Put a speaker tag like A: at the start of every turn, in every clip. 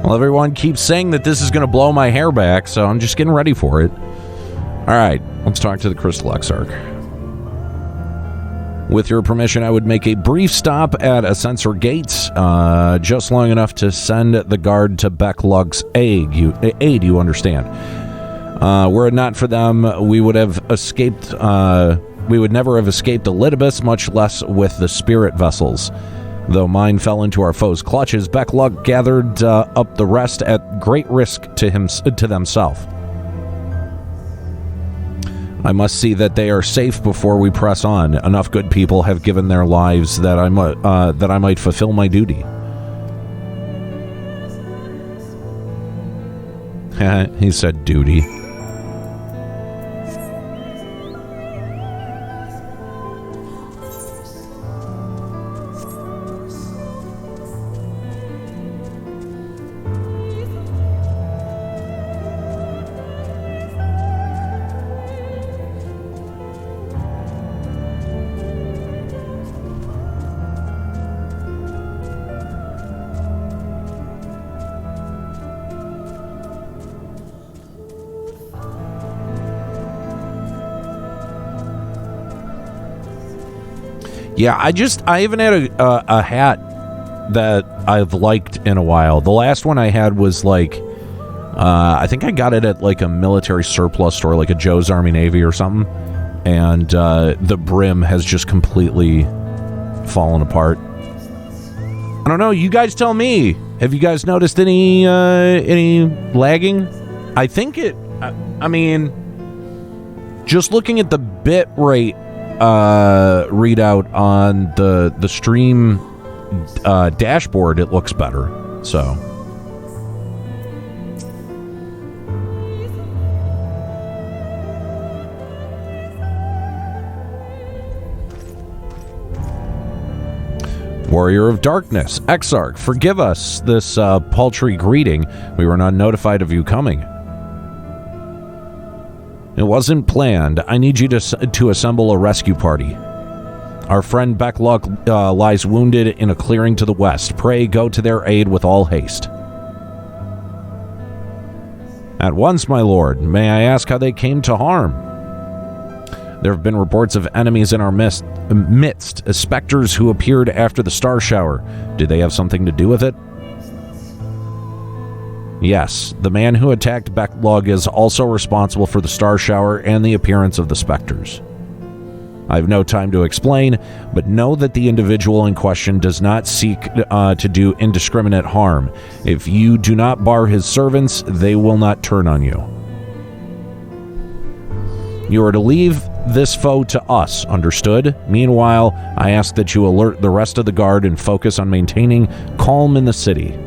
A: Well, everyone keeps saying that this is going to blow my hair back, so I'm just getting ready for it. All right, let's talk to the Crystal Exarch. With your permission, I would make a brief stop at a sensor gate, just long enough to send the guard to Becklug's aid, you understand. Were it not for them, we would have escaped, we would never have escaped Elidibus, much less with the spirit vessels. Though mine fell into our foes' clutches, Becklug gathered up the rest at great risk to themselves. I must see that they are safe before we press on. Enough good people have given their lives that I might fulfill my duty. He said duty. Yeah, I haven't had a hat that I've liked in a while. The last one I had was like, I think I got it at like a military surplus store, like a Joe's Army Navy or something. And the brim has just completely fallen apart. I don't know. You guys tell me. Have you guys noticed any lagging? I think it. I mean, just looking at the bit rate readout on the stream dashboard, it looks better. So. Warrior of Darkness, Exarch, forgive us this paltry greeting. We were not notified of you coming. It wasn't planned. I need you to assemble a rescue party. Our friend Becklug lies wounded in a clearing to the west. Pray go to their aid with all haste. At once, my lord. May I ask how they came to harm? There have been reports of enemies in our midst, specters who appeared after the star shower. Did they have something to do with it? Yes, the man who attacked Becklug is also responsible for the star shower and the appearance of the specters. I have no time to explain, but know that the individual in question does not seek to do indiscriminate harm. If you do not bar his servants, they will not turn on you. You are to leave this foe to us, understood? Meanwhile, I ask that you alert the rest of the guard and focus on maintaining calm in the city.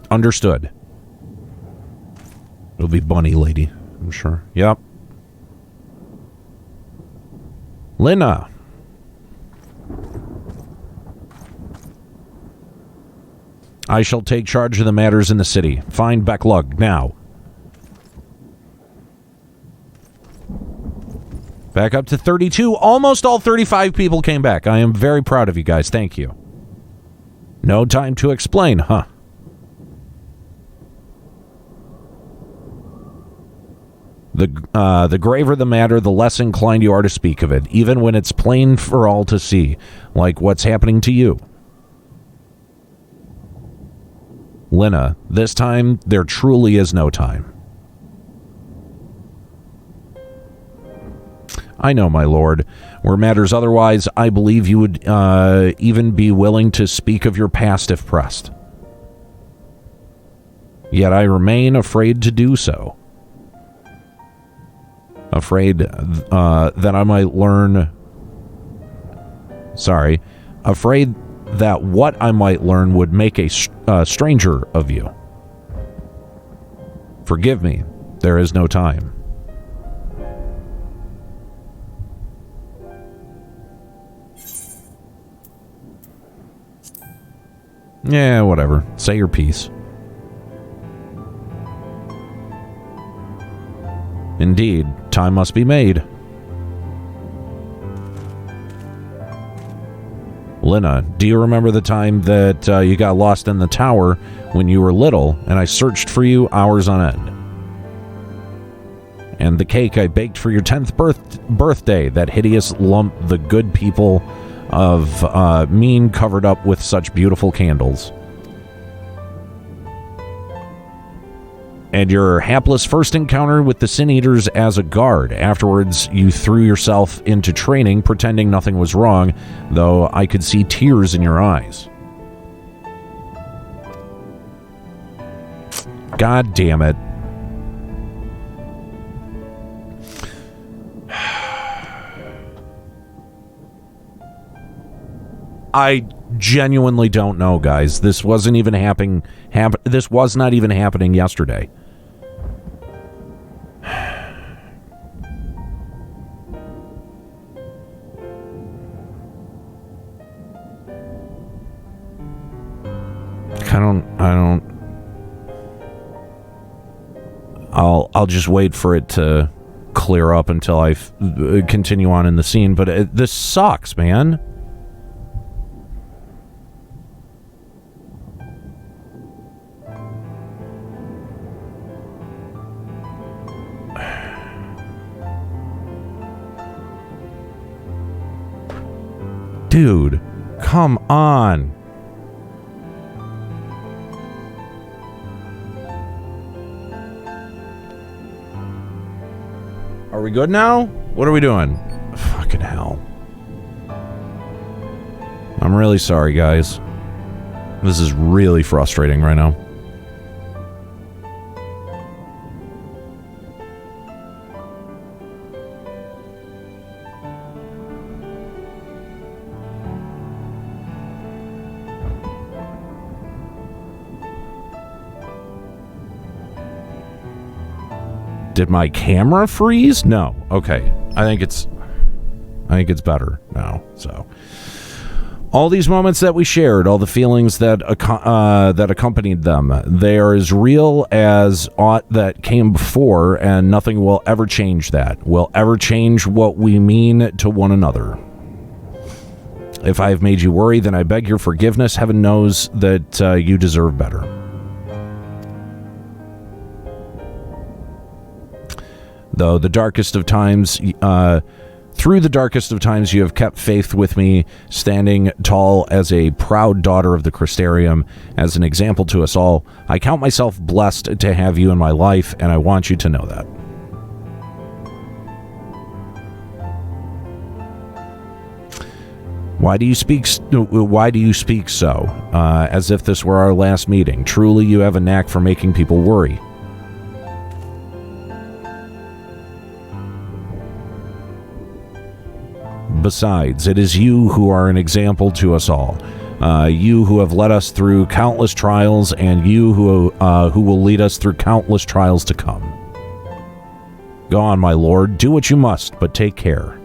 A: Understood. It'll be Bunny Lady, I'm sure. Yep. Lina. I shall take charge of the matters in the city. Find Becklug, now. Back up to 32. Almost all 35 people came back. I am very proud of you guys. Thank you. No time to explain, huh? The graver the matter, the less inclined you are to speak of it, even when it's plain for all to see, like what's happening to you. Lina, this time, there truly is no time. I know, my lord. Were matters otherwise, I believe you would even be willing to speak of your past if pressed. Yet I remain afraid to do so. Afraid that I might learn... Sorry. Afraid that what I might learn would make a stranger of you. Forgive me. There is no time. Yeah, whatever. Say your piece. Indeed, time must be made. Lena, do you remember the time that you got lost in the tower when you were little, and I searched for you hours on end? And the cake I baked for your 10th birthday, that hideous lump the good people of Mean covered up with such beautiful candles. And your hapless first encounter with the Sin Eaters as a guard. Afterwards, you threw yourself into training, pretending nothing was wrong, though I could see tears in your eyes. God damn it. I genuinely don't know, guys. This wasn't even happening. This was not even happening yesterday. I'll just wait for it to clear up until I continue on in the scene, but this sucks, man. Dude, come on. Are we good now? What are we doing? Fucking hell. I'm really sorry, guys. This is really frustrating right now. Did my camera freeze? No. Okay. I think it's better now. So, all these moments that we shared, all the feelings that accompanied them, they are as real as aught that came before, and nothing will ever change that. Will ever change what we mean to one another. If I have made you worry, then I beg your forgiveness. Heaven knows that you deserve better. Though the darkest of times, through the darkest of times, you have kept faith with me, standing tall as a proud daughter of the Crystarium, as an example to us all. I count myself blessed to have you in my life, and I want you to know that. Why do you speak so? As if this were our last meeting. Truly, you have a knack for making people worry. Besides, it is you who are an example to us all. You who have led us through countless trials, and you who will lead us through countless trials to come. Go on, my lord. Do what you must, but take care.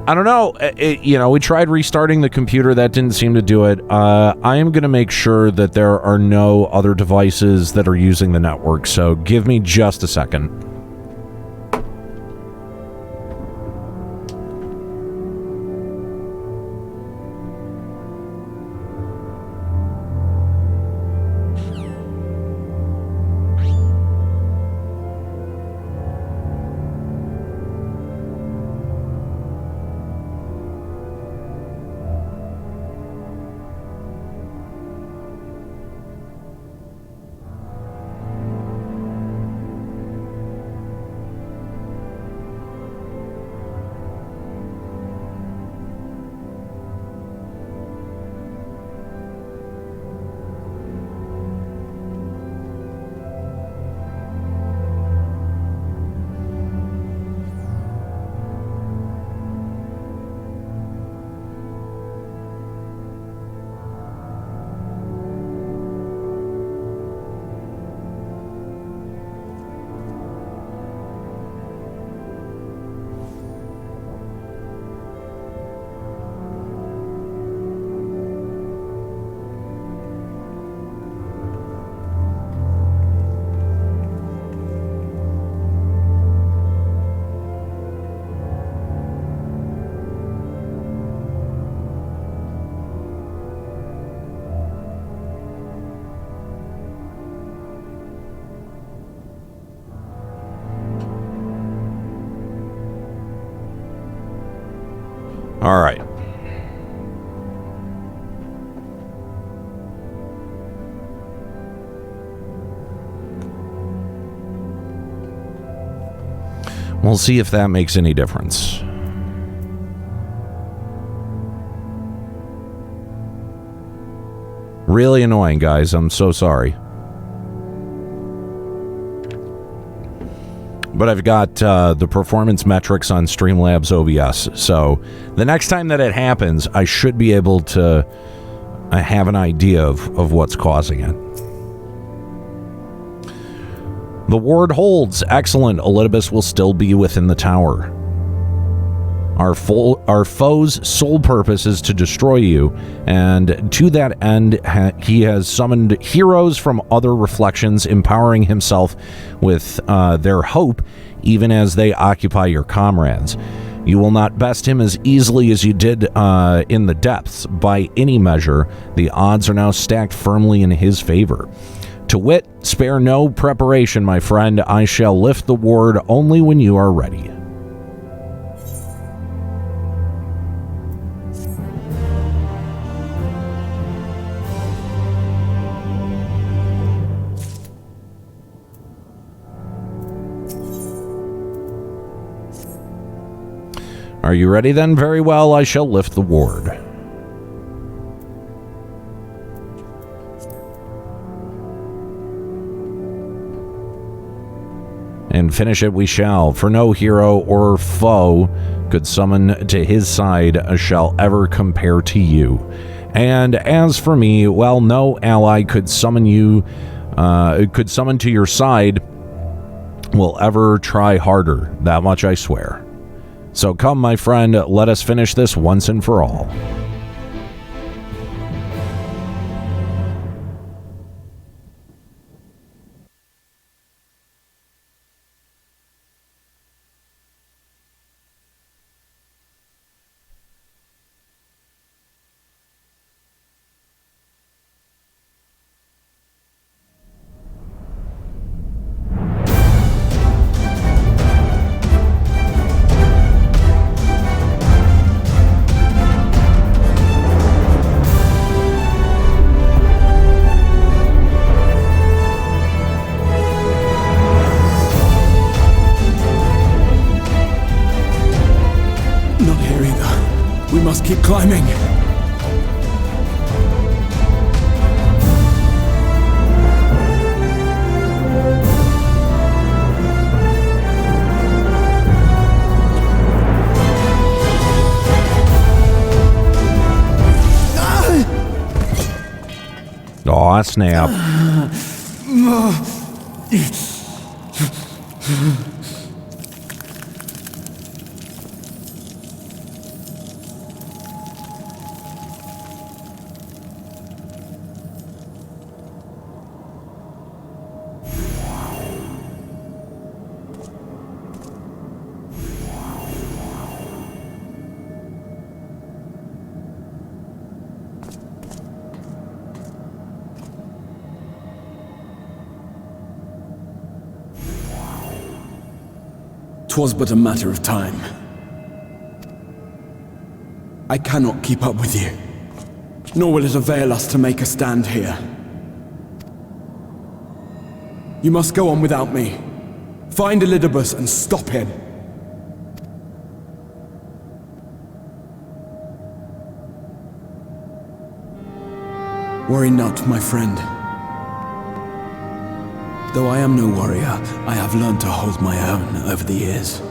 A: I don't know. We tried restarting the computer. That didn't seem to do it. I am going to make sure that there are no other devices that are using the network. So give me just a second. All right. We'll see if that makes any difference. Really annoying, guys. I'm so sorry. But I've got the performance metrics on Streamlabs OBS, so the next time that it happens, I should be able to have an idea of what's causing it. The ward holds. Excellent. Elidibus will still be within the tower. Our foe's sole purpose is to destroy you, and to that end, he has summoned heroes from other reflections, empowering himself with their hope, even as they occupy your comrades. You will not best him as easily as you did in the depths. By any measure, the odds are now stacked firmly in his favor. To wit, spare no preparation, my friend. I shall lift the ward only when you are ready. Are you ready then? Very well, I shall lift the ward. And finish it we shall, for no hero or foe could summon to his side shall ever compare to you. And as for me, well, no ally could summon to your side will ever try harder. That much I swear. So come, my friend, let us finish this once and for all.
B: Keep climbing.
A: Aw, snap.
B: Twas but a matter of time. I cannot keep up with you, nor will it avail us to make a stand here. You must go on without me. Find Elidibus and stop him. Worry not, my friend. Though I am no warrior, I have learned to hold my own over the years.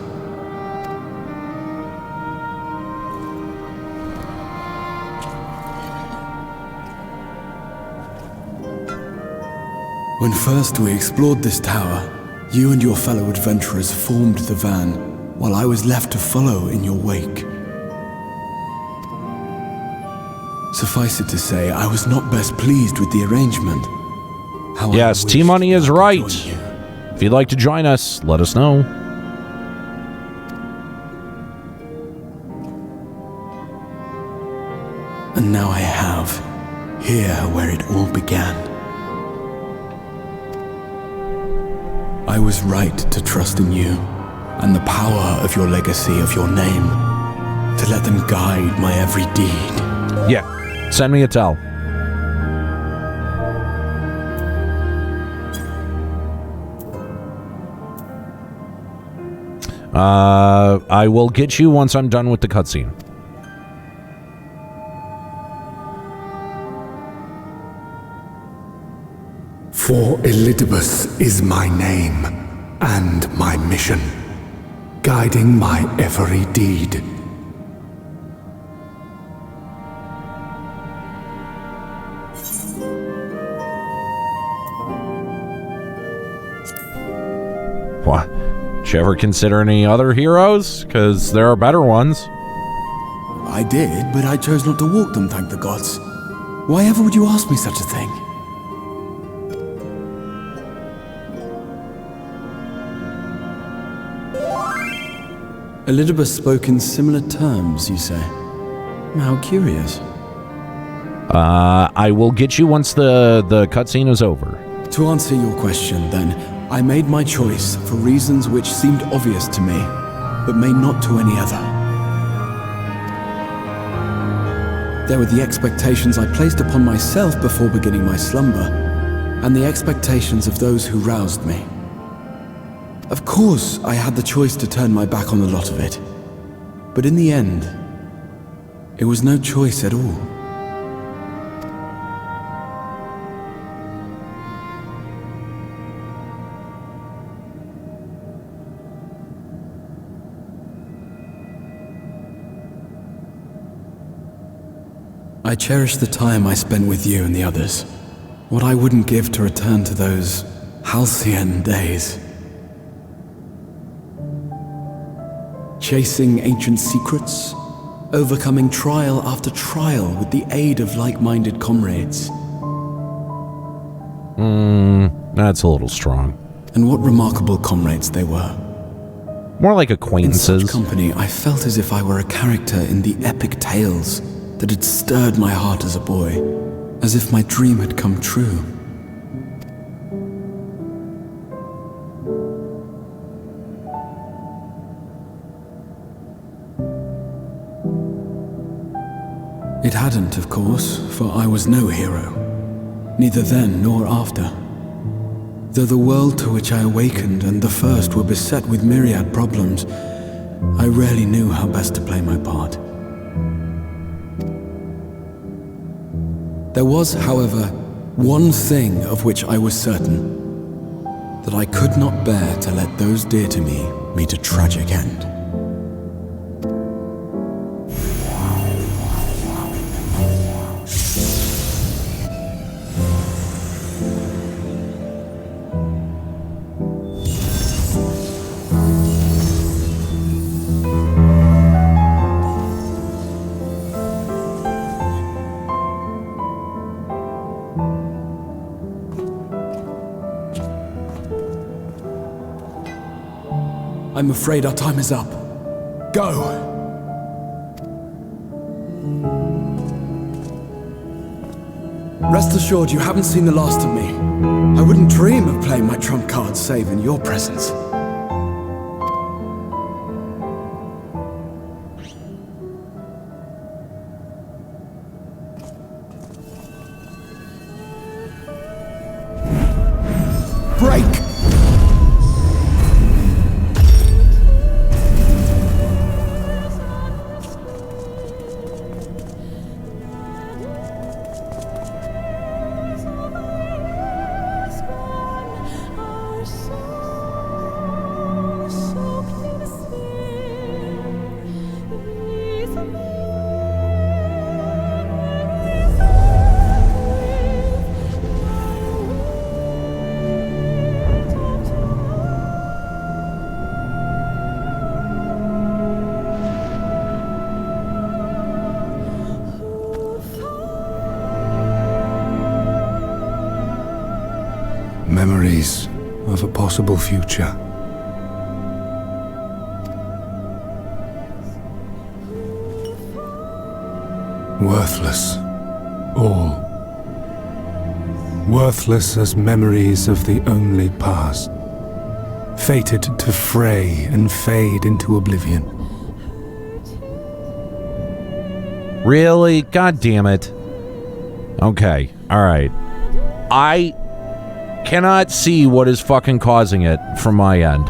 B: When first we explored this tower, you and your fellow adventurers formed the van, while I was left to follow in your wake. Suffice it to say, I was not best pleased with the arrangement. How
A: yes, T-Money is right. If you'd like to join us, let us know.
B: And now I have, here where it all began. I was right to trust in you, and the power of your legacy, of your name. to let them guide my every deed.
A: Yeah, send me a tell. I will get you once I'm done with the cutscene.
B: For Elidibus is my name and my mission, guiding my every deed.
A: What? Did you ever consider any other heroes? Because there are better ones.
B: I did, but I chose not to walk them, thank the gods. Why ever would you ask me such a thing? Elidibus spoke in similar terms, you say? How curious.
A: I will get you once the cutscene is over.
B: To answer your question, then, I made my choice for reasons which seemed obvious to me, but may not to any other. There were the expectations I placed upon myself before beginning my slumber, and the expectations of those who roused me. Of course, I had the choice to turn my back on the lot of it, but in the end, it was no choice at all. I cherish the time I spent with you and the others. What I wouldn't give to return to those halcyon days. Chasing ancient secrets, overcoming trial after trial with the aid of like-minded comrades.
A: That's a little strong.
B: And what remarkable comrades they were.
A: More like
B: In
A: acquaintances.
B: such company, I felt as if I were a character in the epic tales that had stirred my heart as a boy, as if my dream had come true. It hadn't, of course, for I was no hero, neither then nor after. Though the world to which I awakened and the first were beset with myriad problems, I rarely knew how best to play my part. There was, however, one thing of which I was certain, that I could not bear to let those dear to me meet a tragic end. I'm afraid our time is up. Go! Rest assured you haven't seen the last of me. I wouldn't dream of playing my trump card save in your presence. Break! Memories of a possible future. Worthless, all. Worthless as memories of the only past. Fated to fray and fade into oblivion.
A: Really? God damn it. Okay. All right. I cannot see what is fucking causing it from my end.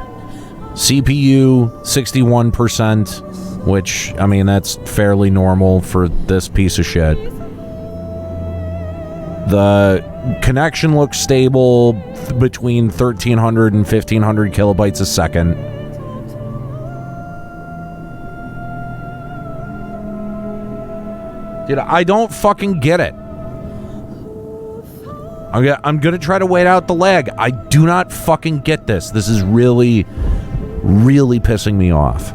A: CPU, 61%, which, I mean, that's fairly normal for this piece of shit. The connection looks stable between 1,300 and 1,500 kilobytes a second. Dude, I don't fucking get it. I'm gonna try to wait out the lag. I do not fucking get this. This is really, really pissing me off.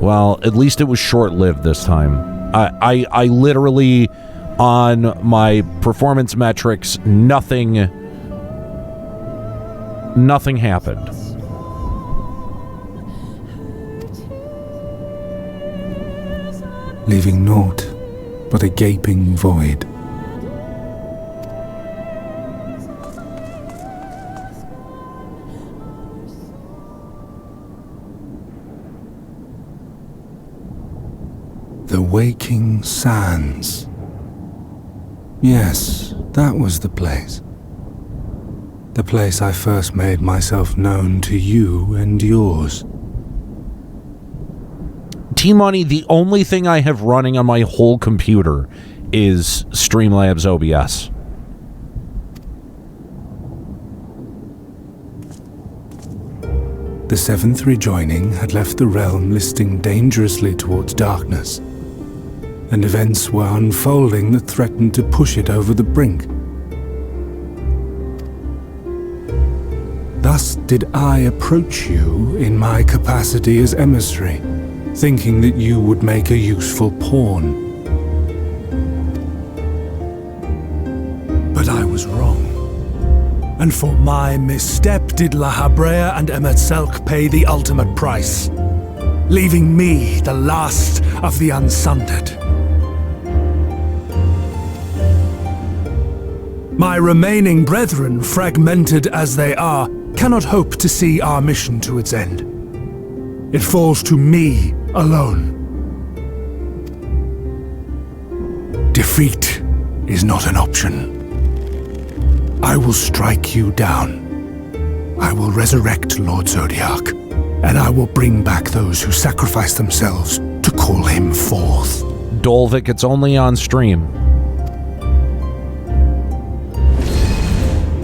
A: Well, at least it was short-lived this time. I literally, on my performance metrics, nothing happened.
C: Leaving naught but a gaping void. The waking sands. Yes, that was the place. The place I first made myself known to you and yours.
A: T-Money, the only thing I have running on my whole computer is Streamlabs OBS.
C: The seventh rejoining had left the realm listing dangerously towards darkness, and events were unfolding that threatened to push it over the brink. Thus did I approach you in my capacity as emissary, thinking that you would make a useful pawn. But I was wrong. And for my misstep did La Habrea and Emetzelk pay the ultimate price, leaving me the last of the Unsundered. My remaining brethren, fragmented as they are, cannot hope to see our mission to its end. It falls to me alone. Defeat is not an option. I will strike you down. I will resurrect Lord Zodiac, and I will bring back those who sacrifice themselves to call him forth.
A: Dolvik, it's only on stream.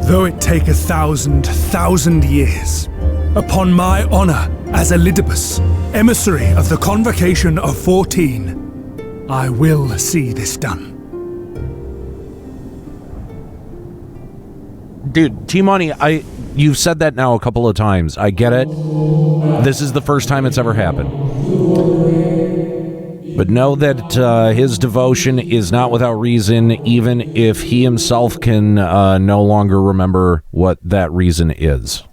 C: Though it take 1,000 years, upon my honor as Elidibus, emissary of the Convocation of 14, I will see this done.
A: Dude, T-Money, you've said that now a couple of times. I get it. This is the first time it's ever happened. But know that his devotion is not without reason, even if he himself can no longer remember what that reason is.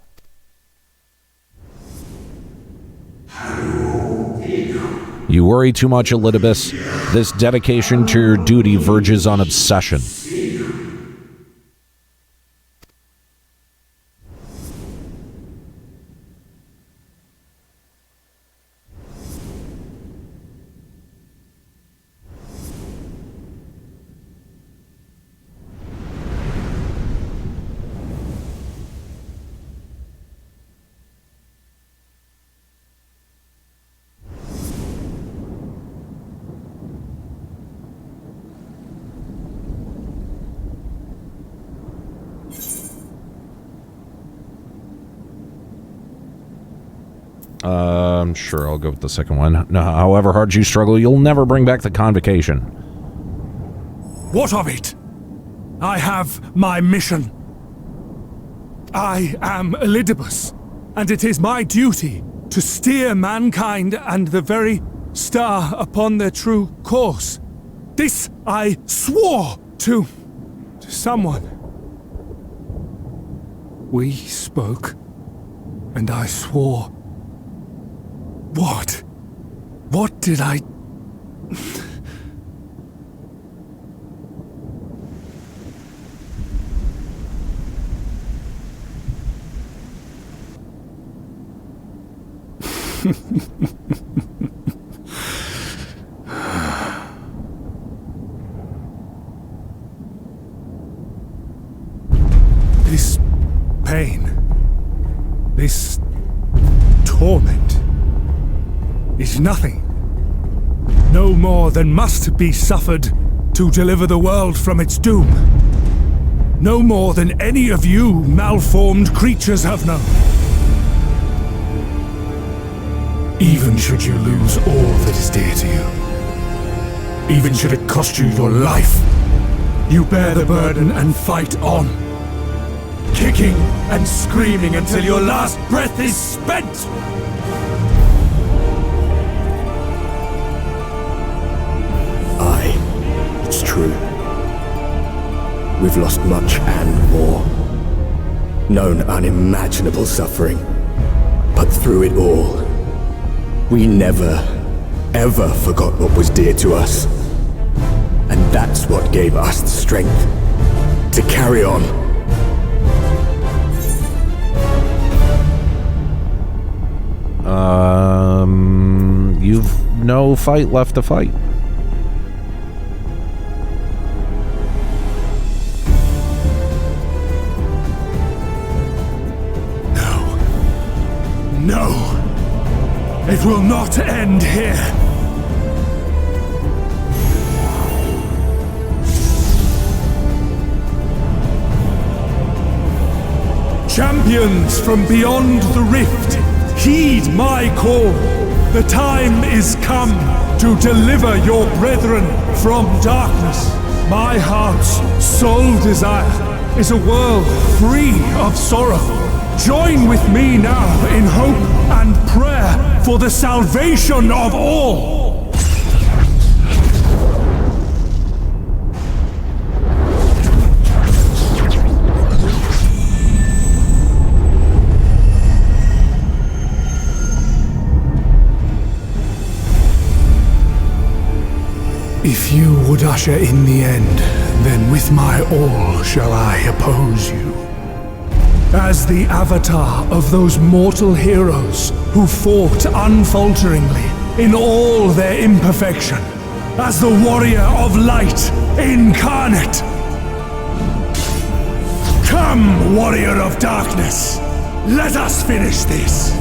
A: You worry too much, Elidibus. This dedication to your duty verges on obsession. Sure, I'll go with the second one. No, however hard you struggle, you'll never bring back the Convocation.
C: What of it? I have my mission. I am Elidibus, and it is my duty to steer mankind and the very star upon their true course. This I swore to someone. We spoke, and I swore. What? What did I... This pain, this torment, is nothing. No more than must be suffered to deliver the world from its doom. No more than any of you malformed creatures have known. Even should you lose all that is dear to you, even should it cost you your life, you bear the burden and fight on, kicking and screaming until your last breath is spent!
D: It's true. We've lost much and more. Known unimaginable suffering. But through it all, we never, ever forgot what was dear to us. And that's what gave us the strength to carry on.
A: You've no fight left to fight.
C: No, it will not end here. Champions from beyond the rift, heed my call. The time is come to deliver your brethren from darkness. My heart's sole desire is a world free of sorrow. Join with me now in hope and prayer for the salvation of all! If you would usher in the end, then with my all shall I oppose you. As the avatar of those mortal heroes who fought unfalteringly in all their imperfection, as the warrior of light incarnate. Come, warrior of darkness, let us finish this.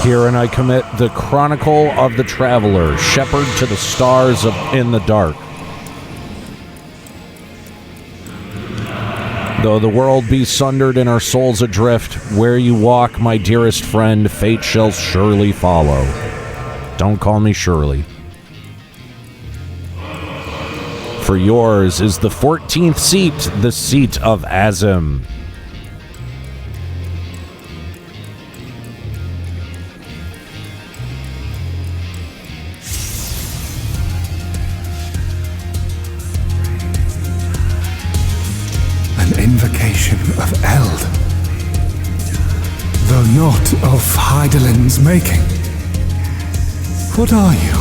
A: Herein I commit the Chronicle of the Traveler, Shepherd to the Stars in the Dark. Though the world be sundered and our souls adrift, where you walk, my dearest friend, fate shall surely follow. Don't call me Shirley. For yours is the 14th seat, the seat of Azim.
C: Invocation of Eld, though not of Hydaelyn's making. What are you?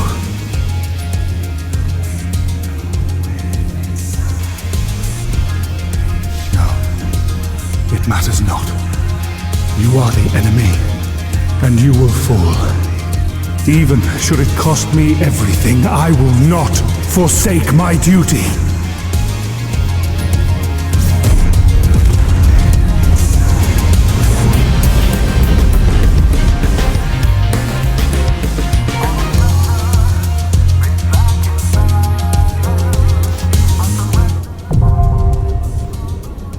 C: No, it matters not. You are the enemy, and you will fall. Even should it cost me everything, I will not forsake my duty.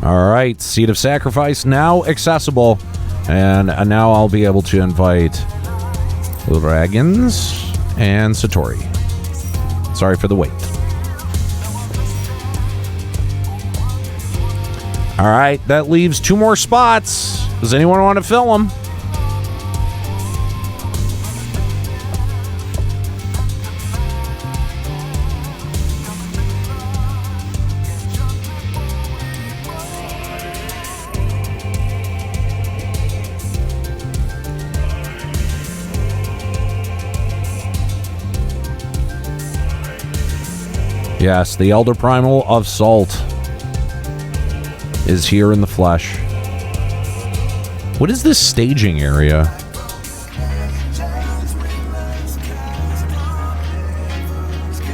A: All right, Seat of Sacrifice now accessible, and now I'll be able to invite Dragons and Satori. Sorry for the wait. All right, that leaves 2 more spots. Does anyone want to fill them? Yes, the Elder Primal of Salt is here in the flesh. What is this staging area?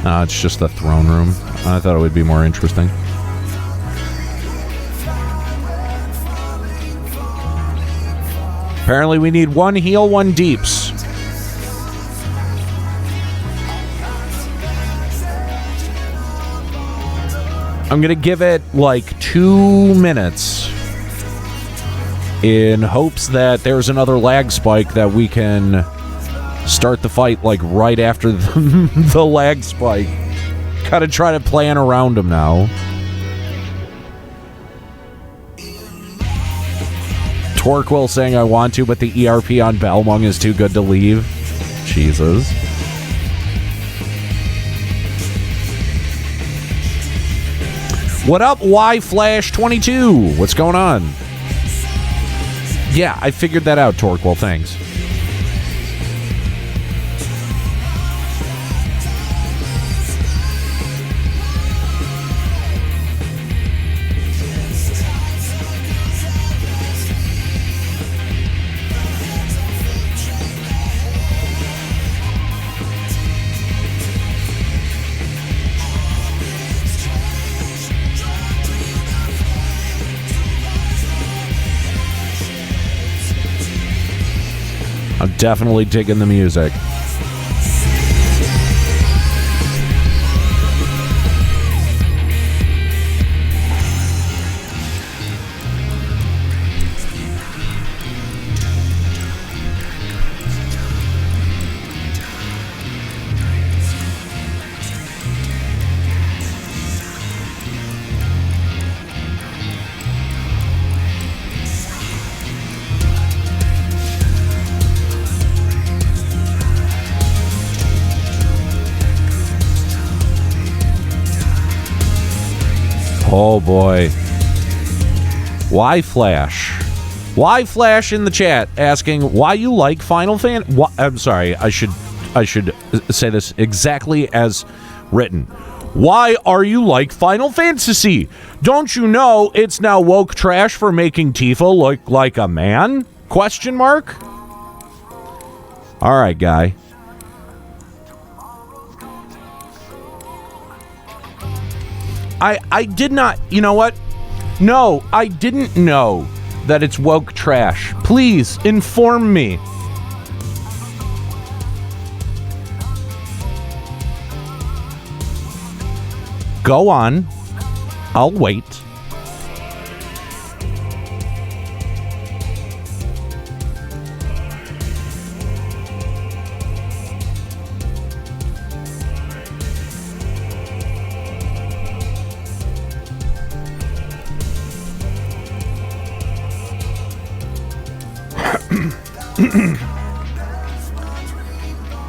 A: It's just the throne room. I thought it would be more interesting. Apparently we need 1 heal, 1 deeps. I'm going to give it like 2 minutes in hopes that there's another lag spike that we can start the fight like right after the lag spike. Gotta try to plan around him now. Torquil saying I want to, but the ERP on Balmung is too good to leave. Jesus. What up, YFlash22? What's going on? Yeah, I figured that out, Torquil. Thanks. I'm definitely digging the music. Oh boy. Why Flash? Why Flash in the chat asking why you like Final Fantasy? I'm sorry, I should say this exactly as written. Why are you like Final Fantasy? Don't you know it's now woke trash for making Tifa look like a man? Question mark? All right, guy. I did not, you know what? No, I didn't know that it's woke trash. Please, inform me. Go on. I'll wait.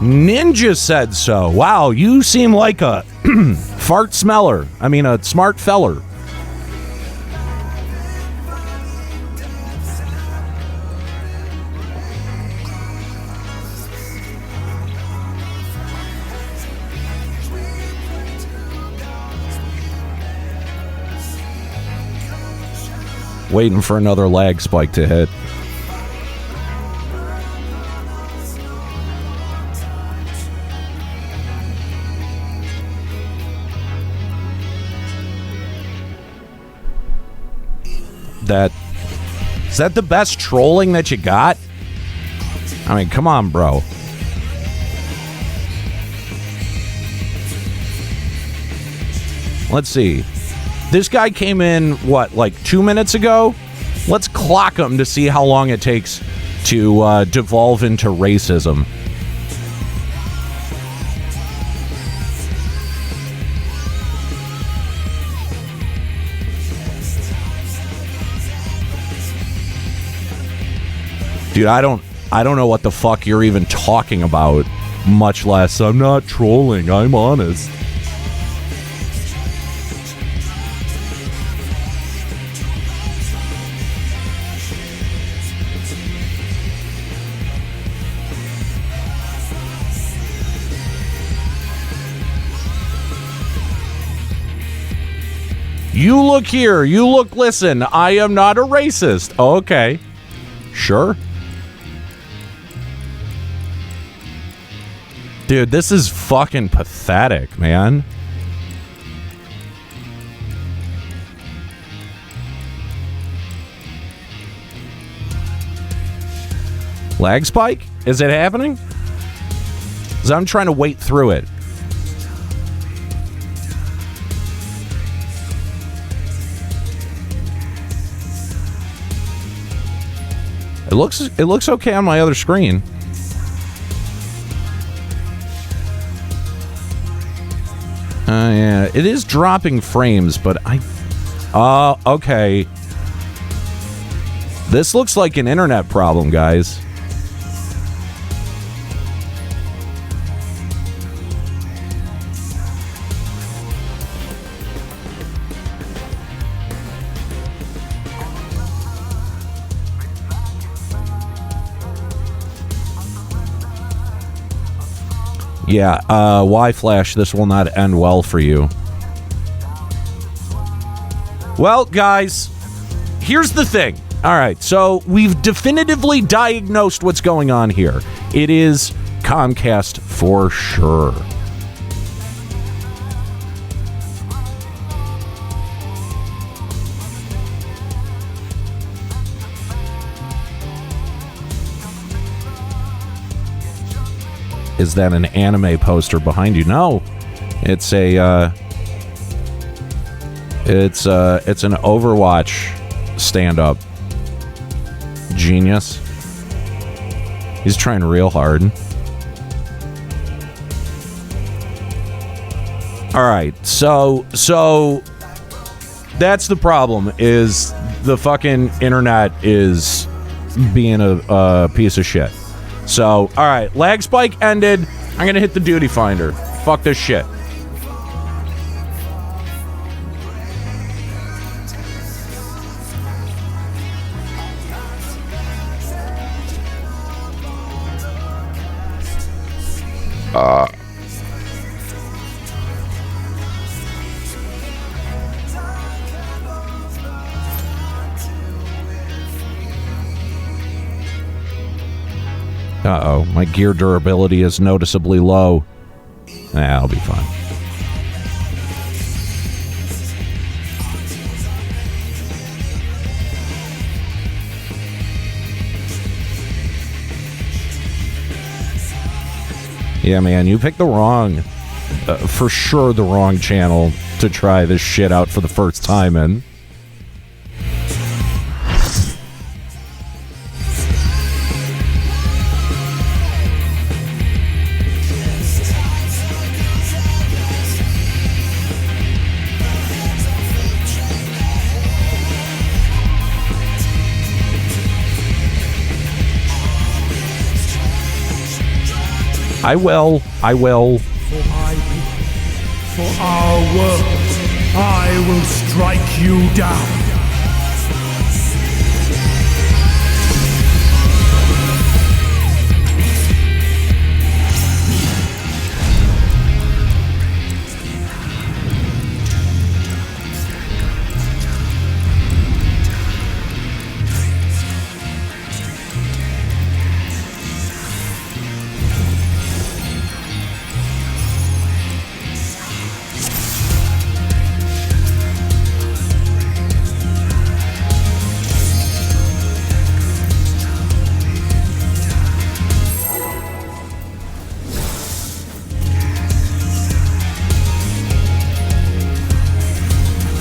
A: Ninja said so. Wow, you seem like a fart smeller. I mean, a smart feller. Waiting for another lag spike to hit. Is that the best trolling that you got? I mean, come on, bro. Let's see. This guy came in, what, like 2 minutes ago? Let's clock him to see how long it takes to devolve into racism. Dude, I don't know what the fuck you're even talking about, much less I'm not trolling, I'm honest. You look here. You look, listen. I am not a racist. Oh, okay. Sure. Dude, this is fucking pathetic, man. Lag spike? Is it happening? 'Cause I'm trying to wait through it. It looks okay on my other screen. Yeah, it is dropping frames, but okay. This looks like an internet problem, guys. Yeah, Y-Flash, this will not end well for you. Well, guys, here's the thing. All right, so we've definitively diagnosed what's going on here. It is Comcast for sure. Is that an anime poster behind you? No, it's a it's an Overwatch stand-up. Genius. He's trying real hard. All right, so that's the problem. Is the fucking internet is being a piece of shit. So, all right, lag spike ended. I'm gonna hit the duty finder. Fuck this shit. Uh-oh, my gear durability is noticeably low. Nah, I'll be fine. Yeah, man, you picked the wrong, for sure the wrong channel to try this shit out for the first time in. I will.
C: For our world, I will strike you down.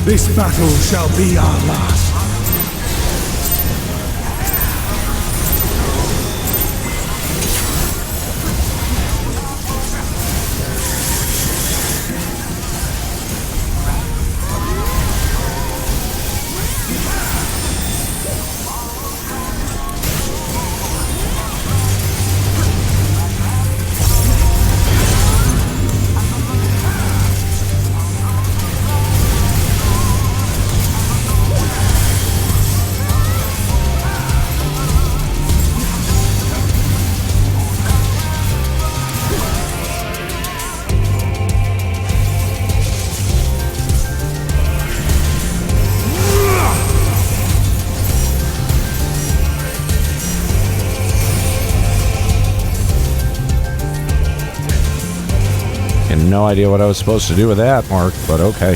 C: This battle shall be our last.
A: no idea what I was supposed to do with that, Mark, but okay.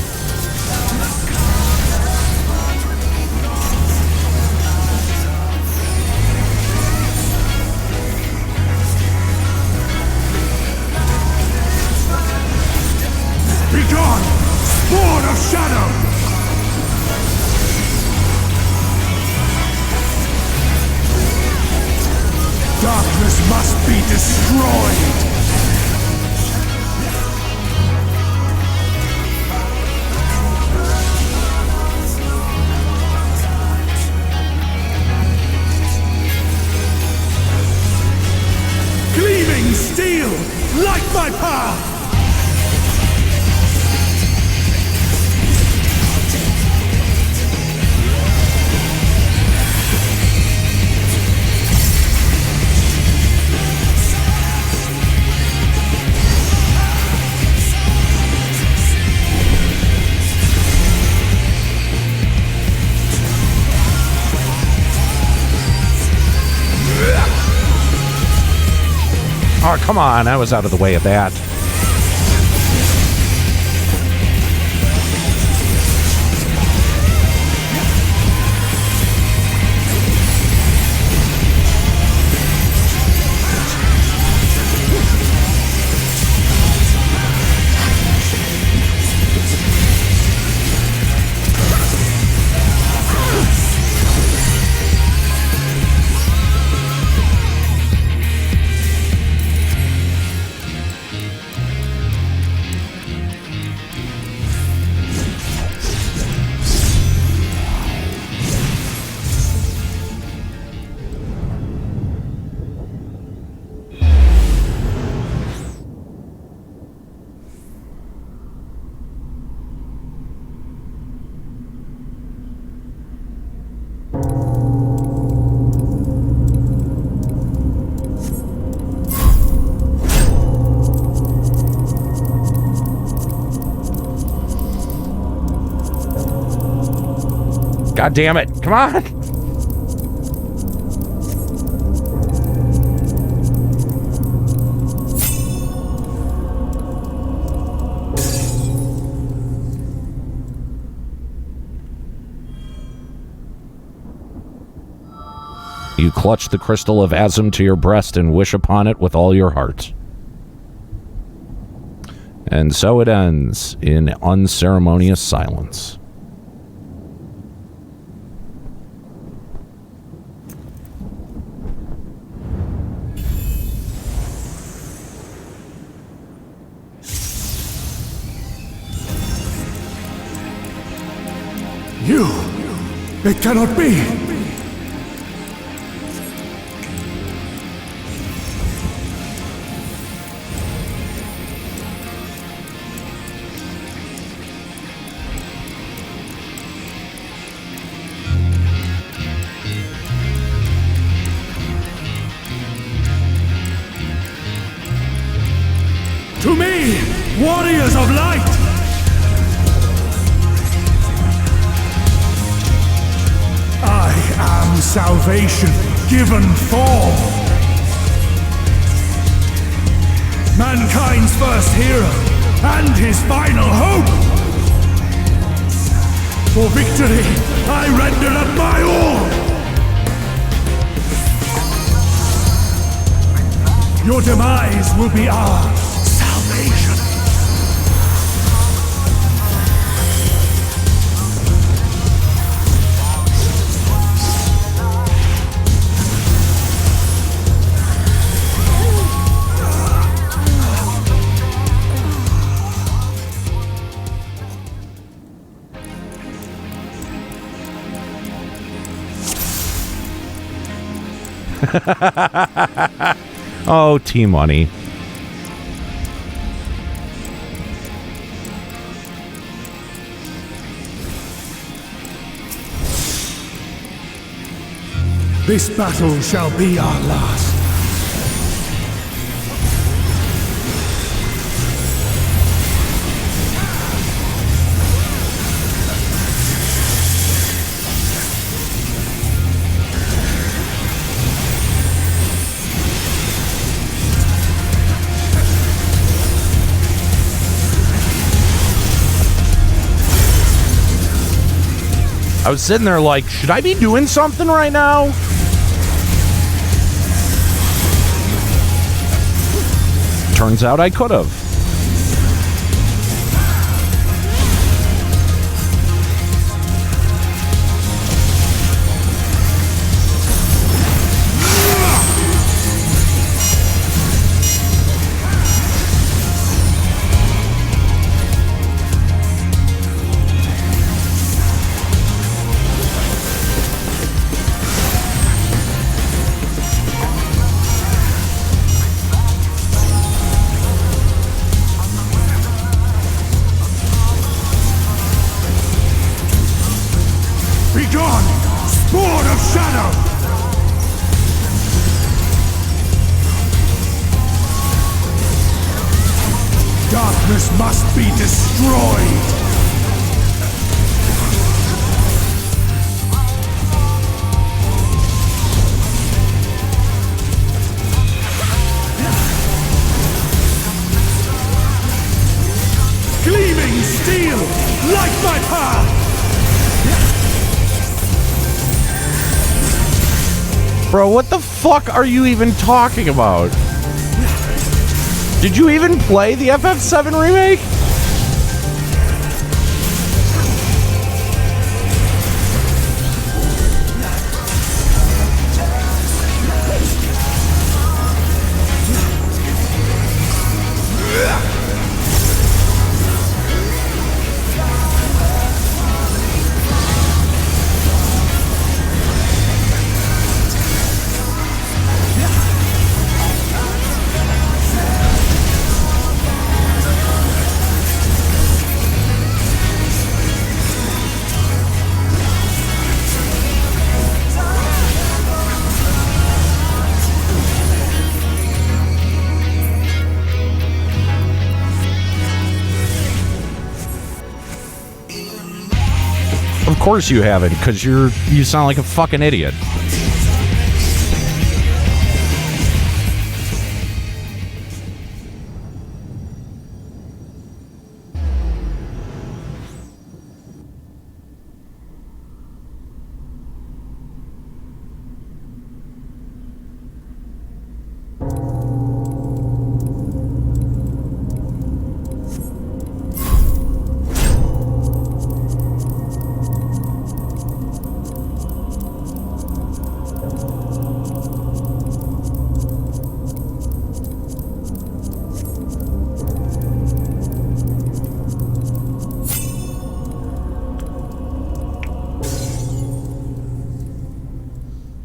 C: Begone, spawn of shadow! Darkness must be destroyed! Gleaming steel, light my path!
A: Oh, come on. I was out of the way of that. God damn it. Come on. You clutch the crystal of Azim to your breast and wish upon it with all your heart. And so it ends in unceremonious silence.
C: It cannot be! To me, warriors of light! I am salvation given form. Mankind's first hero and his final hope. For victory, I render up my all. Your demise will be our salvation.
A: Oh, T-Money.
C: This battle shall be our last.
A: I was sitting there like, should I be doing something right now? Turns out I could have.
C: Must be destroyed! Gleaming steel! Light my path!
A: Bro, what the fuck are you even talking about? Did you even play the FF7 remake? Of course you haven't, because you sound like a fucking idiot.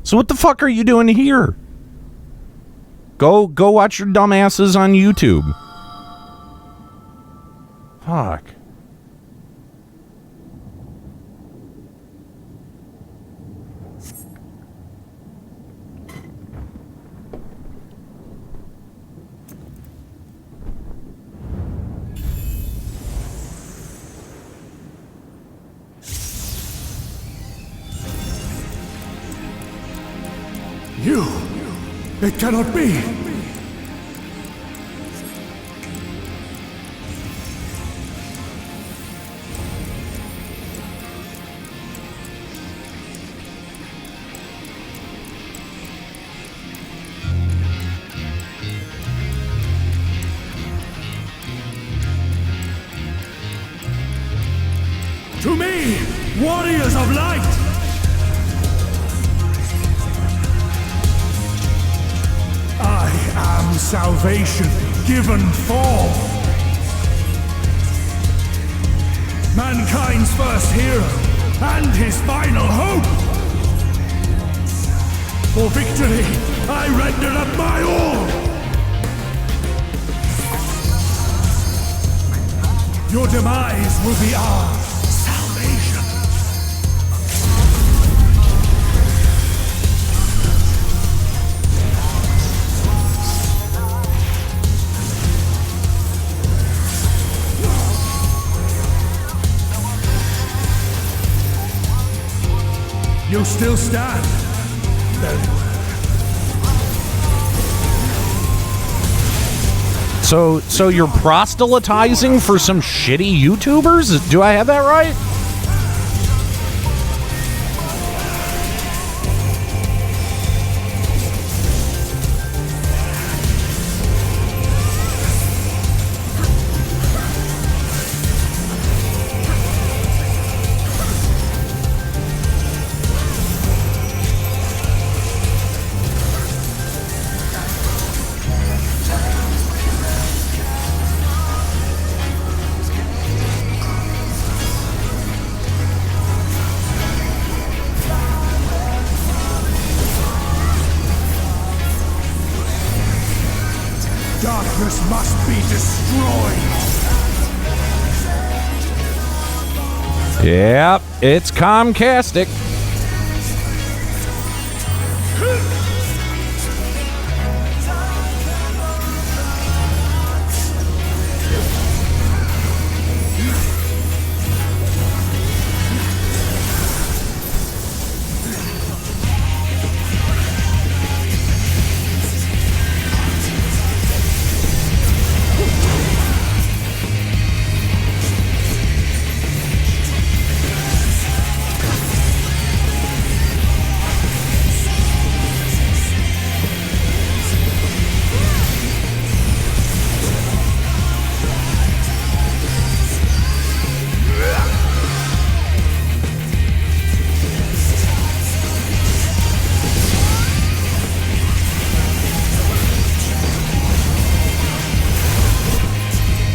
A: So what the fuck are you doing here? Go watch your dumbasses on YouTube. Fuck.
C: It cannot be! To me, warriors of light! I am salvation given form. Mankind's first hero and his final hope. For victory, I render up my all. Your demise will be our salvation. You still stand. Very well.
A: So you're proselytizing for some shitty YouTubers? Do I have that right?
C: Darkness must be destroyed.
A: Yep, it's Comcastic.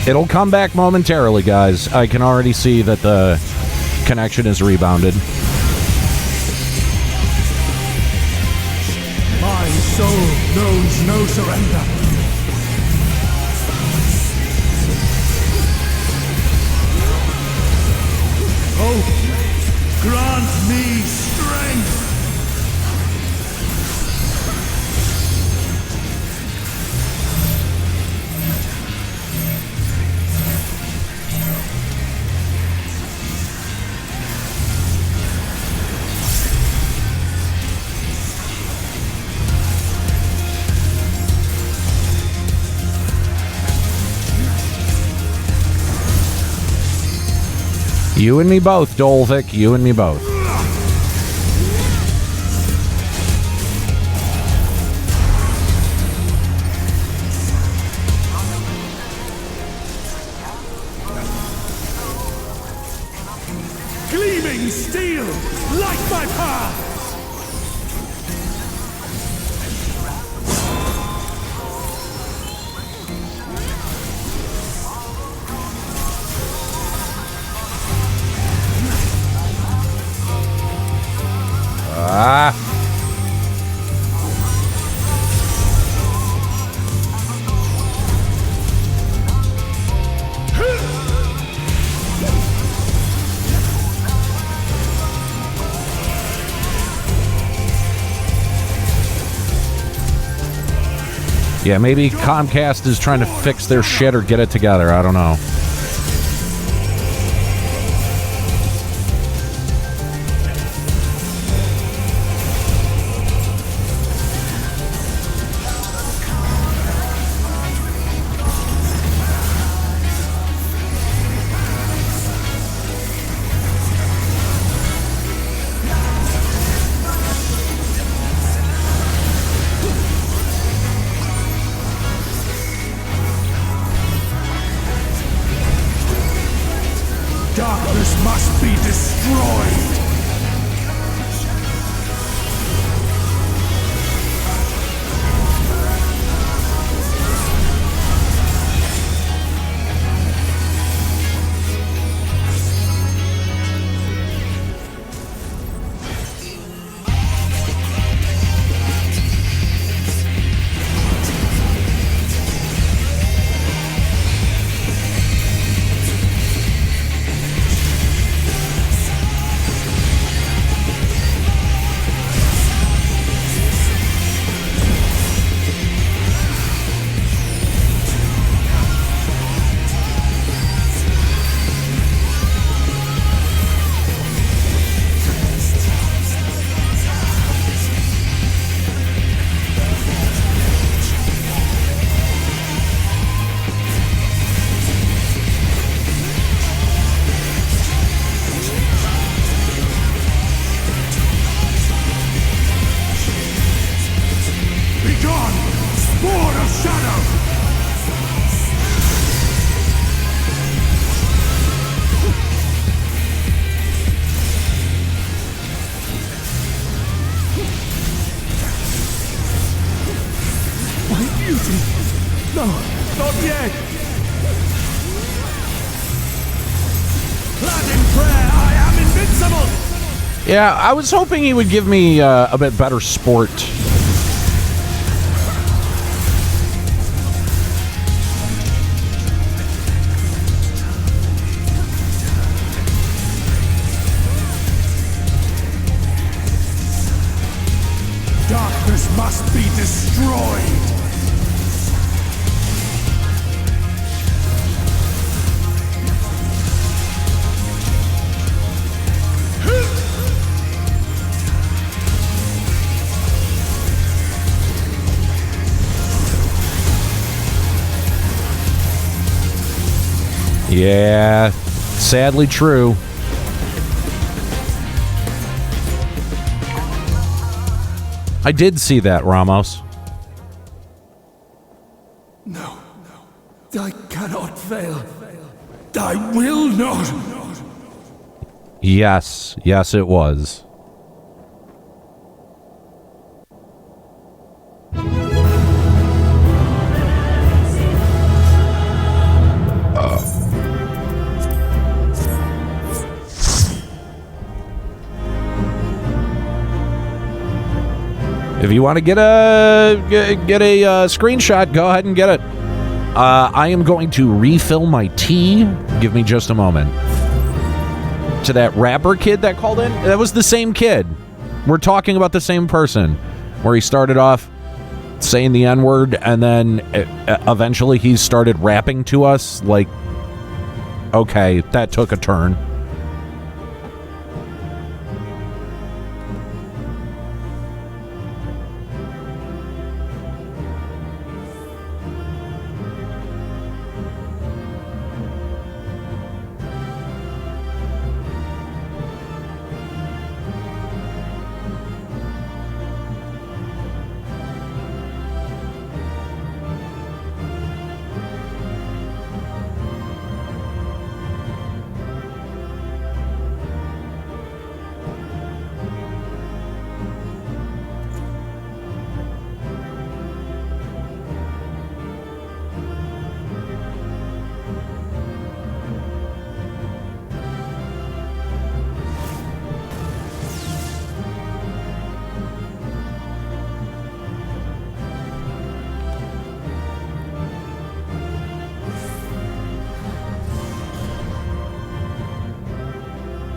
A: It'll come back momentarily, guys. I can already see that the connection is rebounded.
C: My soul knows no surrender. Hope, grant me strength.
A: You and me both, Dolvik. You and me both.
C: Gleaming steel, light my path!
A: Ah. Yeah, maybe Comcast is trying to fix their shit or get it together. I don't know.
C: Darkness must be destroyed! No, not yet! Clad in prayer, I am invincible!
A: Yeah, I was hoping he would give me a bit better sport.
C: must be destroyed.
A: Yeah, sadly true. I did see that, Ramos.
C: No, I cannot fail. I will not.
A: Yes, it was. If you want to get a screenshot, go ahead and get it. I am going to refill my tea. Give me just a moment. To that rapper kid that called in, that was the same kid. We're talking about the same person, where he started off saying the N-word, and then eventually he started rapping to us. Like, okay, that took a turn.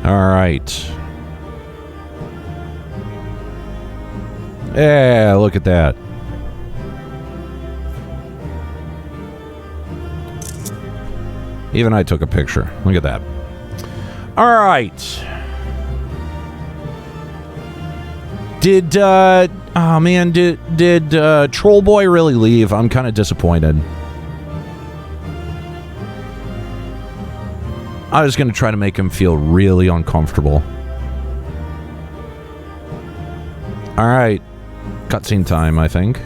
A: All right. Yeah, look at that. Even I took a picture. Look at that. All right. Did Troll Boy really leave? I'm kind of disappointed. I was going to try to make him feel really uncomfortable. All right. Cutscene time, I think.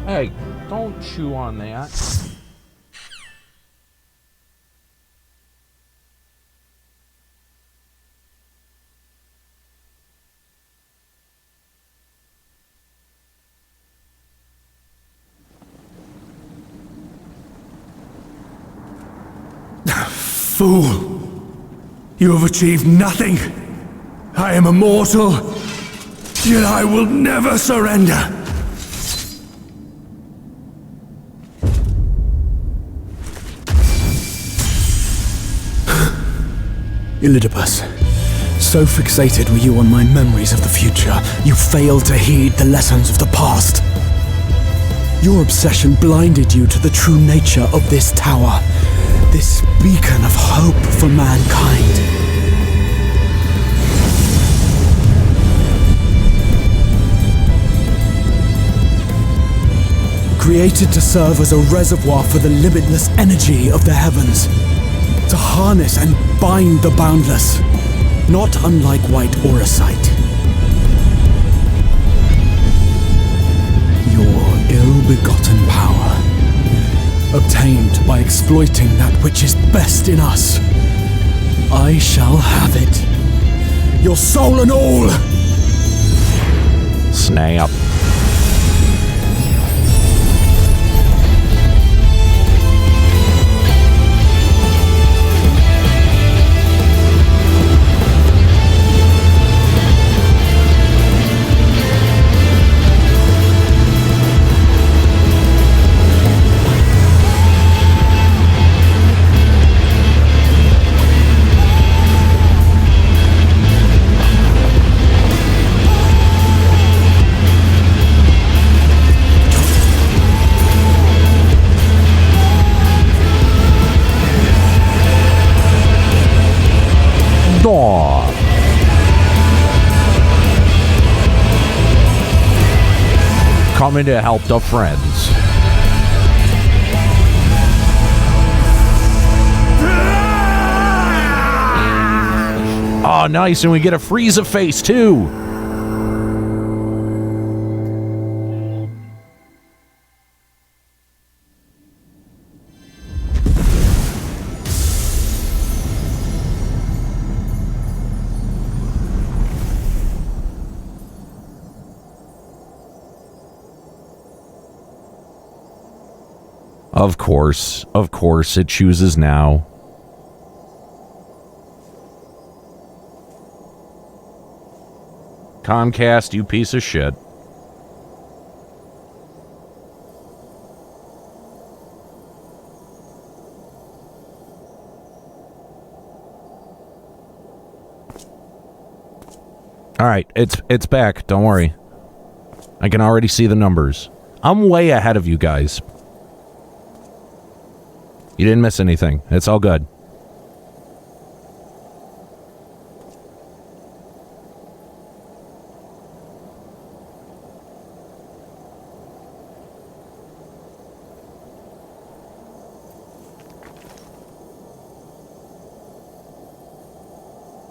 A: Hey, don't chew on that.
C: Fool! You have achieved nothing! I am immortal, yet I will never surrender!
B: Elidibus, so fixated were you on my memories of the future, you failed to heed the lessons of the past. Your obsession blinded you to the true nature of this tower. This beacon of hope for mankind. Created to serve as a reservoir for the limitless energy of the heavens. To harness and bind the boundless. Not unlike white auracite. Your ill-begotten power. Obtained by exploiting that which is best in us. I shall have it. Your soul and all!
A: Snap. coming to help the friends. Oh, nice, and we get a Frieza face, too. Of course, it chooses now. Comcast, you piece of shit. Alright, it's back, don't worry. I can already see the numbers. I'm way ahead of you guys. You didn't miss anything. It's all good.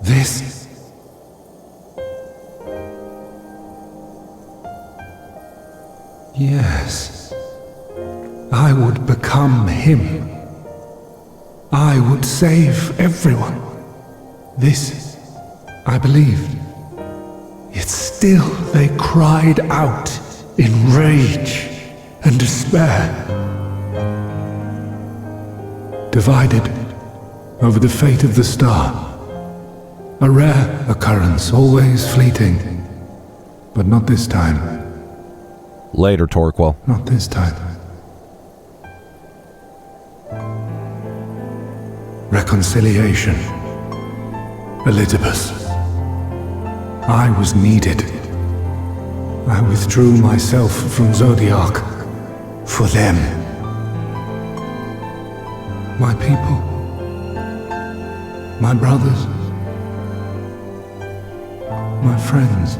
C: This. Yes. I would become him. I would save everyone. This, I believed. Yet still they cried out in rage and despair. Divided over the fate of the star. A rare occurrence, always fleeting. But not this time.
A: Later, Torquil.
C: Not this time. Reconciliation. Elidibus. I was needed. I withdrew myself from Zodiark. For them. My people. My brothers. My friends.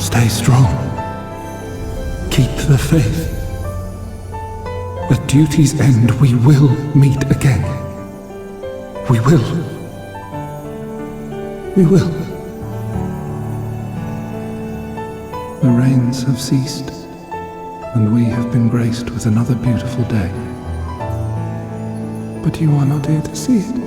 C: Stay strong. Keep the faith. At duty's end, we will meet again. We will. We will. The rains have ceased, and we have been graced with another beautiful day. But you are not here to see it.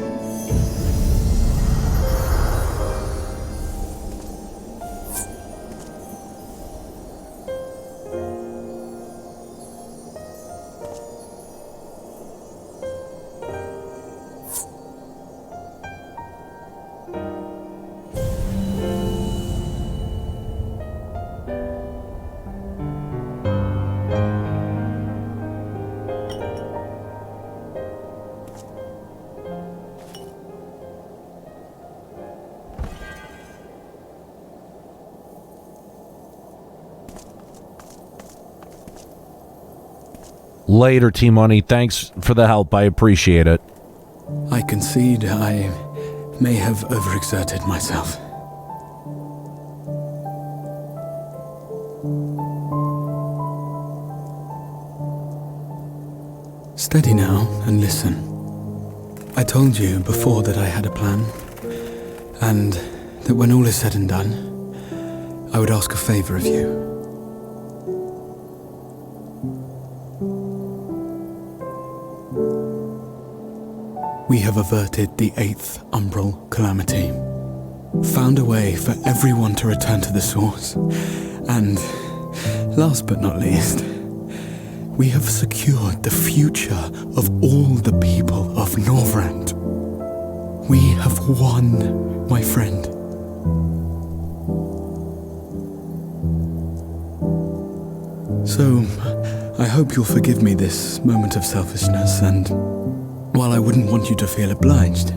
A: Later, T-Money. Thanks for the help. I appreciate it.
B: I concede I may have overexerted myself. Steady now and listen. I told you before that I had a plan, and that when all is said and done, I would ask a favor of you. We have averted the 8th Umbral Calamity, found a way for everyone to return to the source, and, last but not least, we have secured the future of all the people of Norvrend. We have won, my friend. So, I hope you'll forgive me this moment of selfishness, and while I wouldn't want you to feel obliged,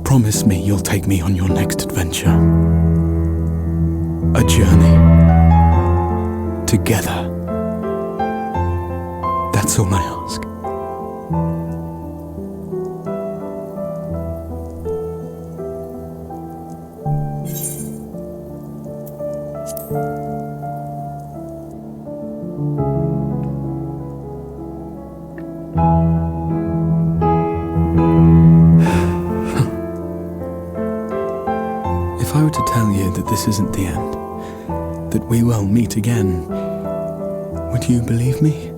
B: promise me you'll take me on your next adventure. A journey. Together. That's all I ask. If I were to tell you that this isn't the end, that we will meet again, would you believe me?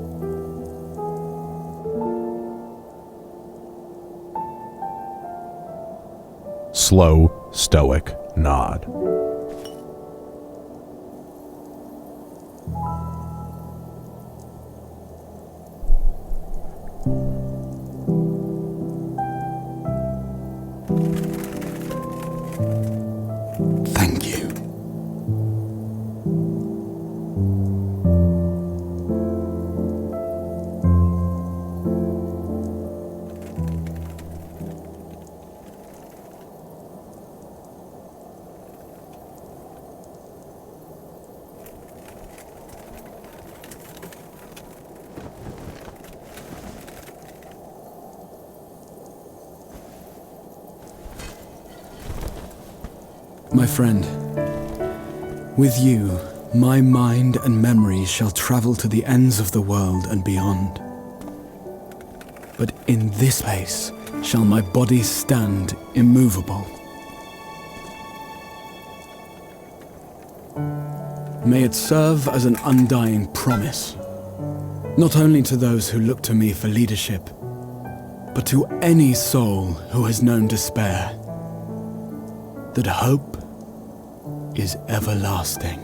A: Slow, stoic nod.
B: Thank you. My friend, with you, my mind and memories shall travel to the ends of the world and beyond. But in this place shall my body stand immovable. May it serve as an undying promise, not only to those who look to me for leadership, but to any soul who has known despair, that hope is everlasting.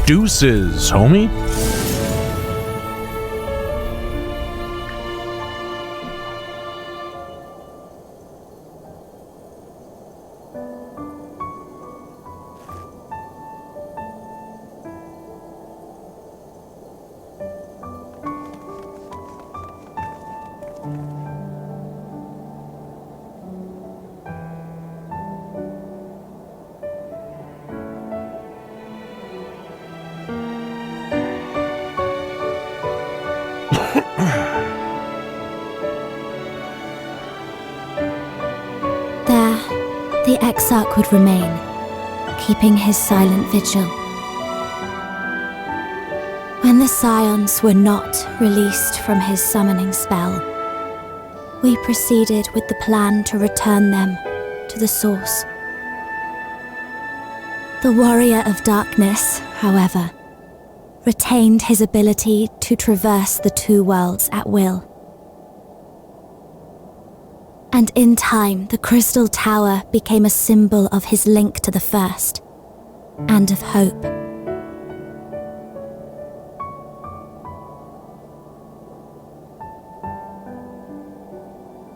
A: Deuces, homie.
E: The Exarch would remain, keeping his silent vigil. When the Scions were not released from his summoning spell, we proceeded with the plan to return them to the source. The Warrior of Darkness, however, retained his ability to traverse the two worlds at will. And in time, the Crystal Tower became a symbol of his link to the First, and of hope.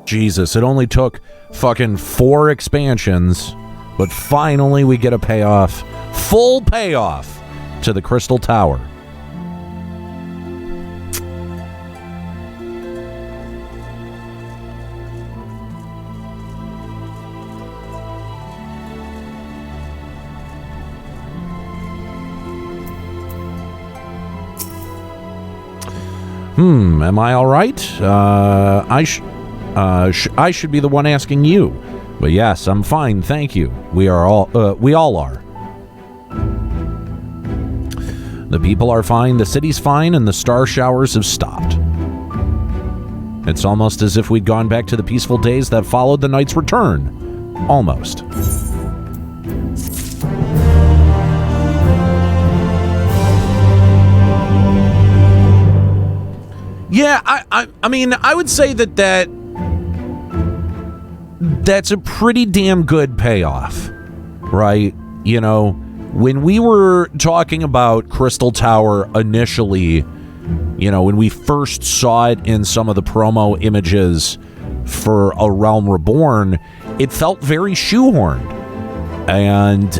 A: Jesus, it only took fucking 4 expansions, but finally we get a payoff, full payoff, to the Crystal Tower. Am I all right? I should be the one asking you. But yes, I'm fine, thank you. We all are. The people are fine, the city's fine, and the star showers have stopped. It's almost as if we'd gone back to the peaceful days that followed the knight's return. Almost. Yeah, I mean, I would say that that's a pretty damn good payoff, right? You know, when we were talking about Crystal Tower initially, you know, when we first saw it in some of the promo images for A Realm Reborn, it felt very shoehorned. And,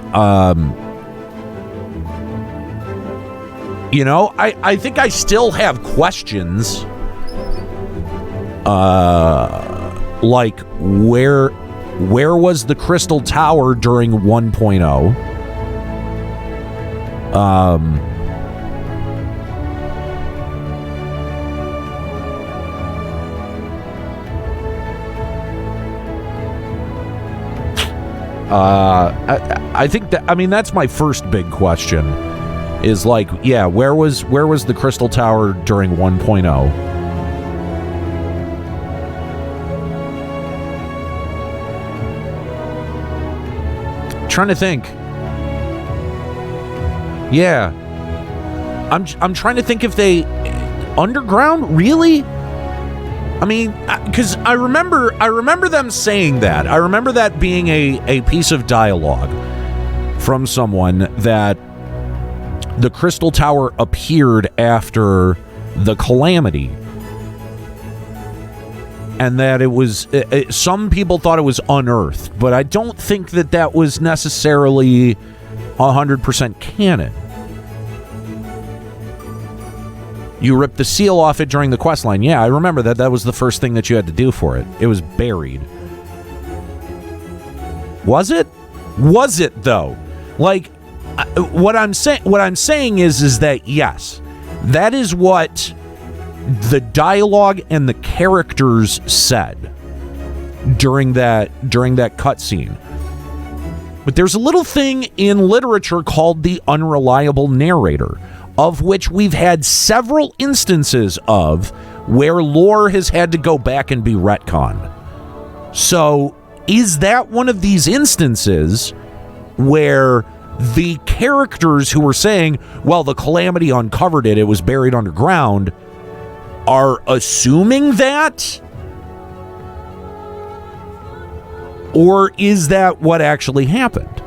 A: you know, I think I still have questions, like where was the Crystal Tower during 1.0? I think that, I mean, that's my first big question is like, yeah, where was the Crystal Tower during 1.0? Trying to think. Yeah. I'm trying to think if they underground, really? I mean, because I remember them saying that. I remember that being a piece of dialogue from someone, that the Crystal Tower appeared after the Calamity. And that it was, some people thought it was unearthed, but I don't think that was necessarily 100% canon. You ripped the seal off it during the quest line. Yeah, I remember that. That was the first thing that you had to do for it. It was buried. Was it? Was it though? Like, what I'm saying is that yes, that is what the dialogue and the characters said during that cutscene. But there's a little thing in literature called the unreliable narrator, of which we've had several instances of where lore has had to go back and be retconned. So, is that one of these instances where the characters who were saying, well, the Calamity uncovered it, it was buried underground, are assuming that? Or is that what actually happened?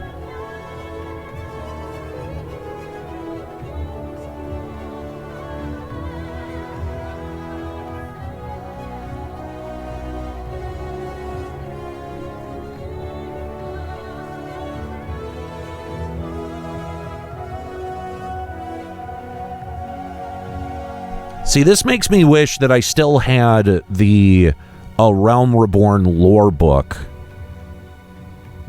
A: See, this makes me wish that I still had the A Realm Reborn lore book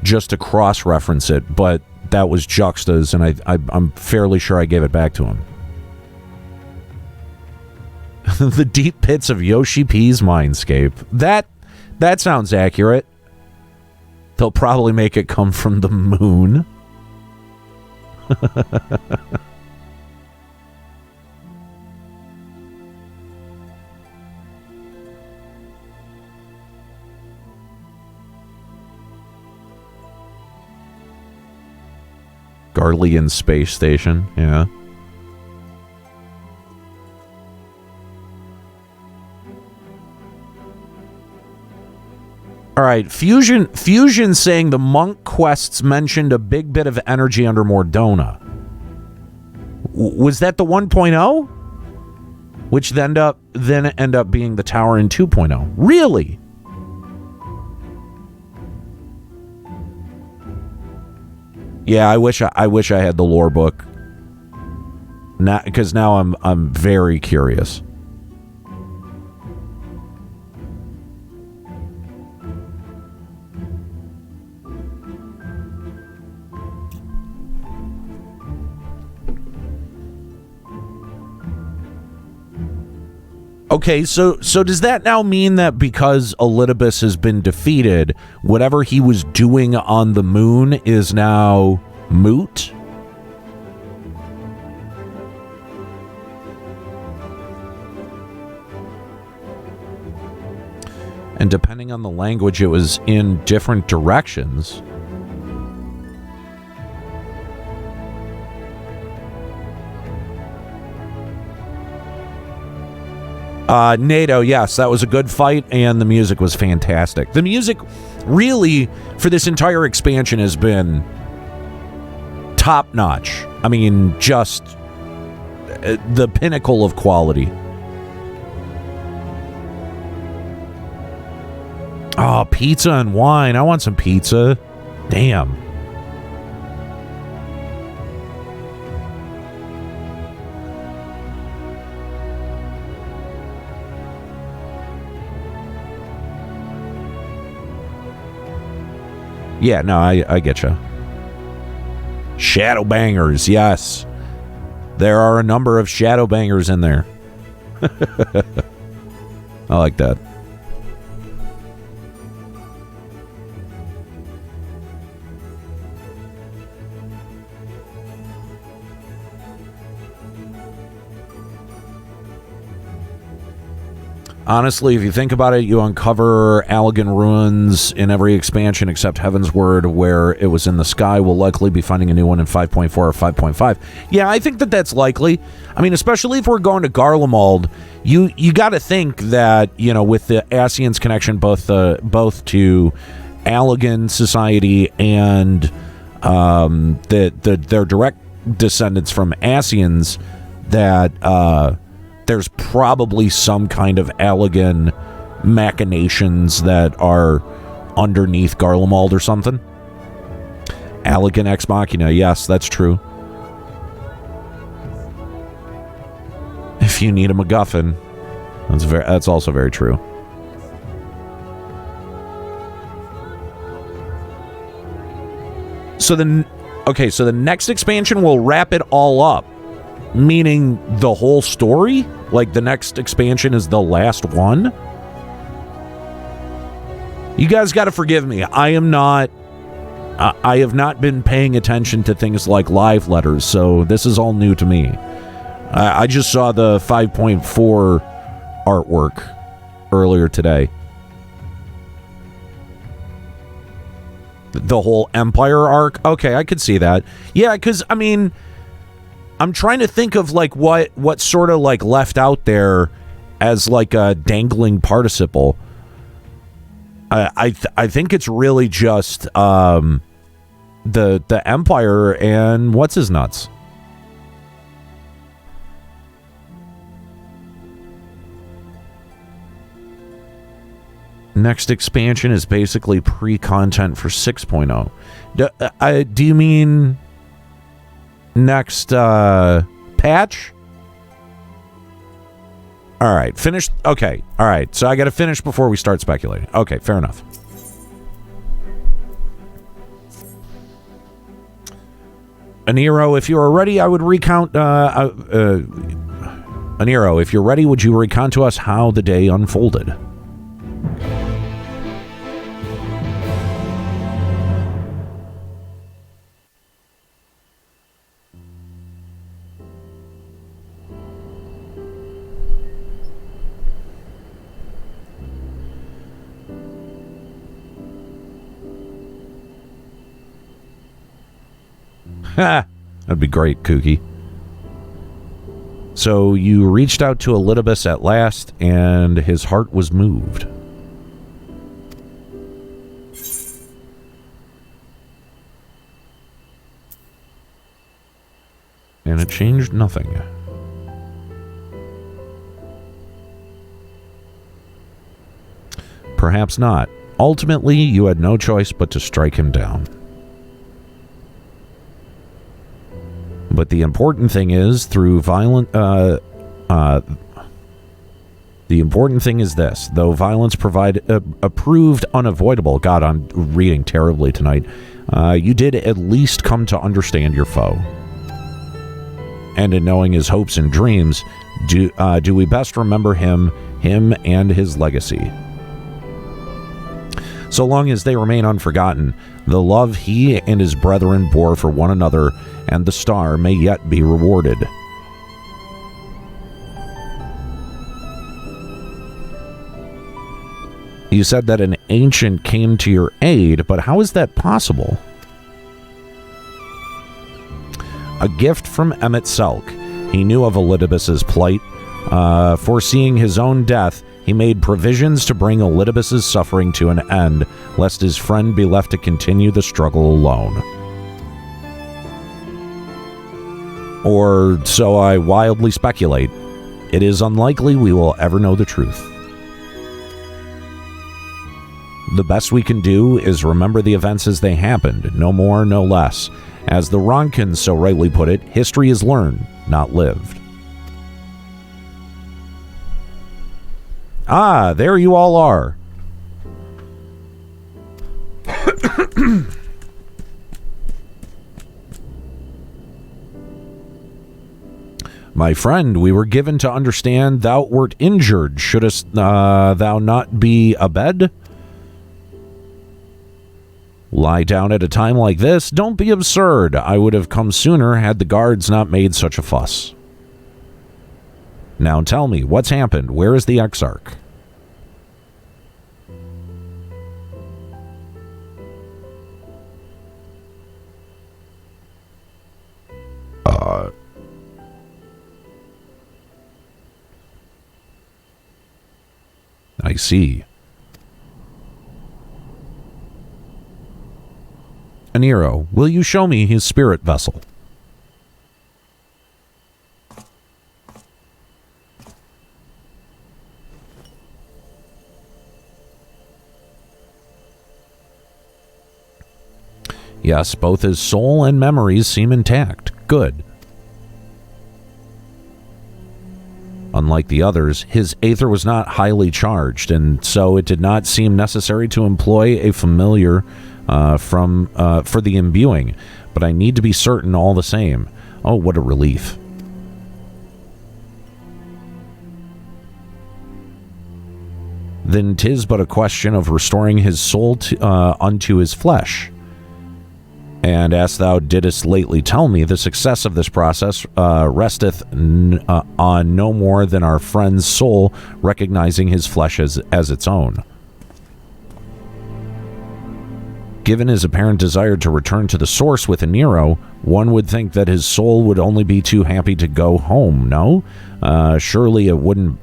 A: just to cross-reference it, but that was Juxta's, and I'm fairly sure I gave it back to him. The deep pits of Yoshi P's Mindscape. That sounds accurate. They'll probably make it come from the moon. Garlean Space Station, yeah. All right, Fusion saying the monk quests mentioned a big bit of energy under Mordona. Was that the 1.0? Which then end up being the tower in 2.0. Really? Yeah, I wish I had the lore book. Because now I'm very curious. Okay, so does that now mean that because Elidibus has been defeated, whatever he was doing on the moon is now moot? And depending on the language, it was in different directions. NATO, yes, that was a good fight, and the music was fantastic. The music, really, for this entire expansion has been top-notch. I mean, just the pinnacle of quality. Oh, pizza and wine. I want some pizza. Damn. Yeah, no, I get you. Shadowbringers, yes. There are a number of Shadowbringers in there. I like that. Honestly, if you think about it, you uncover Allegan ruins in every expansion except Heaven's Word, where it was in the sky. We'll likely be finding a new one in 5.4 or 5.5. Yeah, I think that that's likely. I mean, especially if we're going to Garlemald, you got to think that, you know, with the Ascians connection both to Allegan society and their direct descendants from Ascians, that there's probably some kind of Allegan machinations that are underneath Garlemald or something. Allegan Ex Machina, yes, that's true. If you need a MacGuffin, that's also very true. So the next expansion will wrap it all up. Meaning the whole story? Like the next expansion is the last one? You guys got to forgive me. I have not been paying attention to things like live letters, so this is all new to me. I just saw the 5.4 artwork earlier today. The whole Empire arc? Okay, I could see that. Yeah, because, I mean, I'm trying to think of like what sort of like left out there as like a dangling participle. I think it's really just the Empire and what's his nuts. Next expansion is basically pre-content for 6.0. Do you mean next patch? All right, finish. Okay, all right. So I got to finish before we start speculating. Okay, fair enough. Aniero, if you are ready, I would recount. Aniero, if you're ready, would you recount to us how the day unfolded? That'd be great, Kooky. So you reached out to Elidibus at last, and his heart was moved. And it changed nothing. Perhaps not. Ultimately, you had no choice but to strike him down. But the important thing is, through violent... the important thing is this. Though violence proved unavoidable... God, I'm reading terribly tonight. You did at least come to understand your foe. And in knowing his hopes and dreams, do we best remember him and his legacy. So long as they remain unforgotten, the love he and his brethren bore for one another and the star may yet be rewarded. You said that an ancient came to your aid, but how is that possible? A gift from Emmett Selk. He knew of Elidibus's plight. Foreseeing his own death, he made provisions to bring Elidibus' suffering to an end, lest his friend be left to continue the struggle alone. Or so I wildly speculate. It is unlikely we will ever know the truth. The best we can do is remember the events as they happened, no more, no less. As the Ronkins so rightly put it, history is learned, not lived. Ah, there you all are. My friend, we were given to understand thou wert injured. Shouldst thou not be abed? Lie down at a time like this? Don't be absurd. I would have come sooner had the guards not made such a fuss. Now tell me, what's happened? Where is the Exarch? I see. Aniero, will you show me his spirit vessel? Yes, both his soul and memories seem intact. Good. Unlike the others, his aether was not highly charged, and so it did not seem necessary to employ a familiar for the imbuing, but I need to be certain all the same. Oh, what a relief. Then 'tis but a question of restoring his soul unto his flesh. And as thou didst lately tell me, the success of this process resteth on no more than our friend's soul recognizing his flesh as its own. Given his apparent desire to return to the source with Aniero, one would think that his soul would only be too happy to go home, no? Surely it wouldn't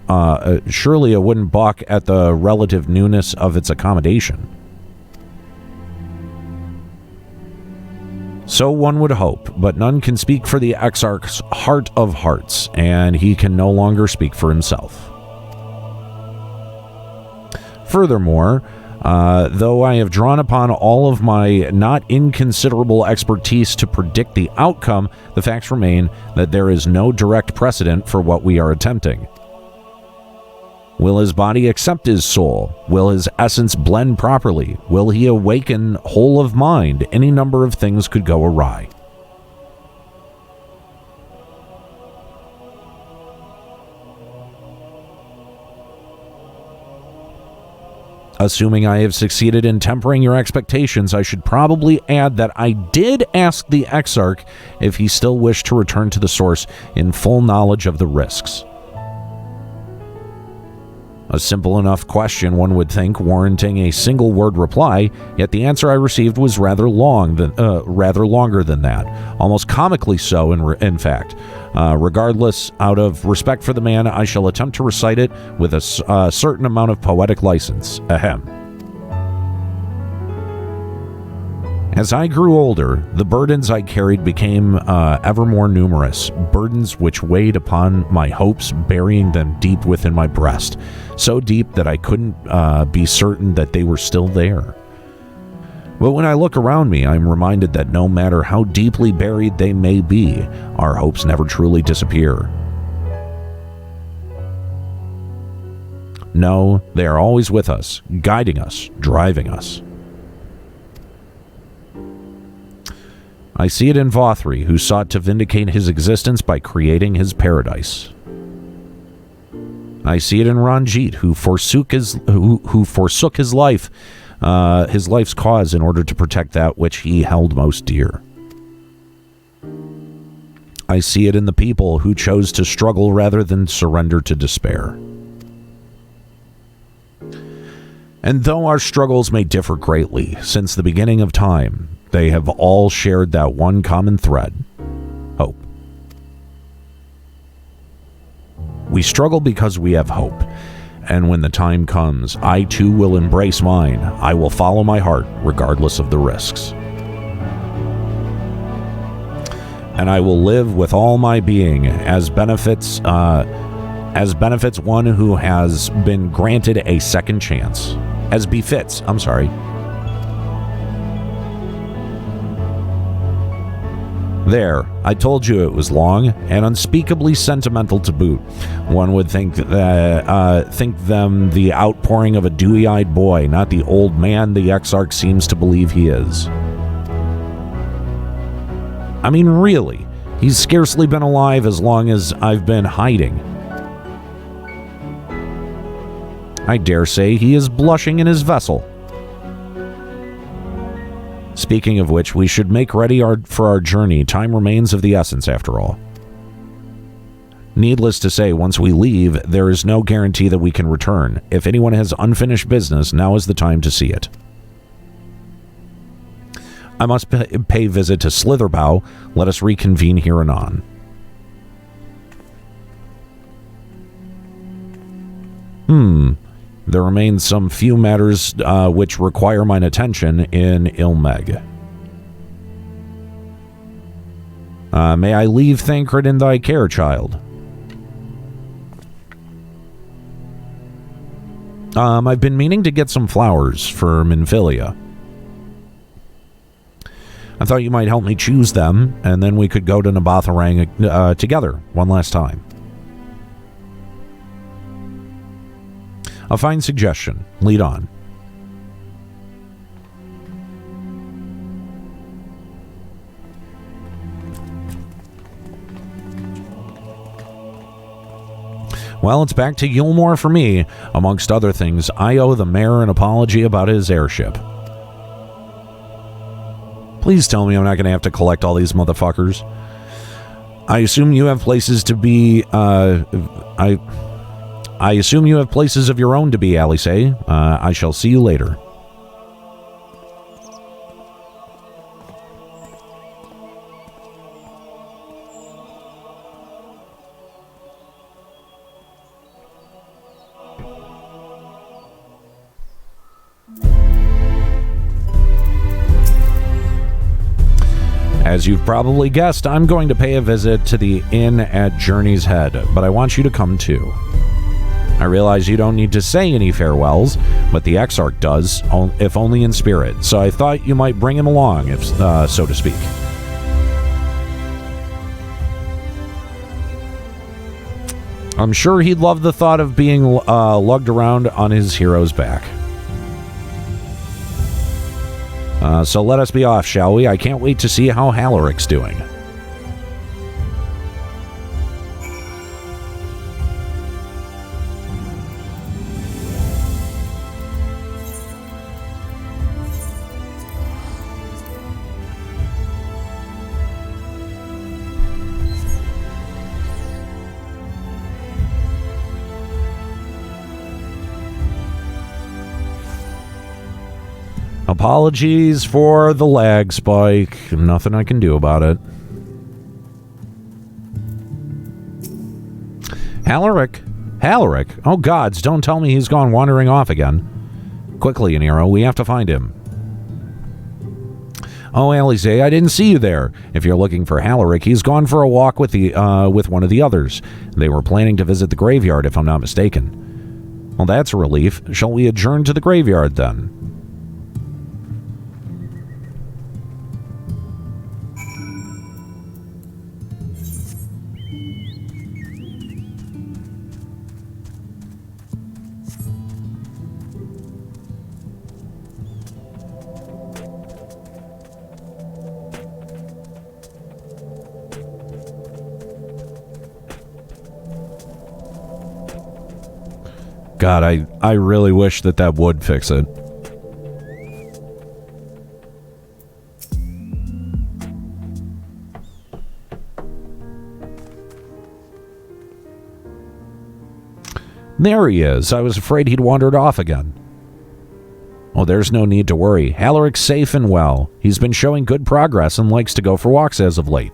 A: balk at the relative newness of its accommodation. So one would hope, but none can speak for the Exarch's heart of hearts, and he can no longer speak for himself. Furthermore, though I have drawn upon all of my not inconsiderable expertise to predict the outcome, the facts remain that there is no direct precedent for what we are attempting. Will his body accept his soul? Will his essence blend properly? Will he awaken whole of mind? Any number of things could go awry. Assuming I have succeeded in tempering your expectations, I should probably add that I did ask the Exarch if he still wished to return to the source in full knowledge of the risks. A simple enough question, one would think, warranting a single word reply, yet the answer I received was rather longer than that, almost comically so in fact. Regardless, out of respect for the man, I shall attempt to recite it with a certain amount of poetic license. Ahem. As I grew older, the burdens I carried became ever more numerous, burdens which weighed upon my hopes, burying them deep within my breast, so deep that I couldn't be certain that they were still there. But when I look around me, I'm reminded that no matter how deeply buried they may be, our hopes never truly disappear. No, they are always with us, guiding us, driving us. I see it in Vothri, who sought to vindicate his existence by creating his paradise. I see it in Ranjit, who forsook his life, his life's cause, in order to protect that which he held most dear. I see it in the people who chose to struggle rather than surrender to despair. And though our struggles may differ greatly since the beginning of time, they have all shared that one common thread: hope. We struggle because we have hope. And when the time comes, I too will embrace mine. I will follow my heart, regardless of the risks. And I will live with all my being as benefits one who has been granted a second chance. As befits, There, I told you it was long and unspeakably sentimental to boot. One would think them the outpouring of a dewy-eyed boy, not the old man the Exarch seems to believe he is. I mean, really, he's scarcely been alive as long as I've been hiding. I dare say he is blushing in his vessel. Speaking of which, we should make ready for our journey. Time remains of the essence, after all. Needless to say, once we leave, there is no guarantee that we can return. If anyone has unfinished business, now is the time to see it. I must pay visit to Slitherbow. Let us reconvene here anon. There remain some few matters which require mine attention in Ilmeg. May I leave Thancred in thy care, child? I've been meaning to get some flowers for Minfilia. I thought you might help me choose them, and then we could go to Nabatharang together one last time. A fine suggestion. Lead on. Well, it's back to Yulmore for me. Amongst other things, I owe the mayor an apology about his airship. Please tell me I'm not going to have to collect all these motherfuckers. I assume you have places to be, I assume you have places of your own to be, Alice. I shall see you later. As you've probably guessed, I'm going to pay a visit to the inn at Journey's Head, but I want you to come too. I realize you don't need to say any farewells, but the Exarch does, if only in spirit, so I thought you might bring him along, if so to speak. I'm sure he'd love the thought of being lugged around on his hero's back. So let us be off, shall we? I can't wait to see how Halaric's doing. Apologies for the lag spike. Nothing I can do about it. Halaric? Halaric? Oh gods, don't tell me he's gone wandering off again. Quickly, Aniero, we have to find him. Oh, Alice, I didn't see you there. If you're looking for Halaric, he's gone for a walk with one of the others. They were planning to visit the graveyard, if I'm not mistaken. Well, that's a relief. Shall we adjourn to the graveyard, then? God, I really wish that would fix it. There he is. I was afraid he'd wandered off again. Oh, there's no need to worry. Halaric's safe and well. He's been showing good progress and likes to go for walks as of late.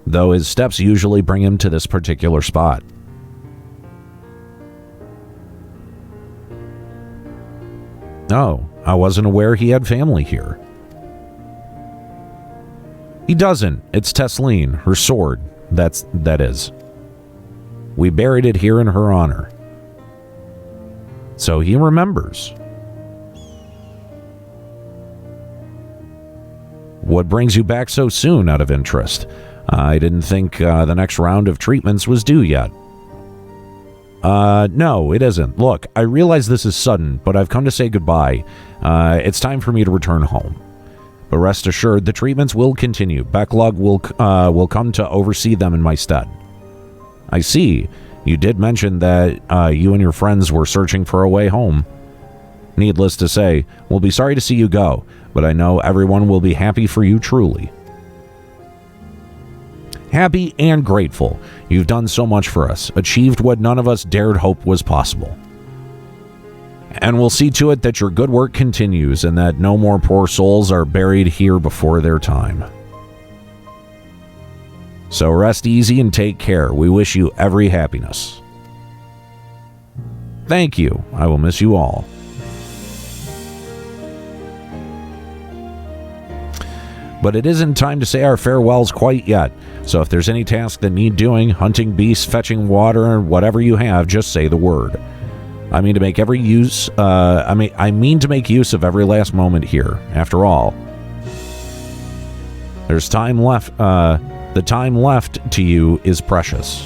A: though his steps usually bring him to this particular spot. No, I wasn't aware he had family here. He doesn't. It's Tesleen, her sword. That is. We buried it here in her honor. So he remembers. What brings you back so soon, out of interest? I didn't think the next round of treatments was due yet. No, it isn't. Look, I realize this is sudden, but I've come to say goodbye. It's time for me to return home. But rest assured, the treatments will continue. Backlog will come to oversee them in my stead. I see. You did mention that you and your friends were searching for a way home. Needless to say, we'll be sorry to see you go, but I know everyone will be happy for you truly. Happy and grateful. You've done so much for us, achieved what none of us dared hope was possible. And we'll see to it that your good work continues and that no more poor souls are buried here before their time. So rest easy and take care. We wish you every happiness. Thank you. I will miss you all. But it isn't time to say our farewells quite yet. So if there's any task that need doing, hunting beasts, fetching water, and whatever you have, just say the word. I mean to make use of every last moment here. After all, there's time left. The time left to you is precious.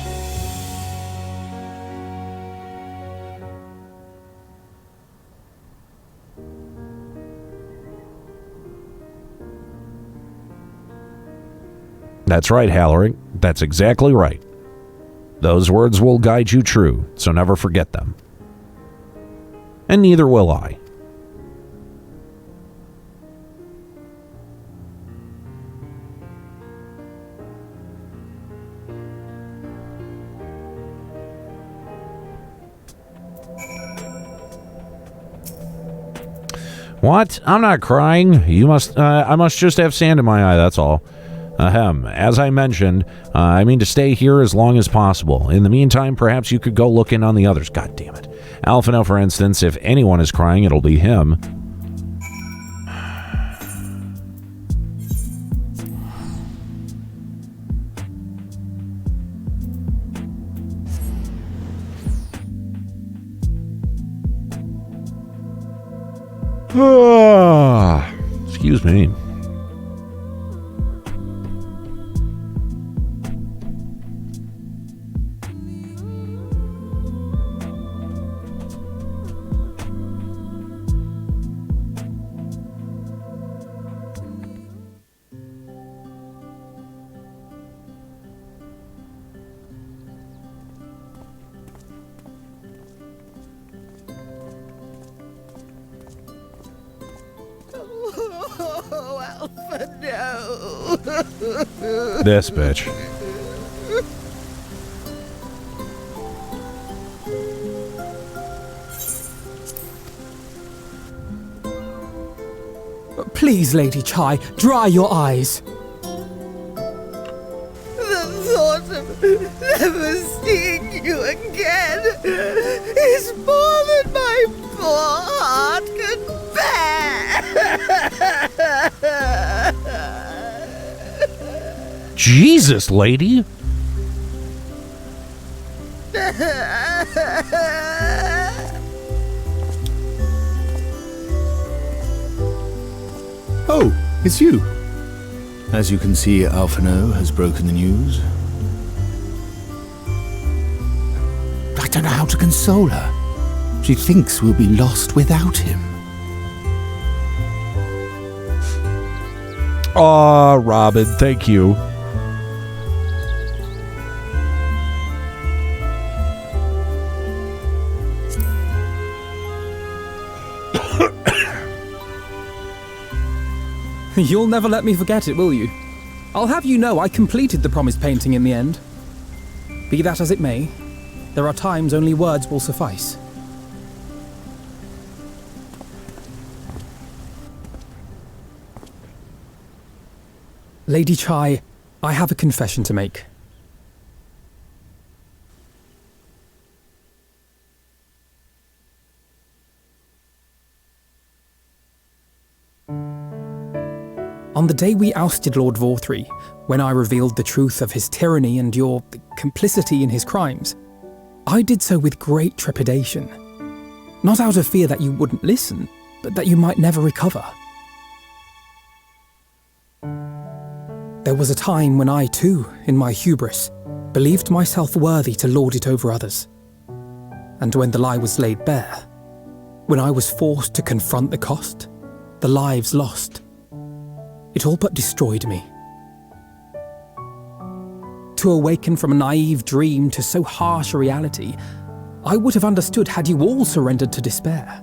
A: That's right, Halloran. That's exactly right. Those words will guide you true, so never forget them. And neither will I. What? I'm not crying. I must just have sand in my eye, that's all. Ahem. As I mentioned, I mean to stay here as long as possible. In the meantime, perhaps you could go look in on the others. God damn it. Alphino, for instance, if anyone is crying, it'll be him. Excuse me. This bitch.
F: Please, Lady Chai, dry your eyes.
G: The thought of never seeing you again is more than my poor heart can bear.
A: Jesus, lady.
C: Oh, it's you. As you can see, Alphino has broken the news. I don't know how to console her. She thinks we'll be lost without him.
A: Aw, Robin, thank you.
F: You'll never let me forget it, will you? I'll have you know I completed the promised painting in the end. Be that as it may, there are times only words will suffice. Lady Chai, I have a confession to make. On the day we ousted Lord Vorthree, when I revealed the truth of his tyranny and your complicity in his crimes, I did so with great trepidation. Not out of fear that you wouldn't listen, but that you might never recover. There was a time when I too, in my hubris, believed myself worthy to lord it over others. And when the lie was laid bare, when I was forced to confront the cost, the lives lost, it all but destroyed me. To awaken from a naive dream to so harsh a reality, I would have understood had you all surrendered to despair.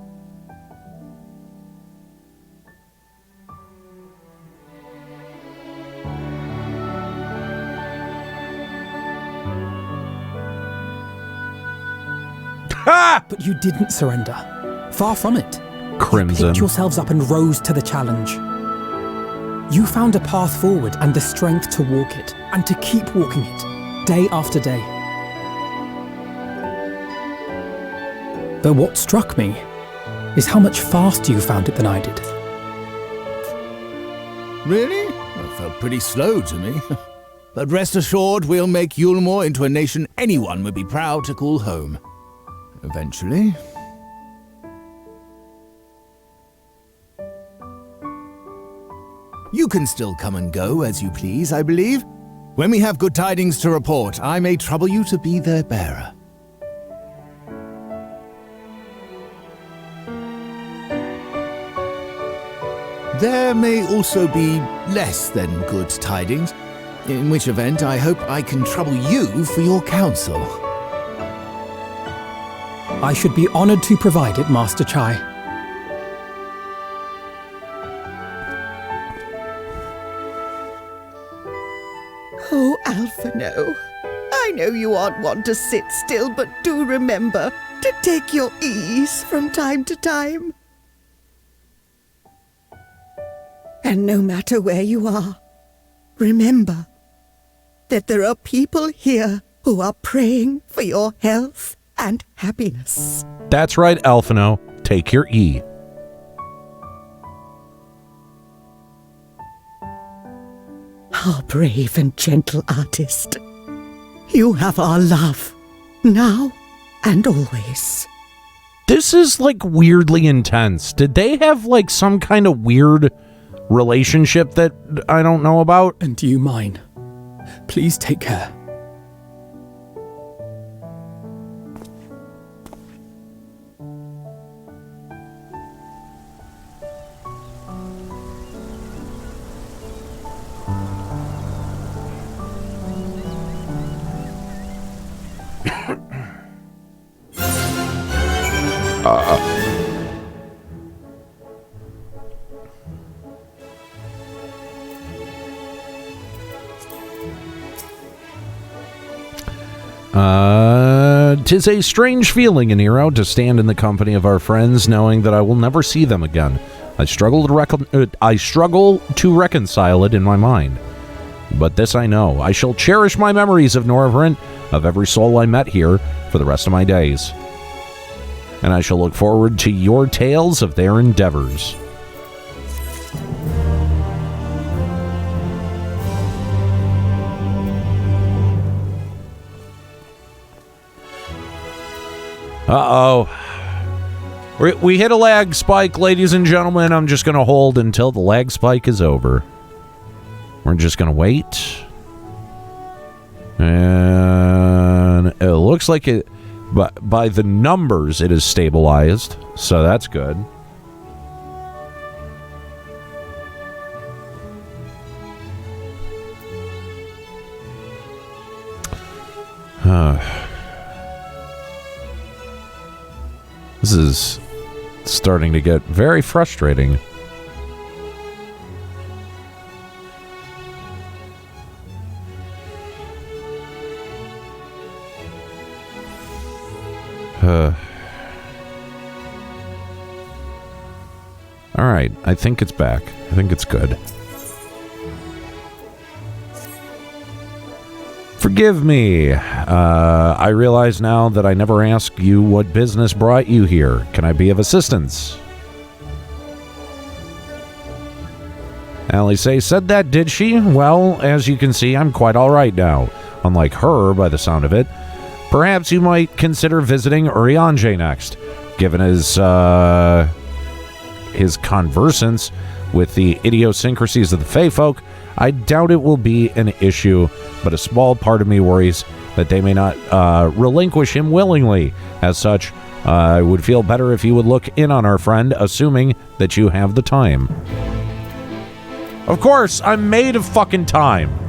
A: Ha!
F: But you didn't surrender. Far from it.
A: Crimson.
F: You picked yourselves up and rose to the challenge. You found a path forward and the strength to walk it, and to keep walking it, day after day. But what struck me is how much faster you found it than I did.
H: Really? That felt pretty slow to me. But rest assured, we'll make Yulmore into a nation anyone would be proud to call home. Eventually. You can still come and go as you please, I believe. When we have good tidings to report, I may trouble you to be their bearer. There may also be less than good tidings, in which event I hope I can trouble you for your counsel.
F: I should be honored to provide it, Master Chai.
G: Oh, Alphino, I know you aren't one to sit still, but do remember to take your ease from time to time. And no matter where you are, remember that there are people here who are praying for your health and happiness.
A: That's right, Alphino. Take your E.
G: Our brave and gentle artist. You have our love, now and always.
A: This is, like, weirdly intense. Did they have, like, some kind of weird relationship that I don't know about?
F: And you mine. Please take care.
A: Tis a strange feeling, Aniero, to stand in the company of our friends, knowing that I will never see them again. I struggle to reconcile it in my mind. But this I know, I shall cherish my memories of Norvrent, of every soul I met here, for the rest of my days. And I shall look forward to your tales of their endeavors. Uh-oh. We hit a lag spike, ladies and gentlemen. I'm just going to hold until the lag spike is over. We're just going to wait. And it looks like it, but by the numbers, it is stabilized. So that's good. This is starting to get very frustrating. All right, I think it's back. I think it's good. Forgive me. I realize now that I never asked you what business brought you here. Can I be of assistance? Alice said that, did she? Well, as you can see, I'm quite all right now. Unlike her, by the sound of it. Perhaps you might consider visiting Urianger next, given his conversance with the idiosyncrasies of the Fey folk. I doubt it will be an issue, but a small part of me worries that they may not relinquish him willingly. As such, I would feel better if you would look in on our friend, assuming that you have the time. Of course, I'm made of fucking time.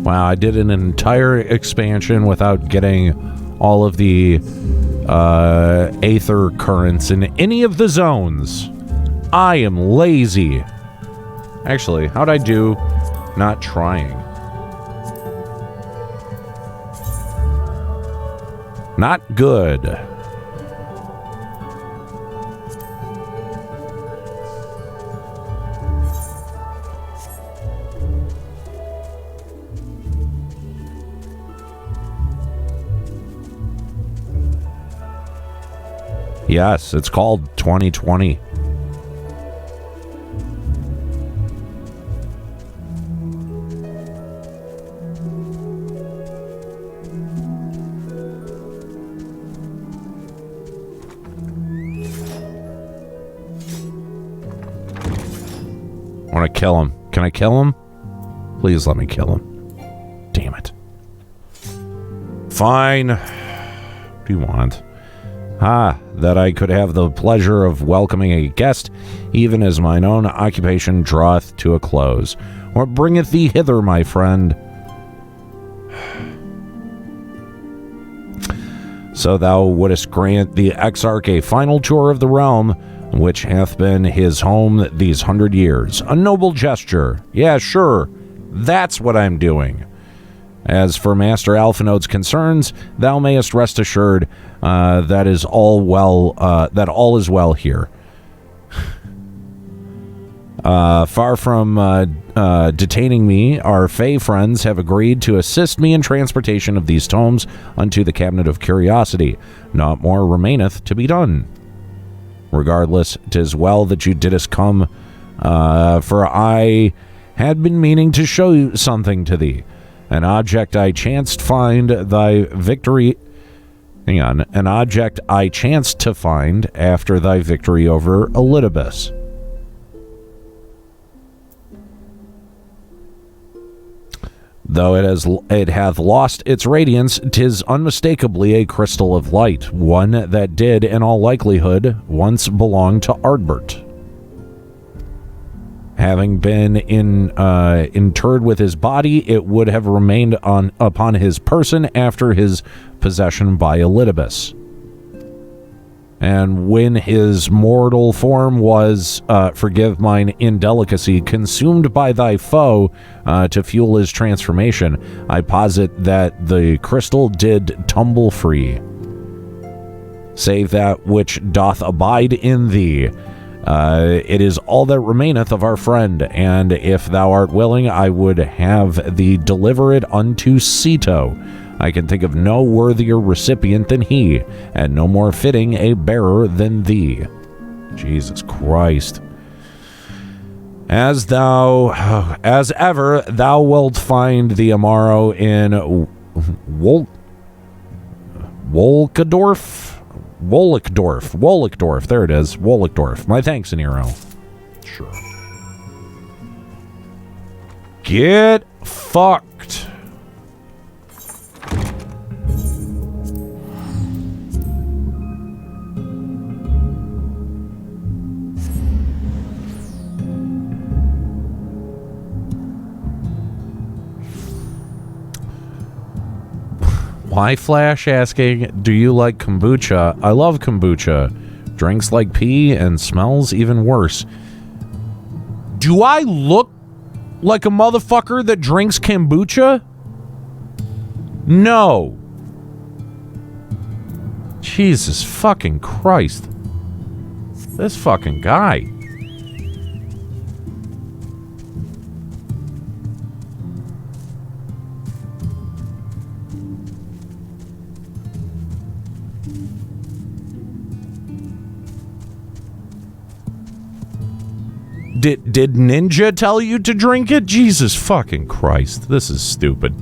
A: Wow, I did an entire expansion without getting all of the aether currents in any of the zones. I am lazy. Actually, how'd I do not trying? Not good. Yes, it's called 2020. I want to kill him. Can I kill him? Please let me kill him. Damn it. Fine. What do you want? That I could have the pleasure of welcoming a guest, even as mine own occupation draweth to a close. What bringeth thee hither, my friend? So thou wouldest grant the Exarch a final tour of the realm, which hath been his home these 100 years. A noble gesture. Yeah, sure. That's what I'm doing. As for Master Alphinode's concerns, thou mayest rest assured that all is well here. Far from detaining me, our Fey friends have agreed to assist me in transportation of these tomes unto the Cabinet of Curiosity. Not more remaineth to be done. Regardless, 'tis well that you didst come, for I had been meaning to show you something to thee. An object I chanced to find after thy victory over Elidibus. Though it hath lost its radiance, 'tis unmistakably a crystal of light, one that did, in all likelihood, once belong to Ardbert. Having been interred with his body, it would have remained upon his person after his possession by Elidibus. And when his mortal form was, forgive mine indelicacy, consumed by thy foe to fuel his transformation, I posit that the crystal did tumble free. save that which doth abide in thee. It is all that remaineth of our friend, and if thou art willing, I would have thee deliver it unto Ceto. I can think of no worthier recipient than he, and no more fitting a bearer than thee. Jesus Christ. As ever, thou wilt find the Aniero in Wollickdorf. There it is. Wollickdorf. My thanks, Aniero. Sure. Get fucked. Why Flash asking, do you like kombucha? I love kombucha. Drinks like pee and smells even worse. Do I look like a motherfucker that drinks kombucha? No. Jesus fucking Christ. This fucking guy. Did Ninja tell you to drink it? Jesus fucking Christ. This is stupid.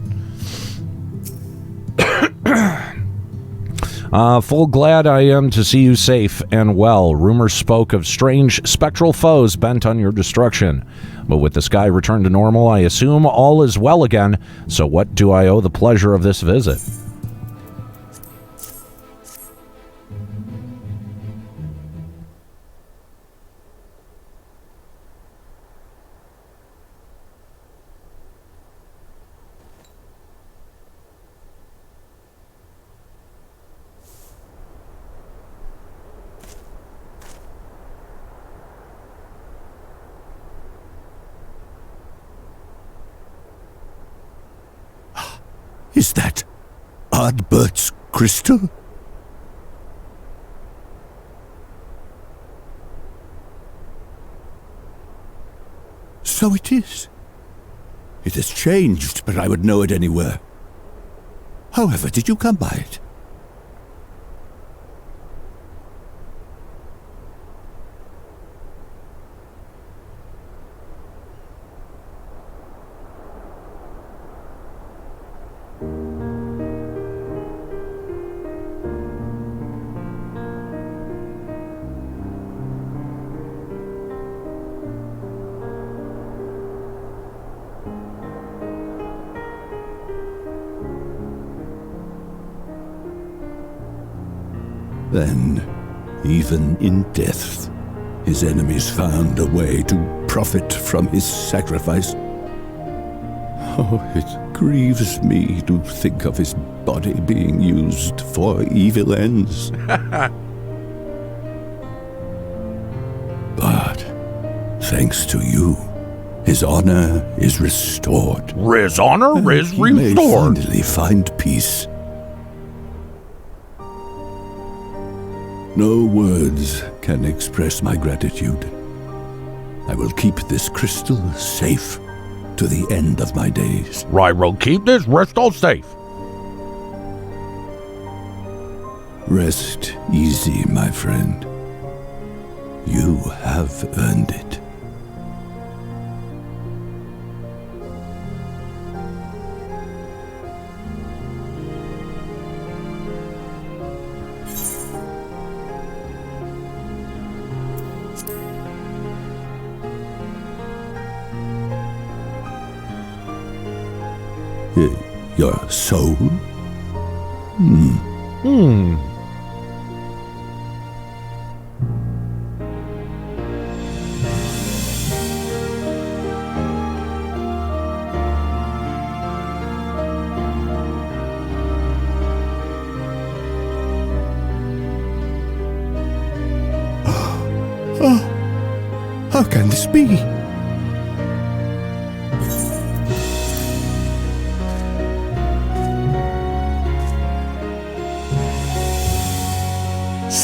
A: Full glad I am to see you safe and well. Rumors spoke of strange spectral foes bent on your destruction. But with the sky returned to normal, I assume all is well again. So what do I owe the pleasure of this visit?
C: Is that Ardbert's crystal? So it is. It has changed, but I would know it anywhere. However, did you come by it? Then, even in death, his enemies found a way to profit from his sacrifice. Oh, it grieves me to think of his body being used for evil ends. But, thanks to you, his honor is restored.
A: His honor is
C: He may
A: restored.
C: finally find peace. No words can express my gratitude. I will keep this crystal safe to the end of my days.
A: Right, we'll keep this crystal safe.
C: Rest easy, my friend. You have earned it. Your soul? Oh, how can this be?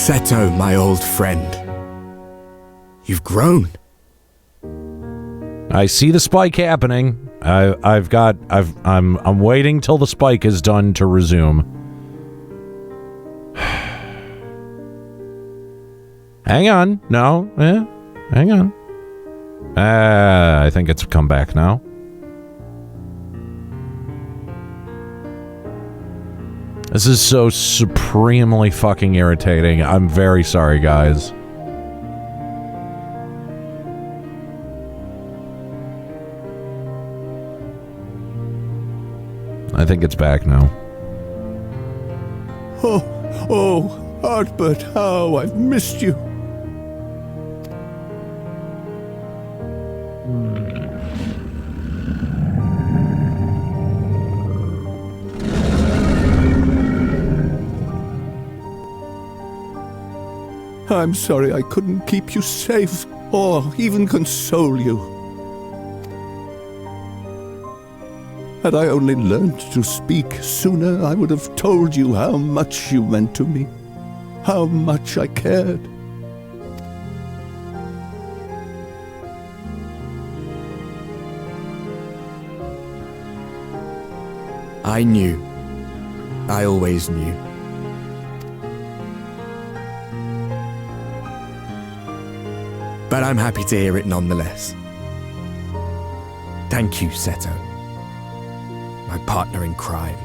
D: Seto, my old friend. You've grown.
A: I see the spike happening. I'm waiting till the spike is done to resume. Hang on. No. Hang on. I think it's come back now. This is so supremely fucking irritating. I'm very sorry, guys. I think it's back now.
C: Oh, Artbert, how I've missed you. I'm sorry I couldn't keep you safe, or even console you. Had I only learned to speak sooner, I would have told you how much you meant to me, how much I cared.
D: I knew. I always knew. But I'm happy to hear it nonetheless. Thank you, Seto. My partner in crime.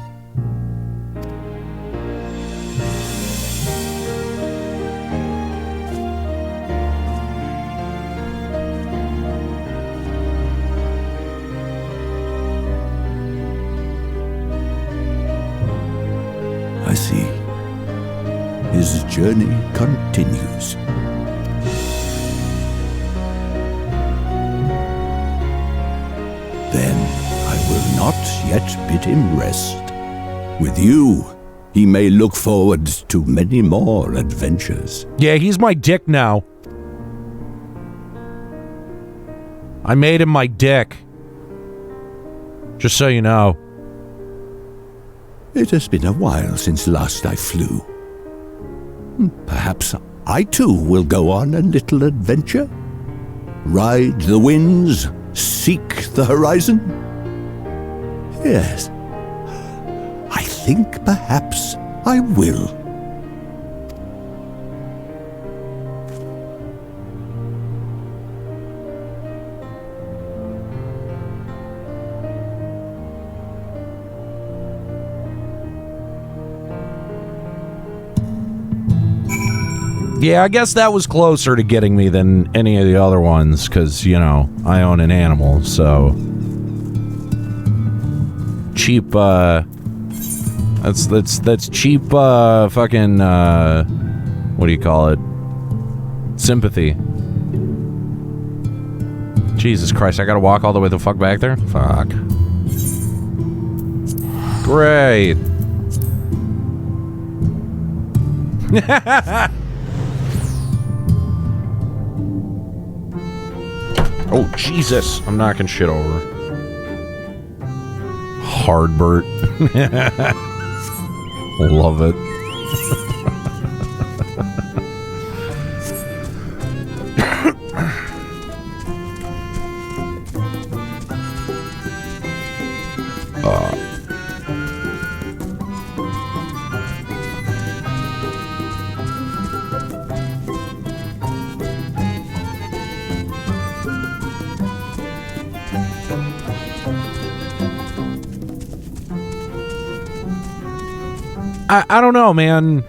C: I see. His journey continues. Then I will not yet bid him rest. With you, he may look forward to many more adventures.
A: Yeah, he's my dick now. I made him my dick. Just so you know.
C: It has been a while since last I flew. Perhaps I too will go on a little adventure. Ride the winds, seek the horizon. Yes, I think perhaps I will.
A: Yeah, I guess that was closer to getting me than any of the other ones, because, you know, I own an animal, so... Cheap, That's cheap, fucking, what do you call it? Sympathy. Jesus Christ, I gotta walk all the way the fuck back there? Fuck. Great. Oh, Jesus. I'm knocking shit over. Hardbert. Love it. I don't know, man.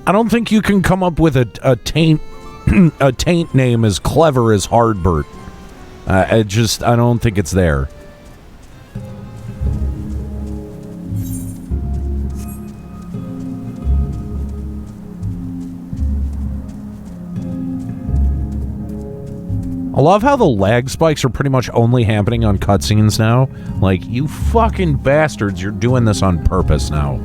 A: I don't think you can come up with a taint a taint name as clever as Hardbert. I don't think it's there. I love how the lag spikes are pretty much only happening on cutscenes now. Like, you fucking bastards, you're doing this on purpose now.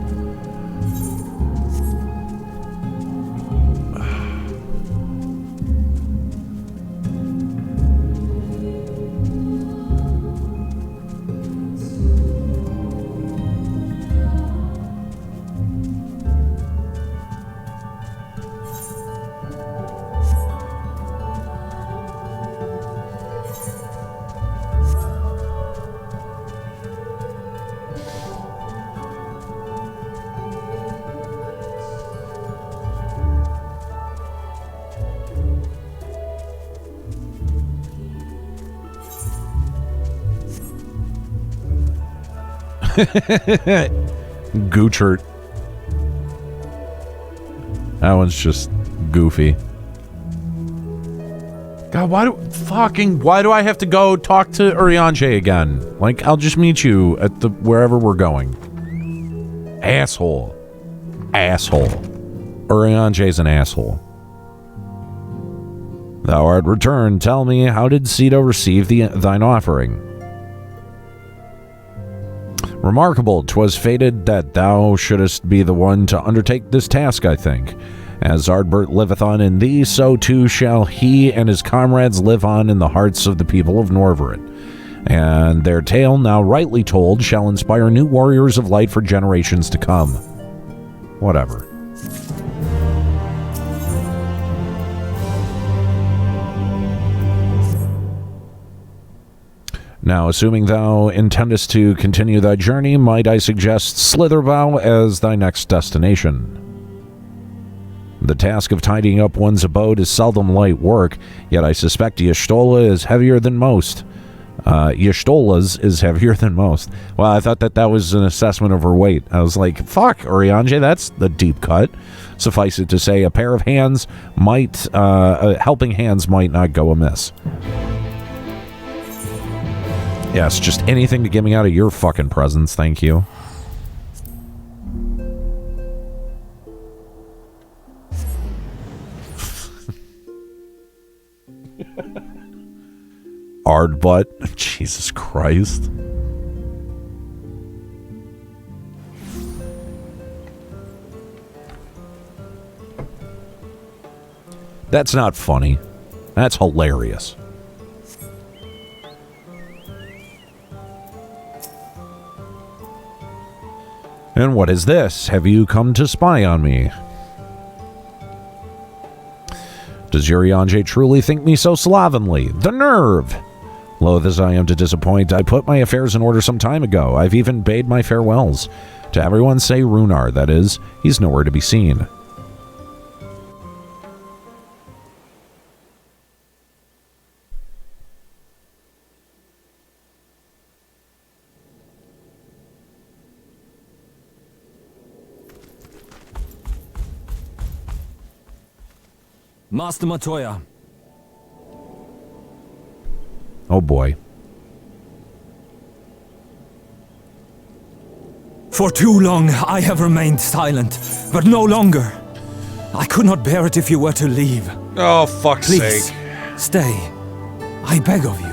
A: Goochert. That one's just goofy. God, why do I have to go talk to Urianger again? Like, I'll just meet you at wherever we're going. Asshole. Urianger's an asshole. Thou art returned. Tell me, how did Cedo receive thine offering? Remarkable, 'twas fated that thou shouldest be the one to undertake this task, I think. As Ardbert liveth on in thee, so too shall he and his comrades live on in the hearts of the people of Norvrit. And their tale, now rightly told, shall inspire new warriors of light for generations to come. Whatever. Now, assuming thou intendest to continue thy journey, might I suggest Slitherbow as thy next destination. The task of tidying up one's abode is seldom light work, yet I suspect Y'shtola is heavier than most. Y'shtola's is heavier than most. Well, I thought that was an assessment of her weight. I was like, fuck, Urianger, that's the deep cut. Suffice it to say, a pair of hands might, helping hands might not go amiss. Yes, just anything to get me out of your fucking presence, thank you. Ardbutt. Jesus Christ. That's not funny. That's hilarious. And what is this? Have you come to spy on me? Does Urianger truly think me so slovenly? The nerve! Loath as I am to disappoint, I put my affairs in order some time ago. I've even bade my farewells. To everyone say Runar, that is. He's nowhere to be seen.
I: Master Matoya.
A: Oh boy.
I: For too long I have remained silent, but no longer. I could not bear it if you were to leave.
A: Oh, fuck's
I: Please,
A: sake.
I: Stay. I beg of you.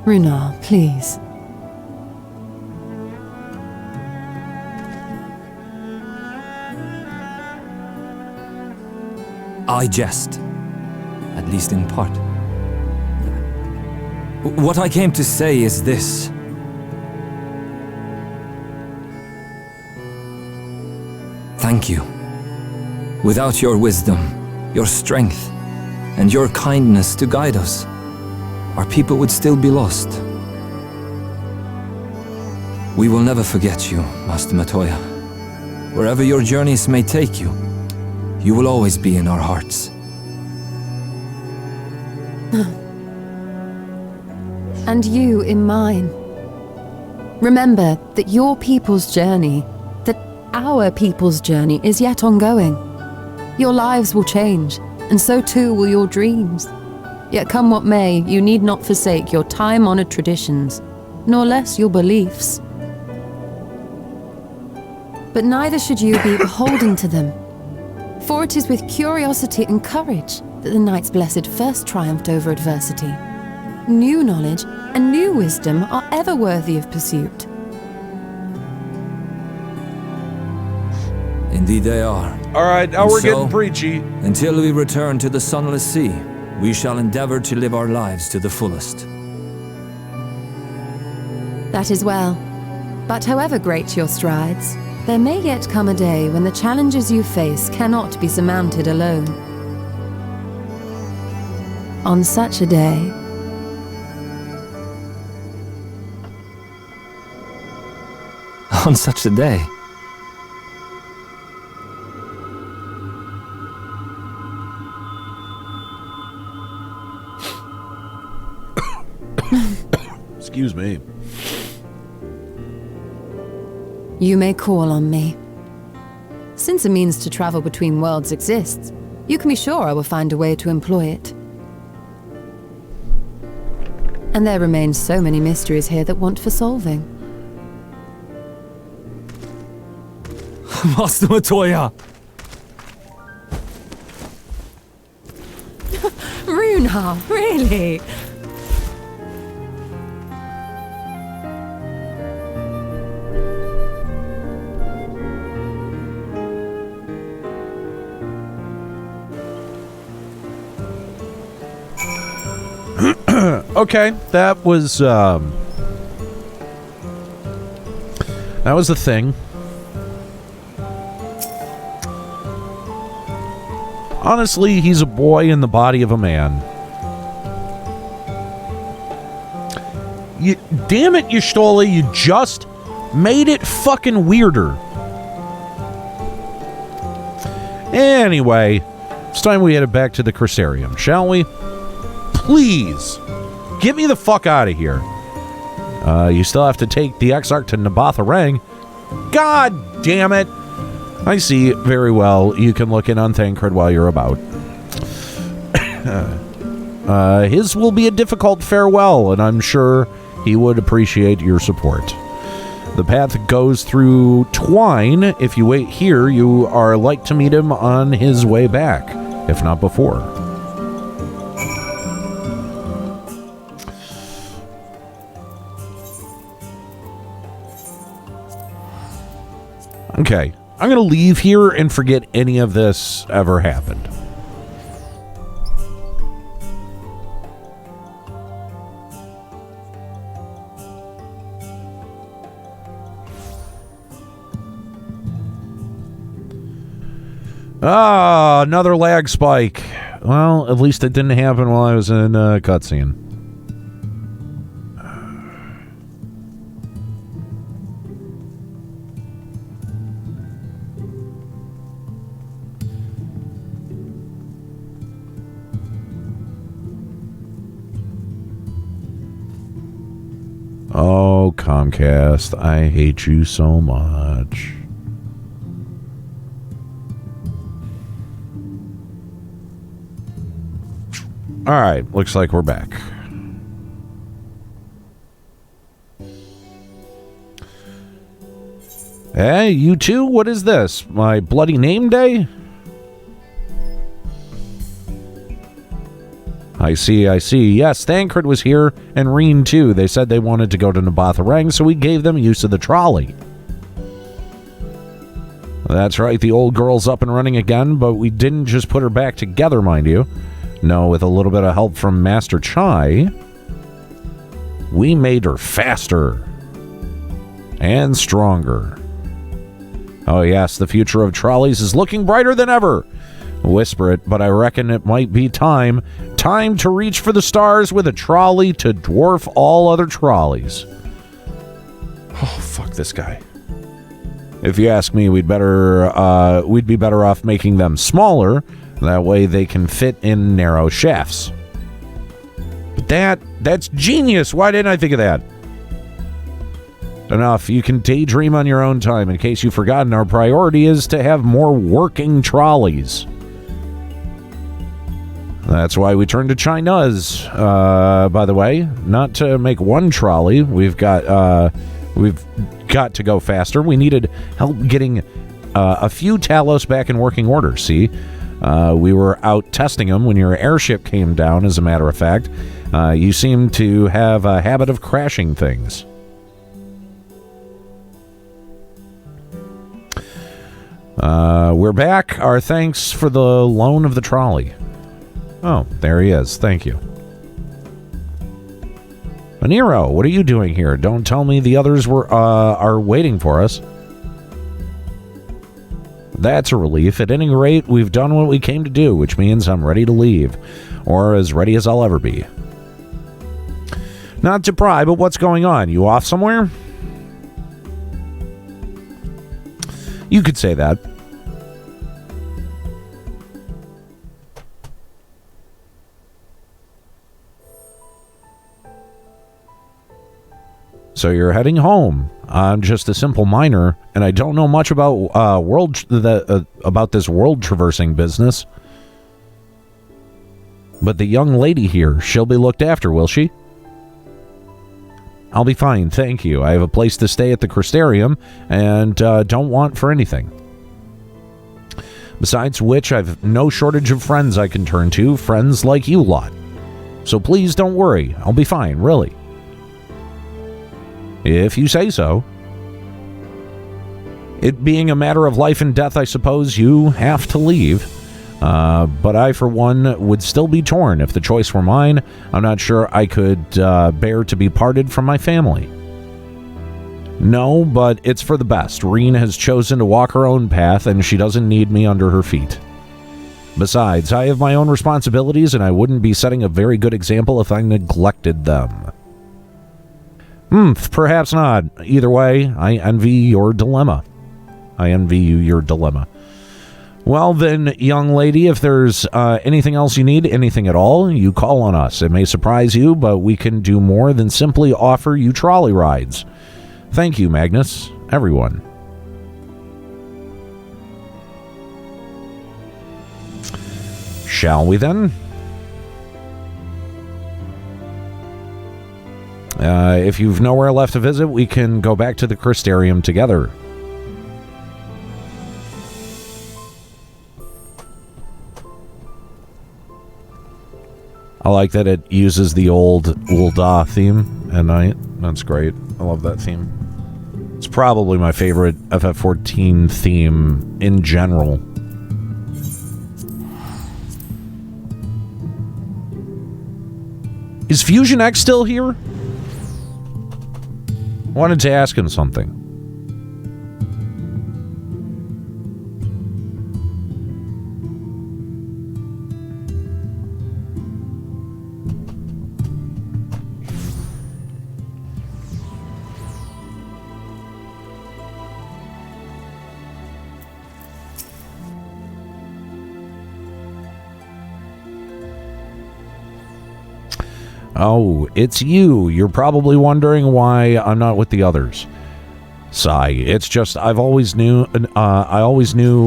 J: Runar, please.
I: I jest, at least in part. What I came to say is this. Thank you. Without your wisdom, your strength, and your kindness to guide us, our people would still be lost. We will never forget you, Master Matoya. Wherever your journeys may take you, you will always be in our hearts.
J: And you in mine. Remember that your people's journey, that our people's journey is yet ongoing. Your lives will change, and so too will your dreams. Yet come what may, you need not forsake your time-honored traditions, nor less your beliefs. But neither should you be beholden to them. For it is with curiosity and courage that the Knight's Blessed first triumphed over adversity. New knowledge and new wisdom are ever worthy of pursuit.
I: Indeed they are.
A: Alright, now we're getting preachy.
I: Until we return to the Sunless Sea, we shall endeavor to live our lives to the fullest.
J: That is well. But however great your strides, there may yet come a day when the challenges you face cannot be surmounted alone. On such a day,
I: On such a day.
A: Excuse me.
J: You may call on me. Since a means to travel between worlds exists, you can be sure I will find a way to employ it. And there remain so many mysteries here that want for solving.
I: Master Matoya!
J: Runar, really?
A: Okay, that was the thing. Honestly, he's a boy in the body of a man. Damn it, Y'shtola, you just made it fucking weirder. Anyway, it's time we headed back to the Crucerium, shall we? Please, get me the fuck out of here. You still have to take the Exarch to Nabatha Rang. God damn it. I see very well. You can look in on Thancred while you're about. His will be a difficult farewell, and I'm sure he would appreciate your support. The path goes through Twine. If you wait here, you are like to meet him on his way back, if not before. Okay, I'm going to leave here and forget any of this ever happened. Ah, another lag spike. Well, at least it didn't happen while I was in cutscene. Oh, Comcast, I hate you so much. Alright, looks like we're back. Hey, you two, what is this? My bloody name day? I see. Yes, Thancred was here, and Reen too. They said they wanted to go to Nabatha Rang, so we gave them use of the trolley. That's right, the old girl's up and running again, but we didn't just put her back together, mind you. No, with a little bit of help from Master Chai, we made her faster and stronger. Oh yes, the future of trolleys is looking brighter than ever. Whisper it, but I reckon it might be time to reach for the stars with a trolley to dwarf all other trolleys. Oh, fuck this guy. If you ask me, we'd be better off making them smaller. That way they can fit in narrow shafts. But that's genius. Why didn't I think of that? Enough. You can daydream on your own time. In case you've forgotten, our priority is to have more working trolleys. That's why we turned to China's, by the way. Not to make one trolley. We've got to go faster. We needed help getting a few Talos back in working order, see? We were out testing them when your airship came down, as a matter of fact. You seem to have a habit of crashing things. We're back. Our thanks for the loan of the trolley. Oh, there he is. Thank you. Aniero, what are you doing here? Don't tell me the others are waiting for us. That's a relief. At any rate, we've done what we came to do, which means I'm ready to leave. Or as ready as I'll ever be. Not to pry, but what's going on? You off somewhere? You could say that. So you're heading home. I'm just a simple miner, and I don't know much about about this world traversing business. But the young lady here, she'll be looked after, will she? I'll be fine, thank you. I have a place to stay at the Crystarium, and don't want for anything. Besides which, I've no shortage of friends I can turn to, friends like you lot. So please don't worry, I'll be fine, really. If you say so. It being a matter of life and death, I suppose you have to leave. But I, for one, would still be torn if the choice were mine. I'm not sure I could bear to be parted from my family. No, but it's for the best. Reen has chosen to walk her own path, and she doesn't need me under her feet. Besides, I have my own responsibilities, and I wouldn't be setting a very good example if I neglected them. Perhaps not. Either way, I envy your dilemma. I envy you your dilemma. Well then, young lady, if there's anything else you need, anything at all, you call on us. It may surprise you, but we can do more than simply offer you trolley rides. Thank you, Magnus. Everyone. Shall we then? If you've nowhere left to visit, we can go back to the Crystarium together. I like that it uses the old Ul'dah theme at night. That's great. I love that theme. It's probably my favorite FF14 theme in general. Is Fusion X still here? I wanted to ask him something. Oh, it's you. You're probably wondering why I'm not with the others. Sigh. It's just I always knew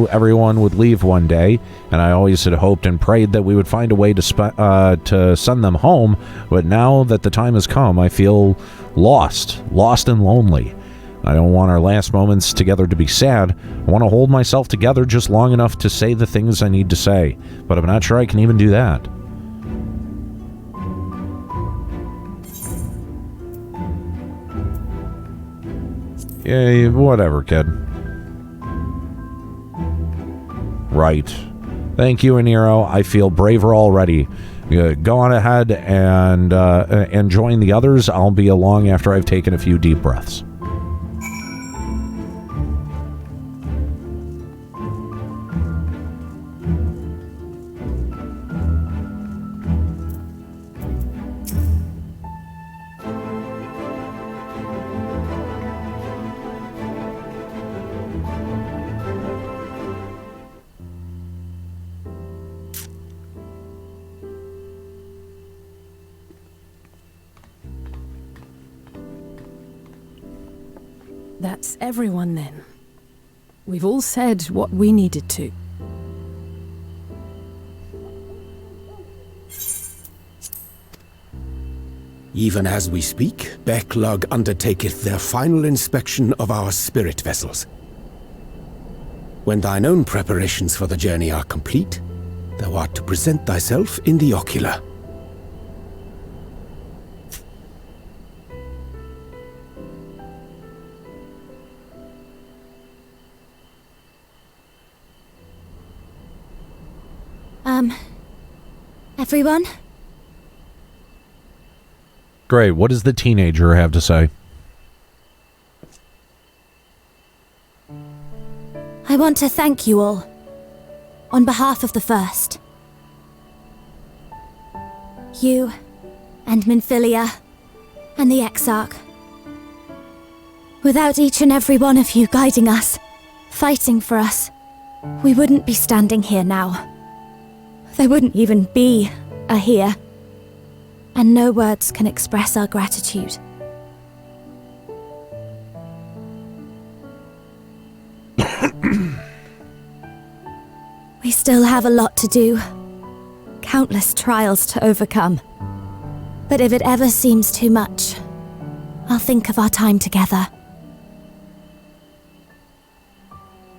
A: everyone would leave one day, and I always had hoped and prayed that we would find a way to send them home. But now that the time has come, I feel lost and lonely. I don't want our last moments together to be sad. I want to hold myself together just long enough to say the things I need to say, but I'm not sure I can even do that. Yeah, whatever, kid. Right. Thank you, Aniero. I feel braver already. Go on ahead and join the others. I'll be along after I've taken a few deep breaths.
J: That's everyone then. We've all said what we needed to.
C: Even as we speak, Backlug undertaketh their final inspection of our spirit vessels. When thine own preparations for the journey are complete, thou art to present thyself in the ocular.
E: Everyone?
A: Great. What does the teenager have to say?
E: I want to thank you all, on behalf of the First. You, and Minfilia, and the Exarch. Without each and every one of you guiding us, fighting for us, we wouldn't be standing here now. There wouldn't even be a here. And no words can express our gratitude. We still have a lot to do. Countless trials to overcome. But if it ever seems too much, I'll think of our time together.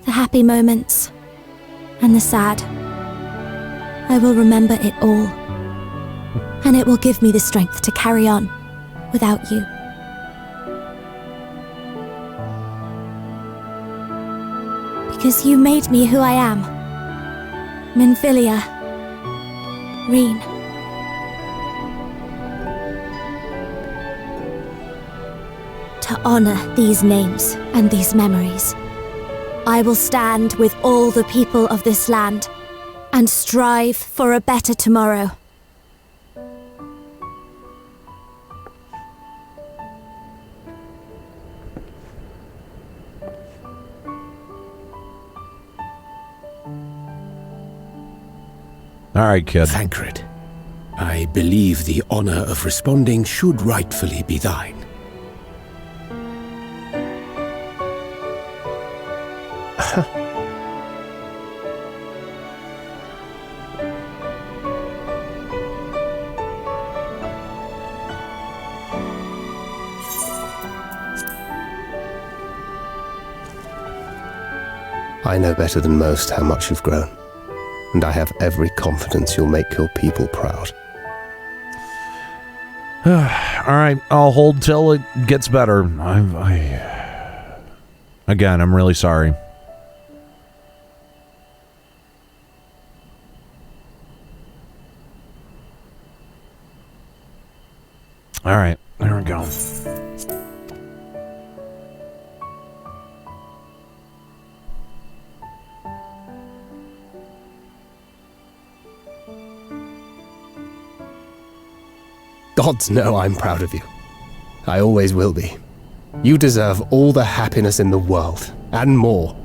E: The happy moments and the sad. I will remember it all. And it will give me the strength to carry on without you. Because you made me who I am. Minfilia. Reen. To honor these names and these memories, I will stand with all the people of this land and strive for a better tomorrow.
A: All right, kid.
C: Thancred, I believe the honor of responding should rightfully be thine.
K: I know better than most how much you've grown, and I have every confidence you'll make your people proud.
A: All right, I'll hold till it gets better. Again, I'm really sorry. All right, there we go.
K: Gods know I'm proud of you. I always will be. You deserve all the happiness in the world, and more.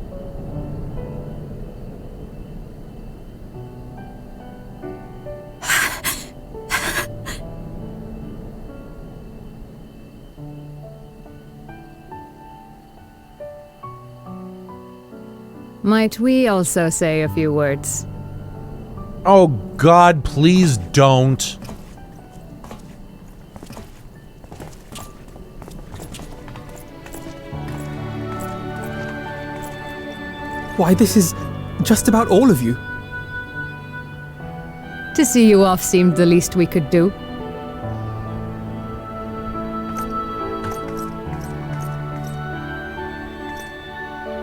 J: Might we also say a few words?
A: Oh, God, please don't.
F: Why, this is just about all of you.
J: To see you off seemed the least we could do.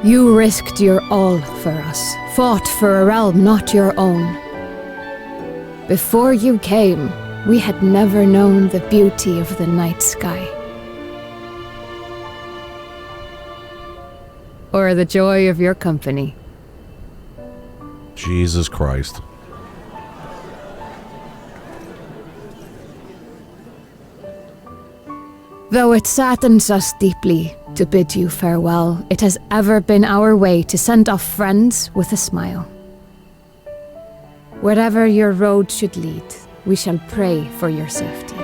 J: You risked your all for us, fought for a realm not your own. Before you came, we had never known the beauty of the night sky. Or the joy of your company.
A: Jesus Christ.
J: Though it saddens us deeply to bid you farewell, it has ever been our way to send off friends with a smile. Wherever your road should lead, we shall pray for your safety.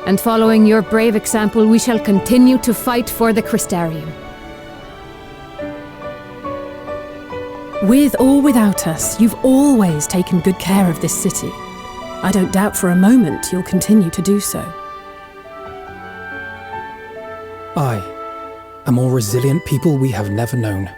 J: And following your brave example, we shall continue to fight for the Crystarium.
L: With or without us, you've always taken good care of this city. I don't doubt for a moment you'll continue to do so.
F: I, a more resilient people we have never known.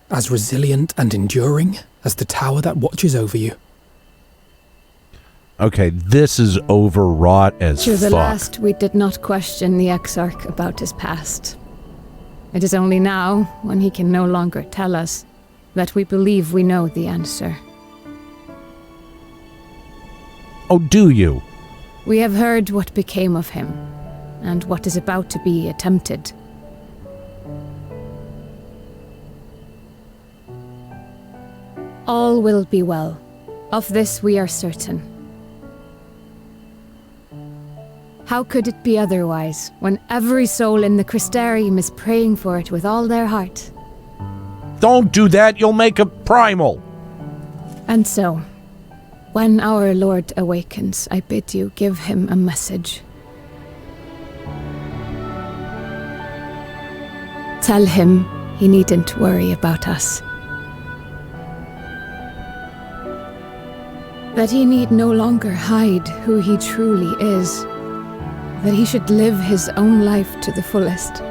F: As resilient and enduring as the tower that watches over you.
A: Okay, this is overwrought as
J: To the
A: fuck.
J: last, we did not question the Exarch about his past. It is only now, when he can no longer tell us, that we believe we know the answer.
A: Oh, do you?
J: We have heard what became of him, and what is about to be attempted. All will be well. Of this we are certain. How could it be otherwise, when every soul in the Crystarium is praying for it with all their heart?
A: Don't do that, you'll make a primal.
L: And so, when our Lord awakens, I bid you give him a message. Tell him he needn't worry about us. That he need no longer hide who he truly is. That he should live his own life to the fullest.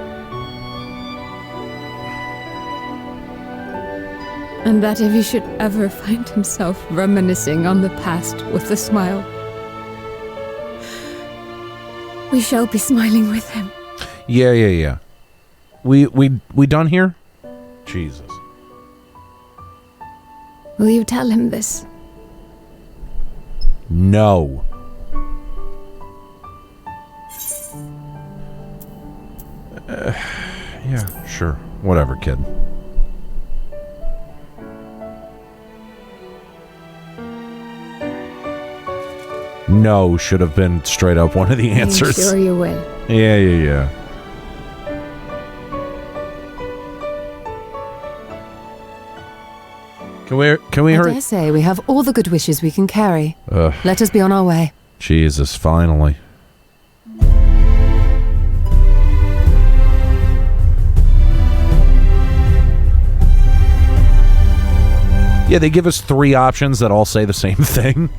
L: And that if he should ever find himself reminiscing on the past with a smile, we shall be smiling with him.
A: Yeah. We done here? Jesus.
L: Will you tell him this?
A: No. Yeah, sure. Whatever, kid. No should have been straight up one of the answers.
L: I'm sure you will.
A: Yeah. Can we
J: I
A: hurry?
J: dare say we have all the good wishes we can carry. Let us be on our way.
A: Jesus, finally. Yeah, they give us 3 options that all say the same thing.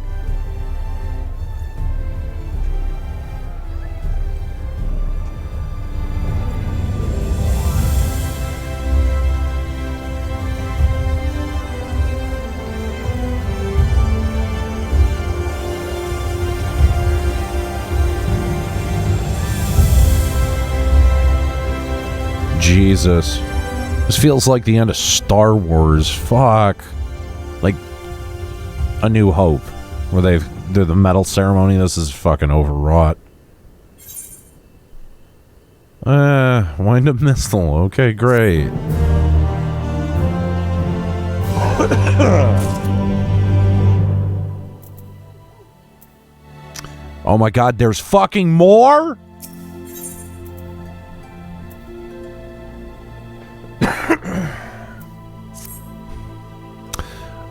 A: Jesus. This feels like the end of Star Wars. Fuck. Like A New Hope, where they do the medal ceremony. This is fucking overwrought. Wind up missile. Okay, great. Oh my god, there's fucking more?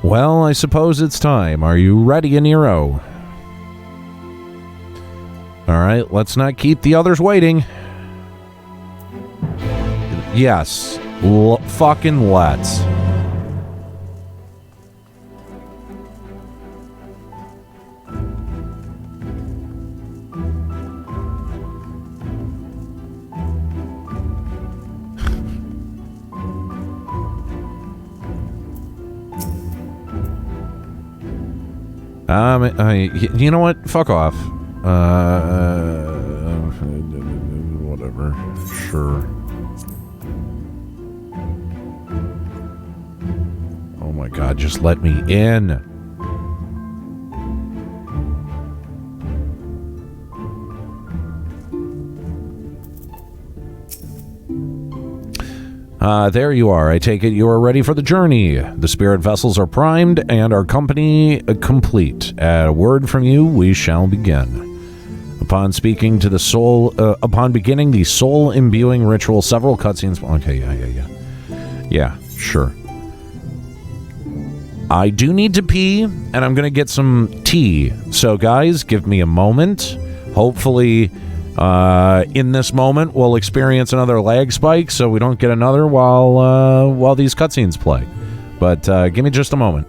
A: Well, I suppose it's time. Are you ready, Aniero? Alright, let's not keep the others waiting. Yes. Fucking let's. You know what? Fuck off. Whatever. Sure. Oh my god, just let me in. There you are. I take it you are ready for the journey. The spirit vessels are primed and our company complete. At a word from you, we shall begin. Upon speaking to the soul, upon beginning the soul imbuing ritual, several cutscenes. Okay, yeah, sure. I do need to pee, and I'm gonna get some tea. So, guys, give me a moment. Hopefully, in this moment, we'll experience another lag spike, so we don't get another while these cutscenes play. But give me just a moment.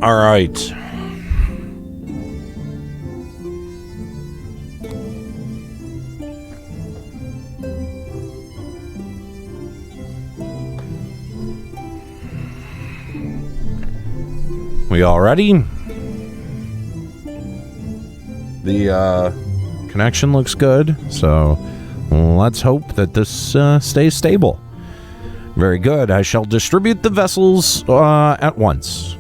A: All right. We all ready? The connection looks good, so let's hope that this stays stable. Very good. I shall distribute the vessels at once.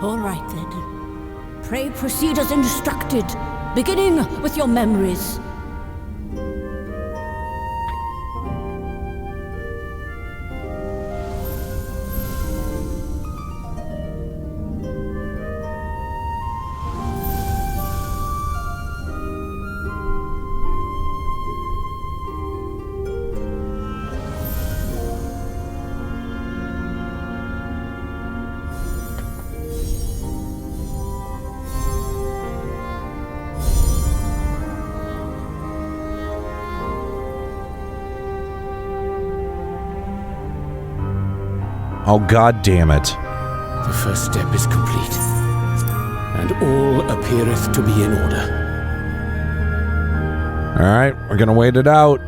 M: All right, then. Pray proceed as instructed, beginning with your memories.
A: Oh, God damn it.
K: The first step is complete, and all appeareth to be in order.
A: All right, we're gonna wait it out.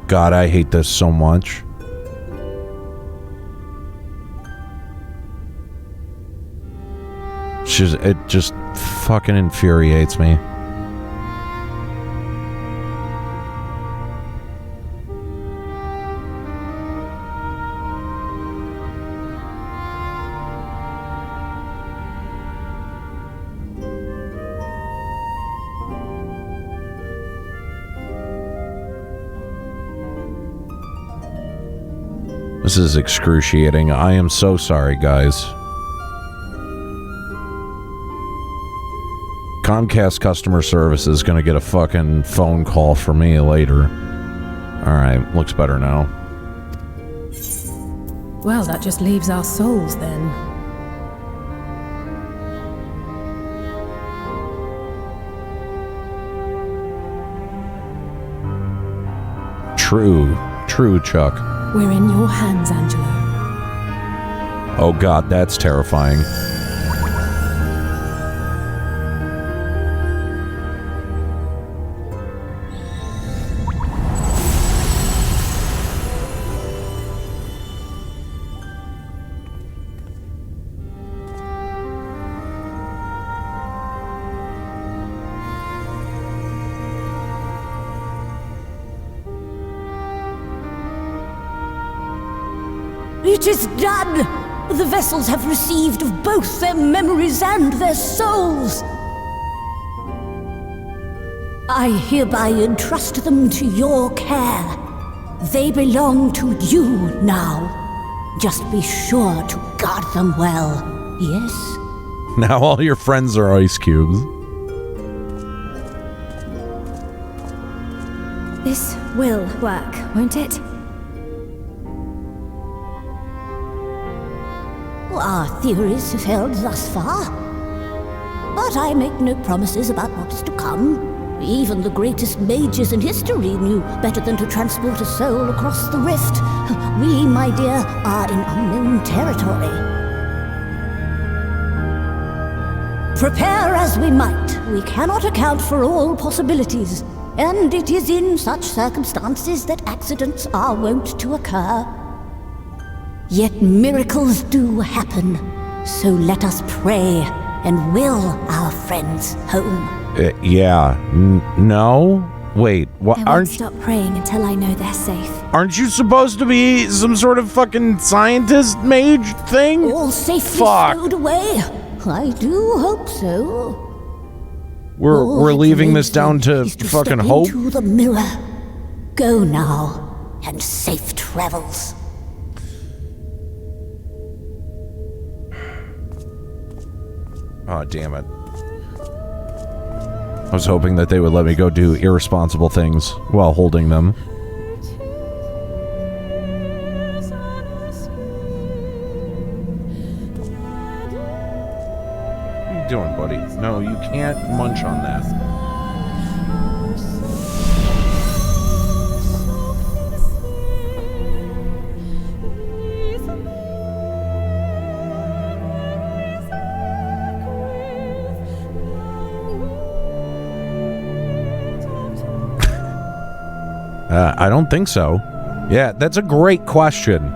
A: God, I hate this so much. It just fucking infuriates me. This is excruciating. I am so sorry, guys. Comcast customer service is going to get a fucking phone call for me later. Alright, looks better now.
L: Well, that just leaves our souls then.
A: True, Chuck.
L: We're in your hands, Angelo.
A: Oh God, that's terrifying.
M: It is done! The vessels have received of both their memories and their souls. I hereby entrust them to your care. They belong to you now. Just be sure to guard them well, yes?
A: Now all your friends are ice cubes.
E: This will work, won't it?
M: Our theories have held thus far. But I make no promises about what is to come. Even the greatest mages in history knew better than to transport a soul across the rift. We, my dear, are in unknown territory. Prepare as we might, we cannot account for all possibilities. And it is in such circumstances that accidents are wont to occur. Yet miracles do happen, so let us pray and will our friends home.
A: Yeah. No? Wait, what?
E: I won't stop praying until I know they're safe.
A: Aren't you supposed to be some sort of fucking scientist mage thing?
M: All safely stowed away. I do hope so.
A: We're leaving this down to fucking hope.
M: Into the mirror. Go now, and safe travels.
A: Oh, damn it. I was hoping that they would let me go do irresponsible things while holding them. What are you doing, buddy? No, you can't munch on that. I don't think so. Yeah, that's a great question.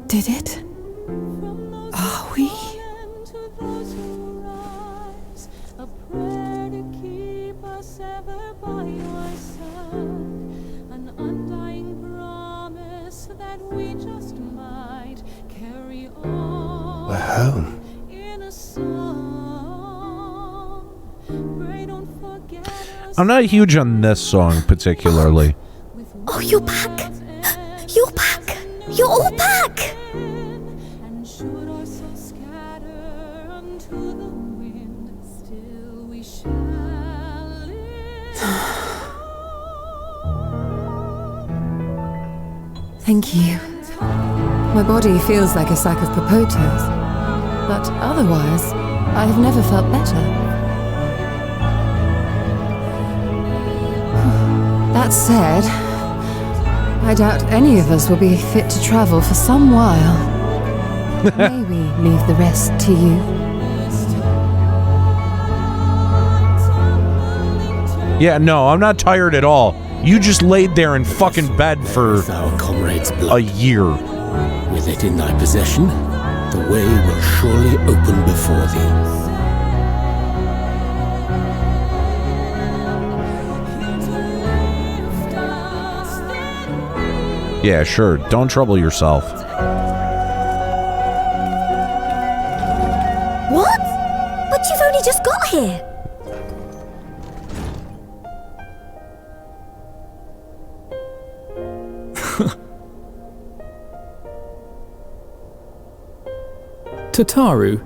L: Did it? Are we?
C: We're home.
A: I'm not huge on this song particularly.
E: Oh, you're back! You're back! You're all back!
J: Thank you. My body feels like a sack of potatoes, but otherwise, I have never felt better. That said, I doubt any of us will be fit to travel for some while. May we leave the rest to you?
A: Yeah, no, I'm not tired at all. You just laid there in fucking bed for
D: our comrades' blood.
A: a year.
D: With it in thy possession, the way will surely open before thee.
A: Yeah, sure. Don't trouble yourself.
E: What? But you've only just got here.
F: Tataru,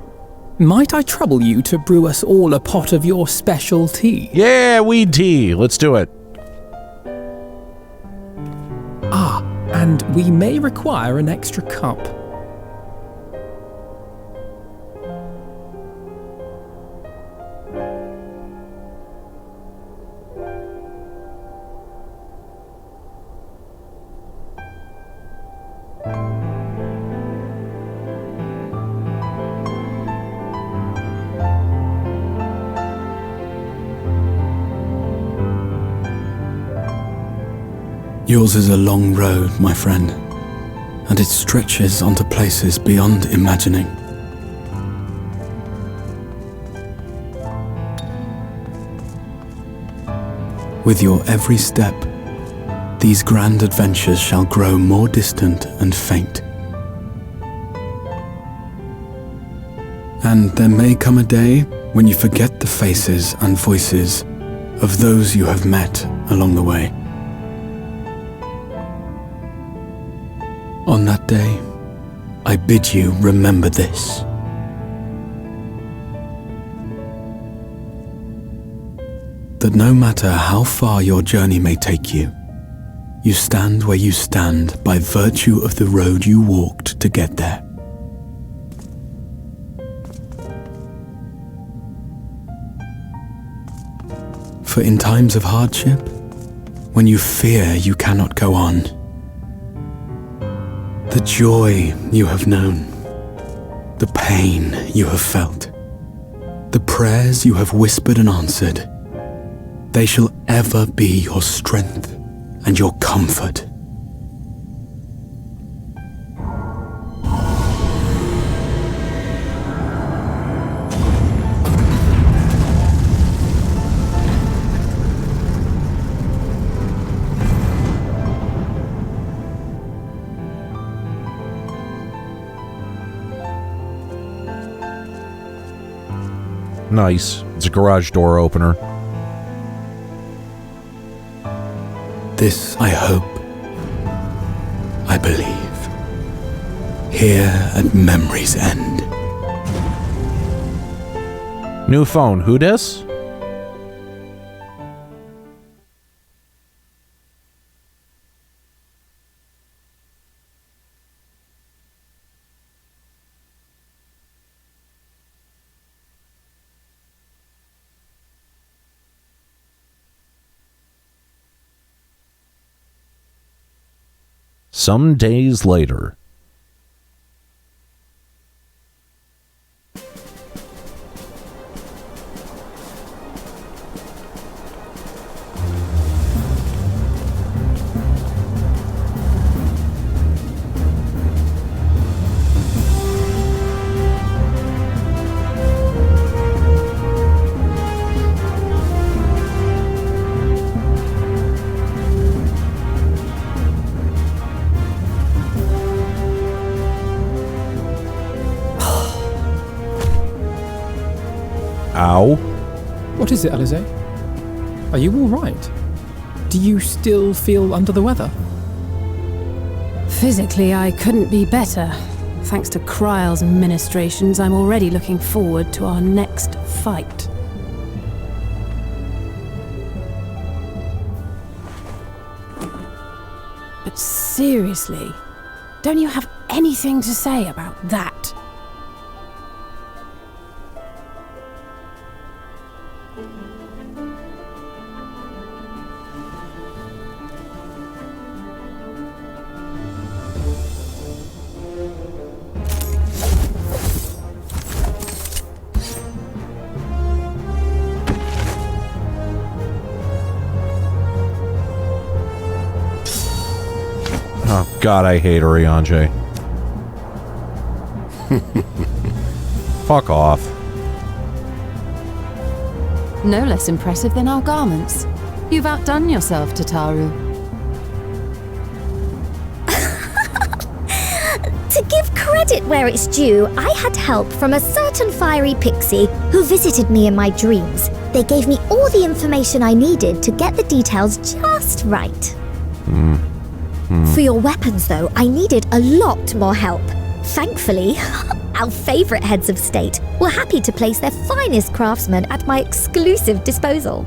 F: might I trouble you to brew us all a pot of your special tea?
A: Yeah, weed tea. Let's do it.
F: Ah, and we may require an extra cup.
B: Yours is a long road, my friend, and it stretches onto places beyond imagining. With your every step, these grand adventures shall grow more distant and faint. And there may come a day when you forget the faces and voices of those you have met along the way. On that day, I bid you remember this. That no matter how far your journey may take you, you stand where you stand by virtue of the road you walked to get there. For in times of hardship, when you fear you cannot go on, the joy you have known, the pain you have felt, the prayers you have whispered and answered, they shall ever be your strength and your comfort.
A: Nice. It's a garage door opener.
B: This I hope, I believe, here at memory's end.
A: New phone. Who dis? Some days later. Ow.
F: What is it, Alize? Are you all right? Do you still feel under the weather?
L: Physically, I couldn't be better. Thanks to Kryle's ministrations, I'm already looking forward to our next fight. But seriously, don't you have anything to say about that?
A: Oh, God, I hate Oriange. Fuck off.
J: No less impressive than our garments. You've outdone yourself, Tataru.
E: To give credit where it's due, I had help from a certain fiery pixie who visited me in my dreams. They gave me all the information I needed to get the details just right. For your weapons, though, I needed a lot more help. Thankfully, our favourite heads of state were happy to place their finest craftsmen at my exclusive disposal.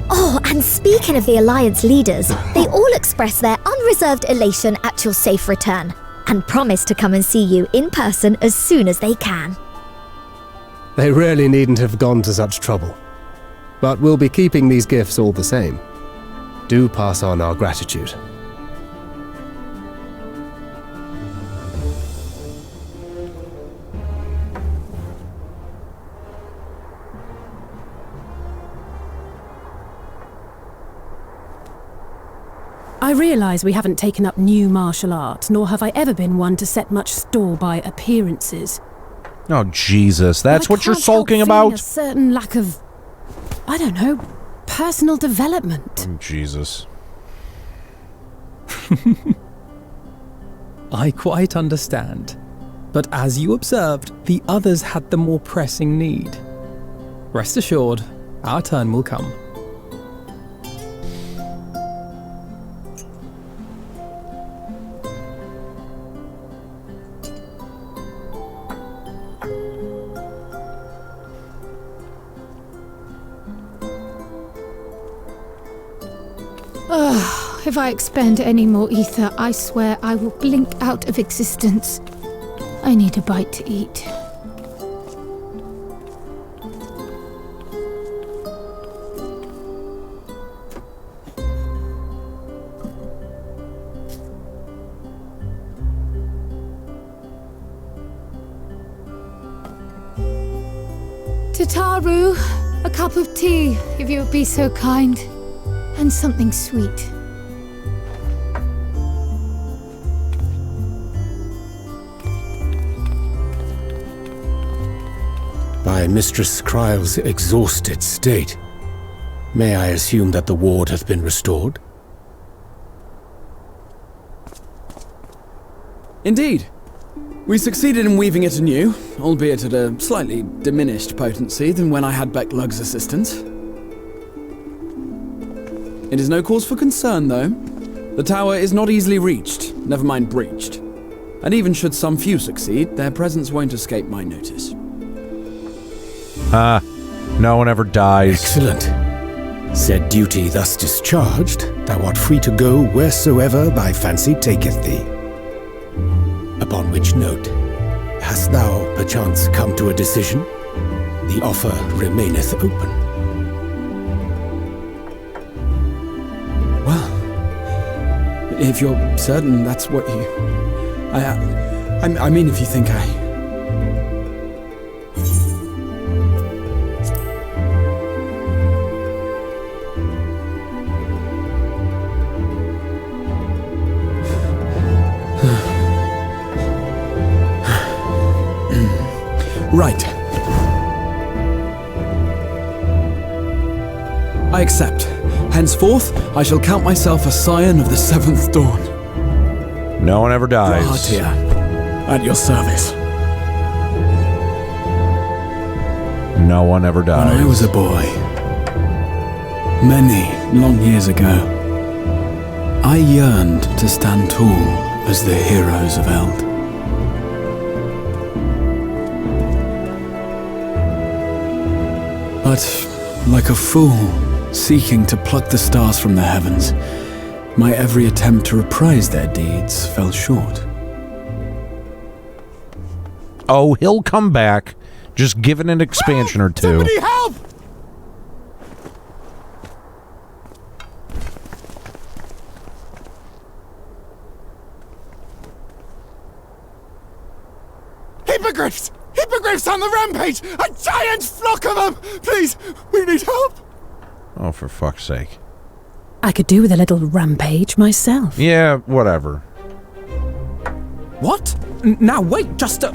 E: Oh, and speaking of the Alliance leaders, they all expressed their unreserved elation at your safe return, and promise to come and see you in person as soon as they can.
K: They really needn't have gone to such trouble. But we'll be keeping these gifts all the same. Do pass on our gratitude.
L: I realise we haven't taken up new martial arts, nor have I ever been one to set much store by appearances.
A: Oh, Jesus. That's what you're
L: I can't help
A: sulking
L: feeling
A: about?
L: a certain lack of, I don't know, personal development.
A: Oh, Jesus.
F: I quite understand. But as you observed, the others had the more pressing need. Rest assured, our turn will come.
N: If I expend any more ether, I swear I will blink out of existence. I need a bite to eat. Tataru, a cup of tea, if you would be so kind. And something sweet.
C: By Mistress Kryle's exhausted state, may I assume that the ward hath been restored?
B: Indeed. We succeeded in weaving it anew, albeit at a slightly diminished potency than when I had Becklug's assistance. It is no cause for concern, though. The tower is not easily reached, never mind breached. And even should some few succeed, their presence won't escape my notice.
A: No one ever dies.
C: Excellent. Said duty thus discharged, thou art free to go wheresoever thy fancy taketh thee. Upon which note, hast thou perchance come to a decision? The offer remaineth open.
B: Well, if you're certain that's what you... I mean, if you think I... Right. I accept. Henceforth, I shall count myself a scion of the seventh dawn.
A: No one ever dies.
B: Gratia, at your service.
A: No one ever dies.
B: When I was a boy, many long years ago, I yearned to stand tall as the heroes of Eld. But, like a fool, seeking to pluck the stars from the heavens, my every attempt to reprise their deeds fell short.
A: Oh, he'll come back. Just give it an expansion or two.
H: Somebody help! Hippogriffs! Hippogriffs on the rampage! A giant flock of them! Please, we need help!
A: Oh, for fuck's sake.
L: I could do with a little rampage myself.
A: Yeah, whatever.
F: What? Now wait, just a...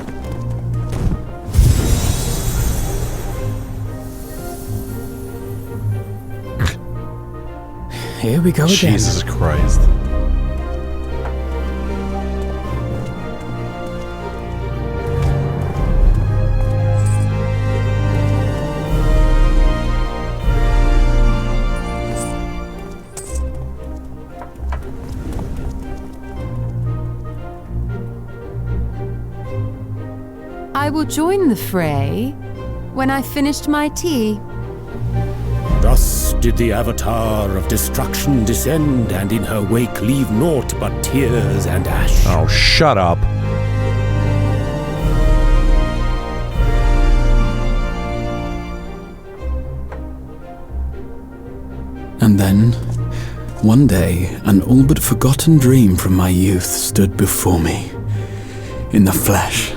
F: Here we go again.
A: Jesus Christ.
J: I will join the fray when I've finished my tea.
C: Thus did the Avatar of Destruction descend, and in her wake leave naught but tears and ash.
A: Oh, shut up.
B: And then, one day, an all but forgotten dream from my youth stood before me, in the flesh.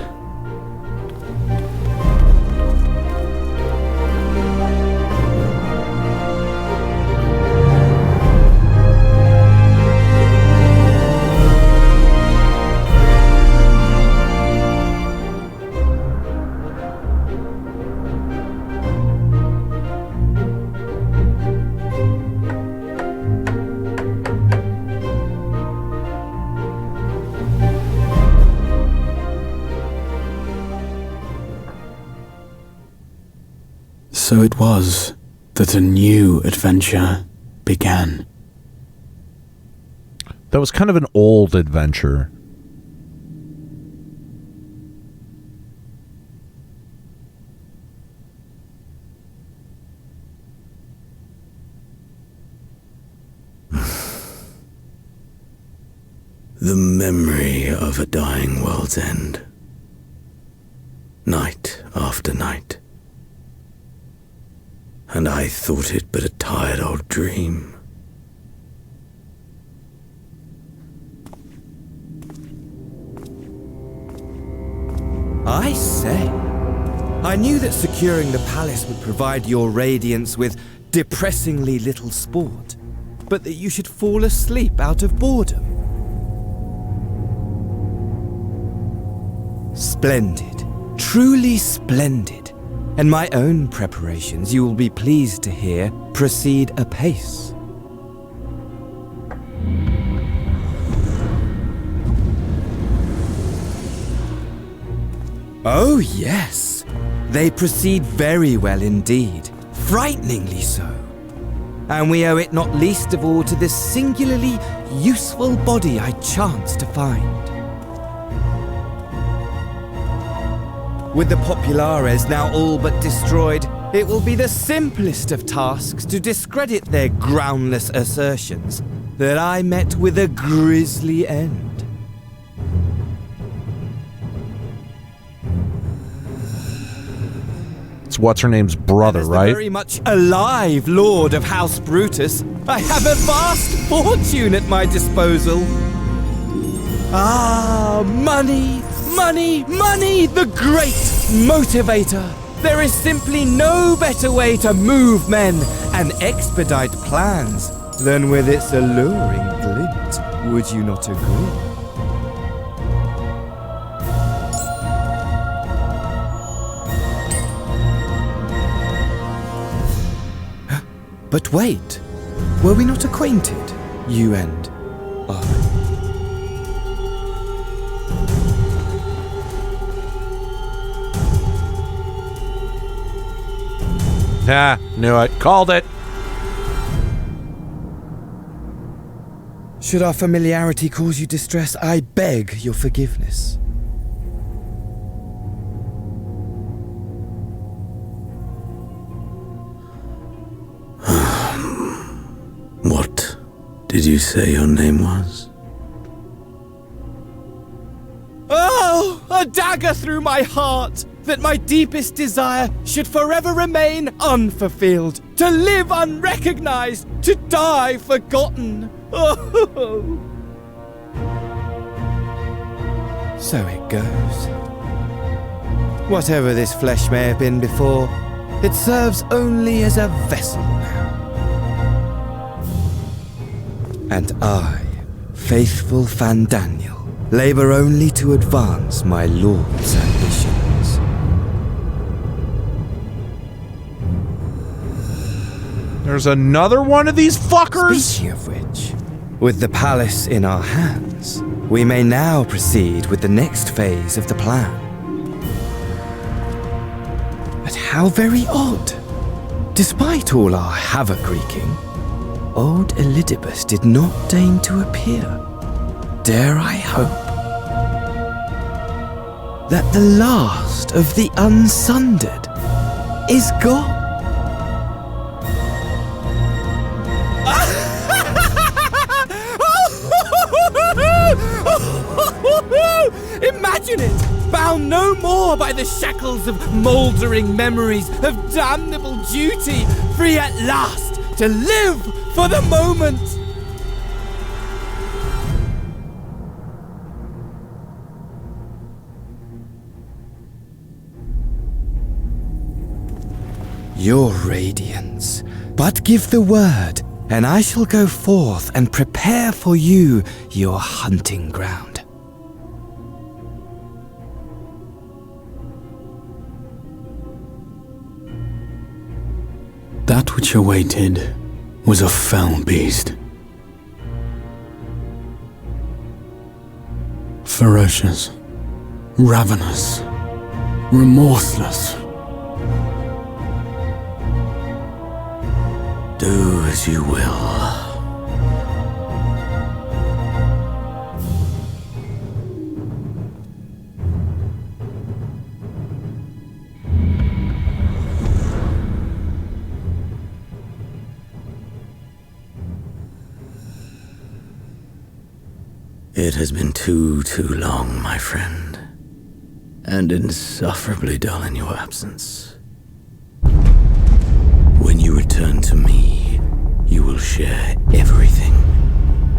B: So it was that a new adventure began.
A: That was kind of an old adventure.
D: The memory of a dying world's end. Night after night. And I thought it but a tired old dream.
O: I say, I knew that securing the palace would provide your radiance with depressingly little sport, but that you should fall asleep out of boredom. Splendid, truly splendid. And my own preparations, you will be pleased to hear, proceed apace. Oh yes, they proceed very well indeed, frighteningly so. And we owe it not least of all to this singularly useful body I chanced to find. With the Populares now all but destroyed, it will be the simplest of tasks to discredit their groundless assertions that I met with a grisly end.
A: It's what's-her-name's brother, right?
O: As the very much alive Lord of House Brutus, I have a vast fortune at my disposal. Ah, money! Money, money, the great motivator. There is simply no better way to move men and expedite plans than with its alluring glint. Would you not agree? But wait, were we not acquainted, you and I?
A: Ah, knew it. Called it.
O: Should our familiarity cause you distress, I beg your forgiveness.
D: What did you say your name was?
O: Oh, a dagger through my heart! That my deepest desire should forever remain unfulfilled, to live unrecognized, to die forgotten. Oh. So it goes. Whatever this flesh may have been before, it serves only as a vessel now. And I, faithful Fandaniel, labor only to advance my lord's ambitions.
A: There's another one of these fuckers?
O: Speaking of which, with the palace in our hands, we may now proceed with the next phase of the plan. But how very odd. Despite all our havoc-wreaking, old Elidibus did not deign to appear. Dare I hope that the last of the unsundered is gone? Imagine it! Bound no more by the shackles of mouldering memories of damnable duty, free at last to live for the moment! Your radiance, but give the word, and I shall go forth and prepare for you your hunting ground.
B: That which awaited was a fell beast. Ferocious, ravenous, remorseless.
D: Do as you will. It has been too long, my friend, and insufferably dull in your absence. When you return to me, you will share everything.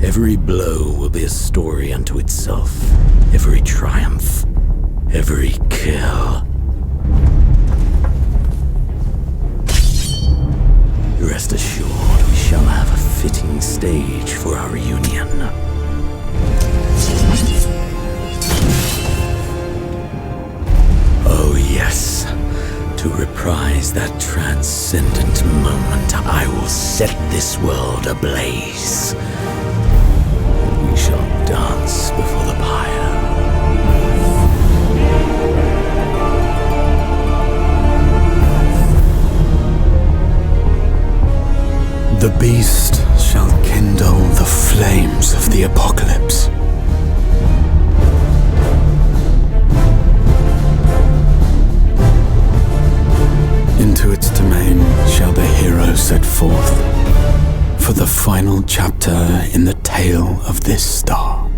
D: Every blow will be a story unto itself. Every triumph, every kill. Rest assured, we shall have a fitting stage for our reunion. Oh yes, to reprise that transcendent moment, I will set this world ablaze. We shall dance before the pyre.
B: The beast shall kindle the flames of the apocalypse. Into its domain shall the hero set forth for the final chapter in the tale of this star.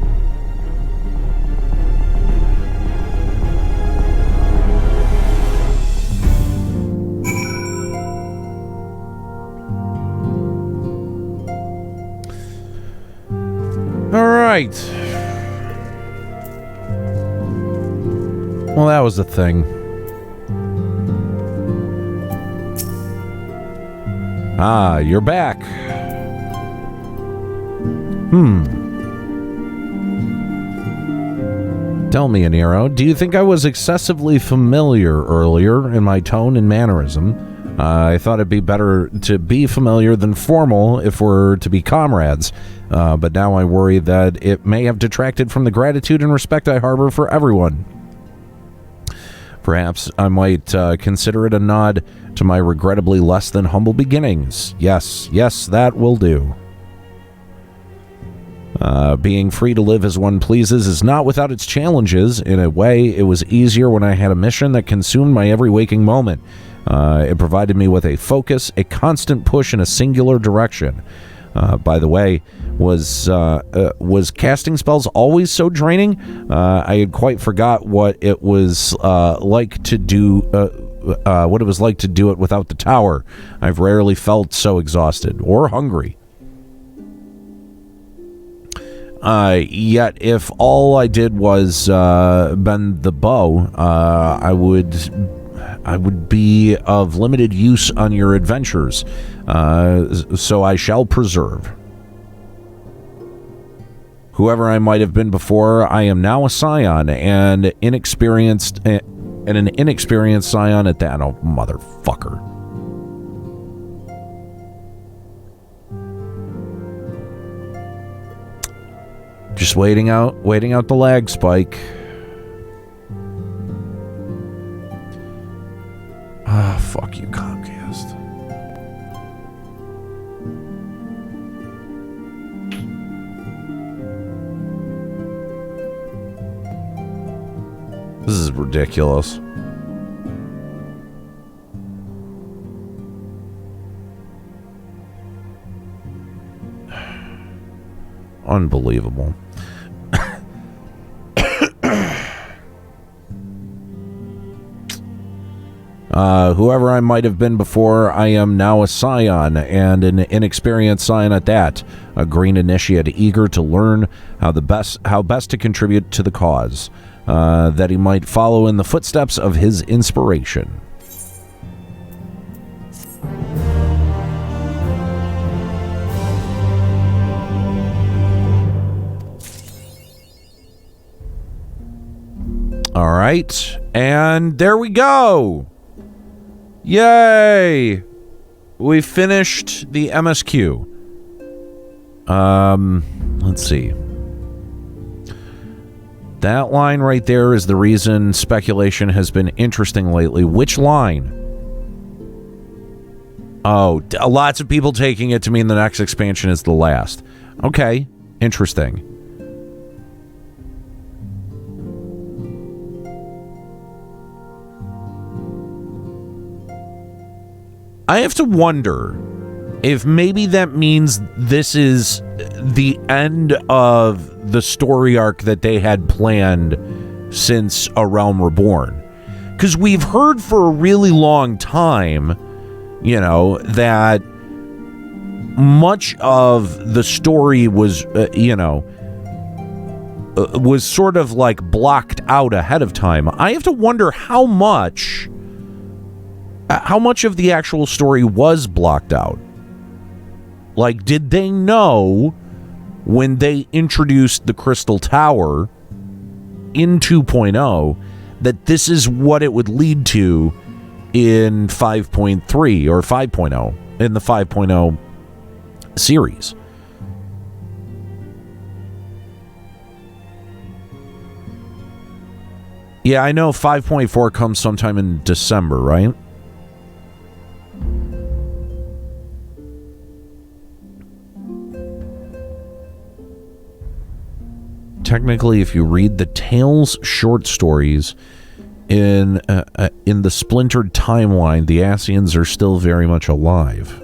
A: All right. Well, that was the thing. Ah, you're back. Tell me, Aniero, do you think I was excessively familiar earlier in my tone and mannerism? I thought it'd be better to be familiar than formal if we're to be comrades, but now I worry that it may have detracted from the gratitude and respect I harbor for everyone. Perhaps I might consider it a nod to my regrettably less than humble beginnings. Yes, that will do. Being free to live as one pleases is not without its challenges. In a way, it was easier when I had a mission that consumed my every waking moment. It provided me with a focus, a constant push in a singular direction. By the way, was casting spells always so draining? I had quite forgot what it was like to do it without the tower. I've rarely felt so exhausted or hungry. Yet, if all I did was bend the bow, I would be of limited use on your adventures, so I shall preserve. Whoever I might have been before, I am now a scion, and an inexperienced scion at that. Oh, motherfucker. Just waiting out the lag spike. Ah, fuck you, Comcast. This is ridiculous. Unbelievable. Whoever I might have been before, I am now a scion, and an inexperienced scion at that. A green initiate, eager to learn how best to contribute to the cause, that he might follow in the footsteps of his inspiration. All right, and there we go. Yay! We finished the MSQ. Let's see. That line right there is the reason speculation has been interesting lately. Which line? Oh, lots of people taking it to mean the next expansion is the last. Okay, interesting. I have to wonder if maybe that means this is the end of the story arc that they had planned since A Realm Reborn. Because we've heard for a really long time, you know, that much of the story was, was sort of like blocked out ahead of time. I have to wonder how much of the actual story was blocked out. Like, did they know when they introduced the Crystal Tower in 2.0 that this is what it would lead to in 5.3 or 5.0 in the 5.0 series? Yeah, I know 5.4 comes sometime in December, right? Technically, if you read the Tales short stories in the splintered timeline, the Ascians are still very much alive.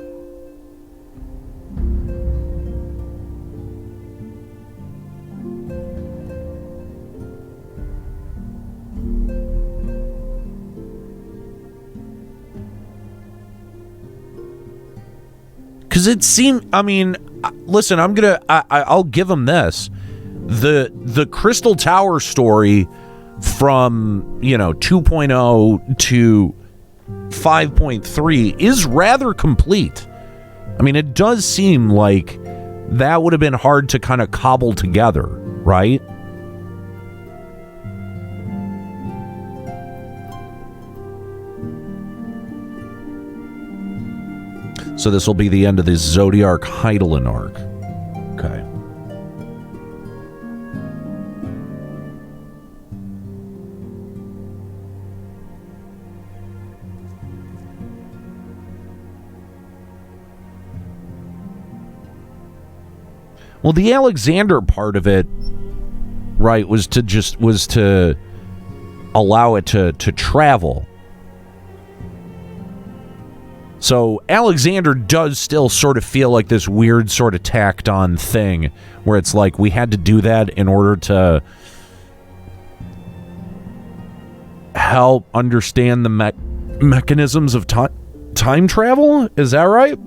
A: Because it seemed, I mean, listen, I'll give them this. The Crystal Tower story from, 2.0 to 5.3 is rather complete. I mean, it does seem like that would have been hard to kind of cobble together, right? So this will be the end of the Zodiark Hydaelyn arc. Okay. Well, the Alexander part of it, right, was to allow it to travel. So Alexander does still sort of feel like this weird sort of tacked on thing where it's like we had to do that in order to help understand the mechanisms of time travel. Is that right?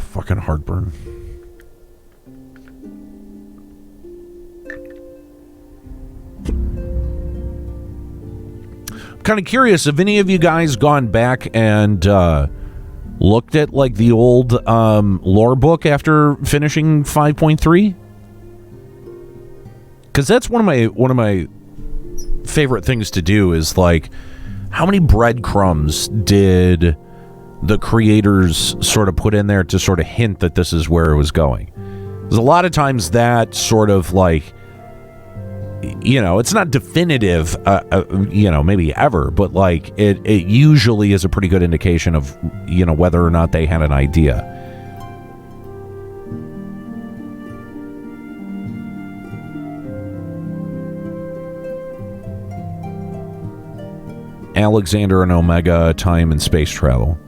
A: Fucking heartburn. I'm kind of curious, have any of you guys gone back and looked at like the old lore book after finishing 5.3? Because that's one of my favorite things to do is like, how many breadcrumbs did the creators sort of put in there to sort of hint that this is where it was going? There's a lot of times that sort of like, it's not definitive, maybe ever, but like it usually is a pretty good indication of, whether or not they had an idea. Alexander and Omega, time and space travel.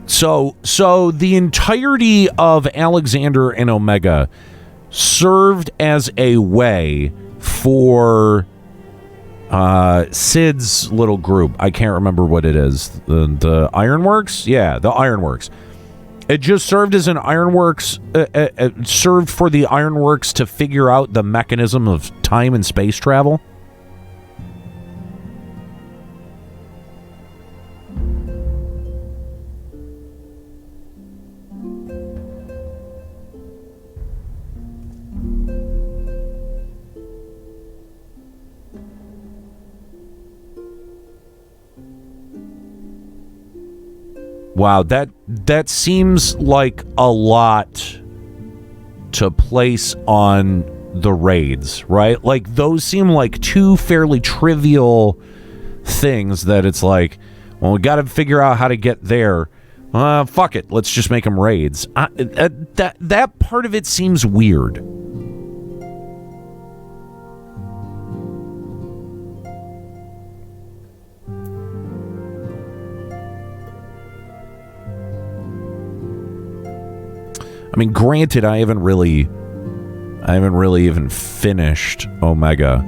A: So the entirety of Alexander and Omega served as a way for Sid's little group. I can't remember what it is. The Ironworks? Yeah, the Ironworks. It just served as an Ironworks, served for the Ironworks to figure out the mechanism of time and space travel. Wow, that seems like a lot to place on the raids, right? Like, those seem like two fairly trivial things that it's like, well, we got to figure out how to get there. Fuck it, let's just make them raids. That part of it seems weird. I mean, granted, I haven't really even finished Omega.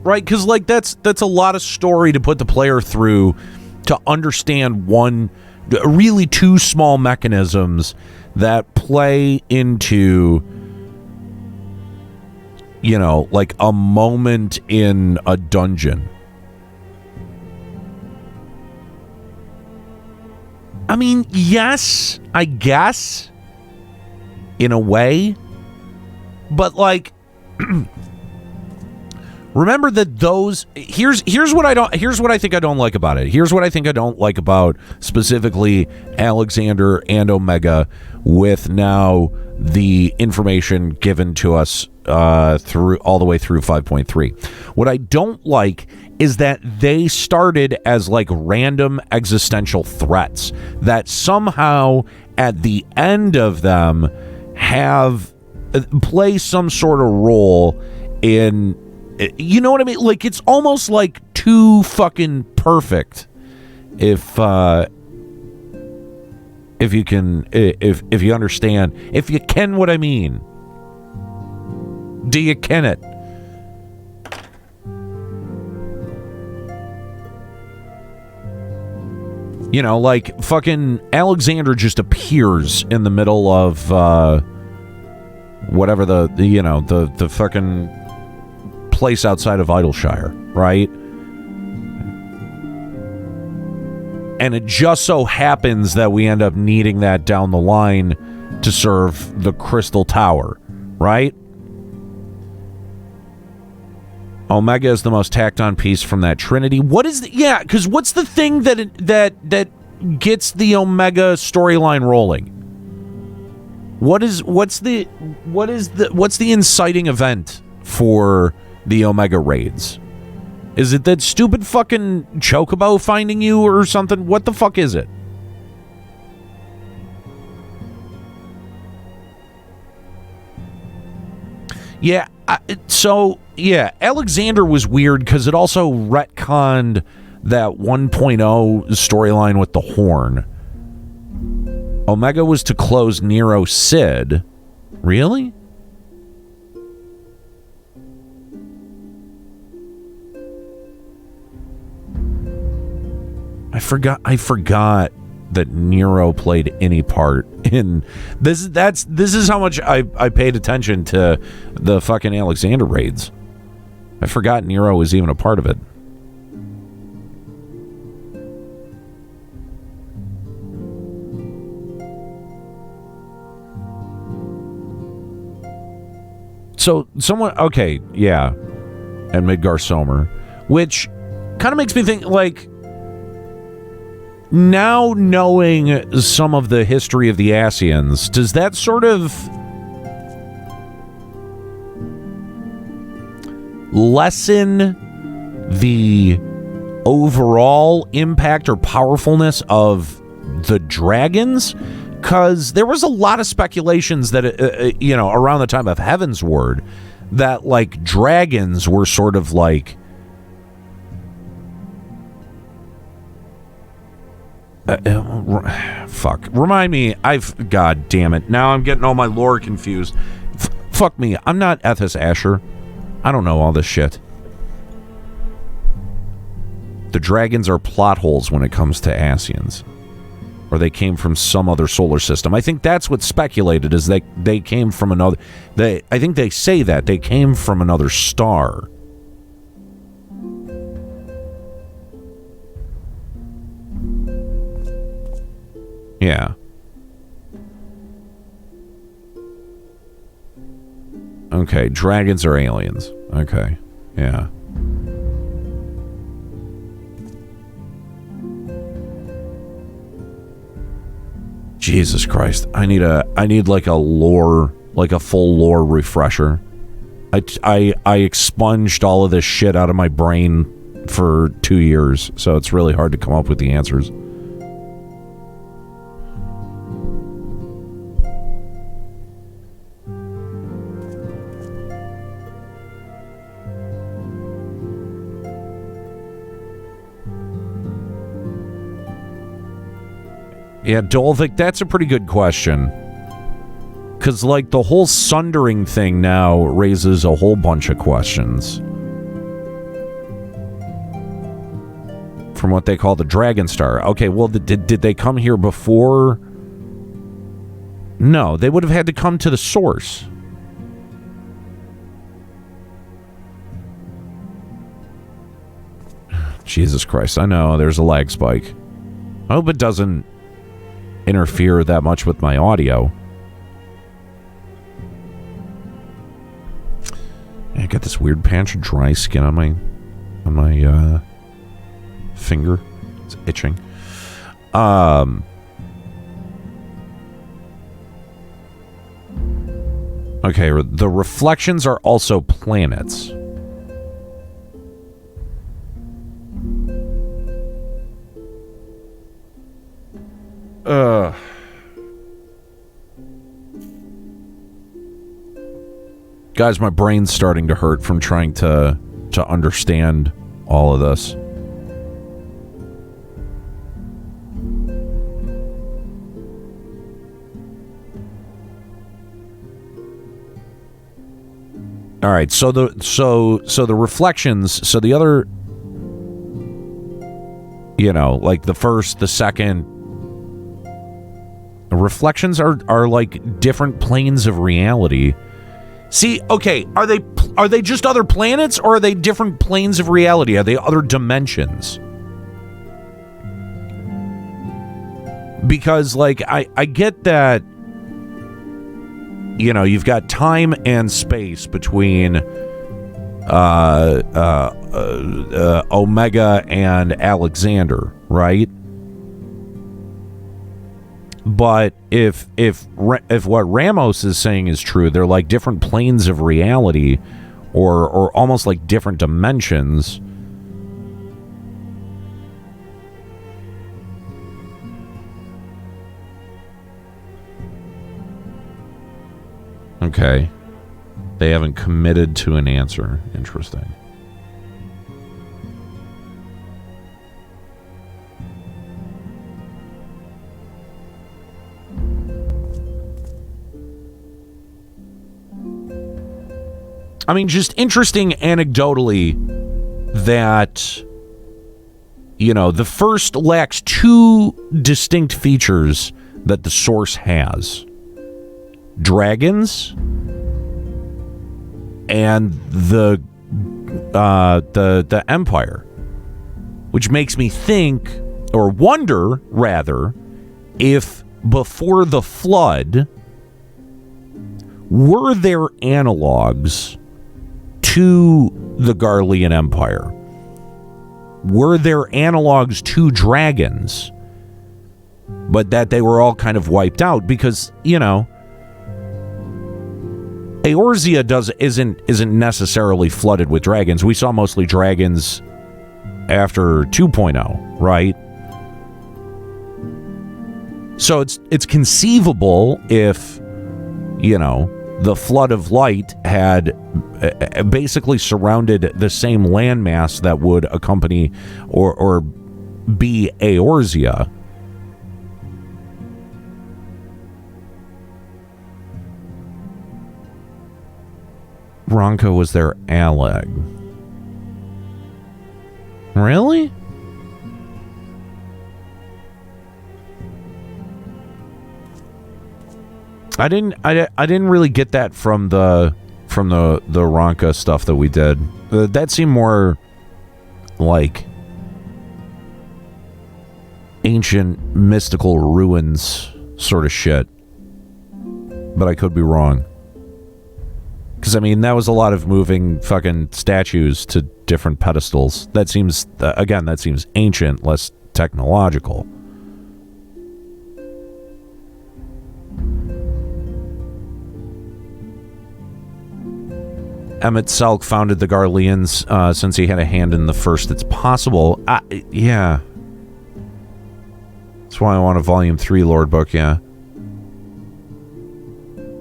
A: Right, because like that's a lot of story to put the player through to understand really two small mechanisms that play into, you know, like a moment in a dungeon. I mean, yes, I guess, in a way, but like, remember that those here's what I think I don't like about it. Here's what I think I don't like about specifically Alexander and Omega, with now the information given to us through all the way through 5.3. What I don't like is that they started as like random existential threats that somehow at the end of them have play some sort of role in, you know what I mean? Like, it's almost like too fucking perfect. If you can, if you understand, if you ken what I mean. Do you ken it? You know, like fucking Alexander just appears in the middle of whatever the fucking place outside of Idleshire, right? And it just so happens that we end up needing that down the line to serve the Crystal Tower, right? Omega is the most tacked on piece from that Trinity. What is because what's the thing that gets the Omega storyline rolling? What's the inciting event for the Omega raids? Is it that stupid fucking chocobo finding you or something? What the fuck is it? Yeah, Alexander was weird because it also retconned that 1.0 storyline with the horn. Omega was to close Nero Sid. Really? I forgot that Nero played any part in this. This is how much I paid attention to the fucking Alexander raids. I forgot Nero was even a part of it. So someone, okay, yeah, and Midgar Somer, which kind of makes me think, like, now knowing some of the history of the Ascians, does that sort of lessen the overall impact or powerfulness of the dragons? Because there was a lot of speculations that, around the time of Heaven's Word, that, like, dragons were sort of like... fuck. Remind me. God damn it. Now I'm getting all my lore confused. Fuck me. I'm not Ethis Asher. I don't know all this shit. The dragons are plot holes when it comes to Ascians. Or they came from some other solar system. I think that's what's speculated, is they came from another... I think they say that. They came from another star. Yeah. Okay, dragons are aliens. Okay, yeah. Jesus Christ, I need like a lore, like a full lore refresher. I expunged all of this shit out of my brain for 2 years, so it's really hard to come up with the answers. Yeah, Dolvik, that's a pretty good question. Because, like, the whole sundering thing now raises a whole bunch of questions. From what they call the Dragon Star. Okay, well, did they come here before? No, they would have had to come to the source. Jesus Christ, I know, there's a lag spike. I hope it doesn't interfere that much with my audio. I got this weird patch of dry skin on my finger. It's itching. Okay, the reflections are also planets. Guys, my brain's starting to hurt from trying to understand all of this. All right, so the reflections, so the other, you know, like the first, the second, the reflections are like different planes of reality. See, okay, are they just other planets, or are they different planes of reality? Are they other dimensions? Because, like, I get that, you know, you've got time and space between Omega and Alexander, right? But if what Ramos is saying is true, they're like different planes of reality, or almost like different dimensions. Okay. They haven't committed to an answer. Interesting. I mean, just interesting anecdotally that, you know, the first lacks two distinct features that the source has. Dragons and the Empire, which makes me think, or wonder rather, if before the flood were there analogs to the Garlean Empire? Were there analogs to dragons, but that they were all kind of wiped out? Because, you know, Eorzea isn't necessarily flooded with dragons. We saw mostly dragons after 2.0, right? So it's conceivable if, you know, the flood of light had basically surrounded the same landmass that would accompany or be Eorzea. Ronco was their Alag. Really? I didn't really get that from the Ronca stuff that we did. That seemed more like ancient mystical ruins sort of shit. But I could be wrong. Because Because, I mean, that was a lot of moving fucking statues to different pedestals. That seems, again, that seems ancient, less technological. Emmett Selk founded the Garleans since he had a hand in the first It's Possible. Yeah. That's why I want a Volume 3 Lord book, yeah.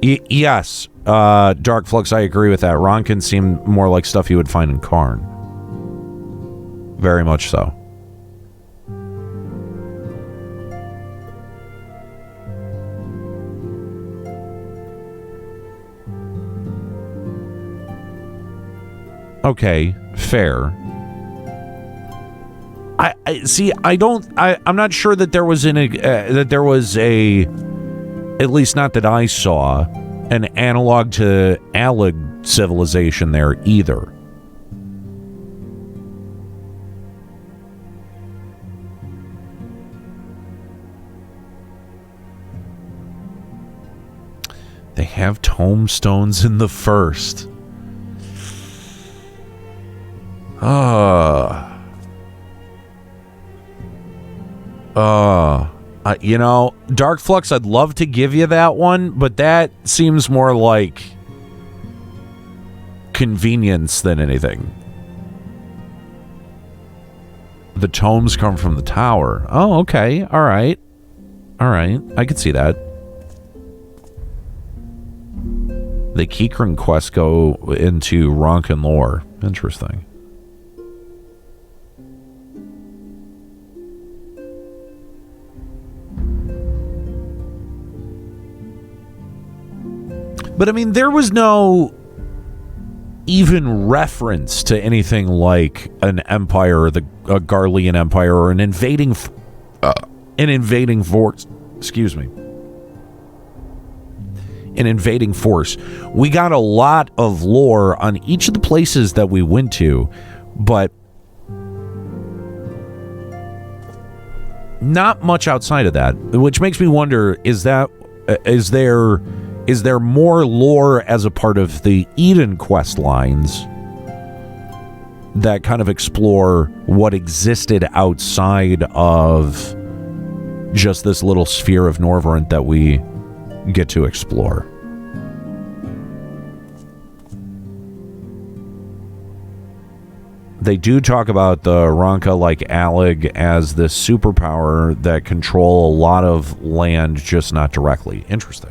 A: Yes. Dark Flux, I agree with that. Ronkin seemed more like stuff you would find in Karn. Very much so. Okay, fair. I see. I'm not sure that there was at least not that I saw, an analog to Alig civilization there either. They have tombstones in the first. You know, Dark Flux, I'd love to give you that one, but that seems more like convenience than anything. The tomes come from the tower. Oh, okay. All right. I could see that. The Kikrin quests go into Ronkin lore. Interesting. But I mean, there was no even reference to anything like an empire, a Garlean empire, or an invading force. Excuse me. An invading force. We got a lot of lore on each of the places that we went to, but not much outside of that, which makes me wonder, is there more lore as a part of the Eden quest lines that kind of explore what existed outside of just this little sphere of Norvrent that we get to explore? They do talk about the Ronka like Alig as this superpower that control a lot of land, just not directly. Interesting.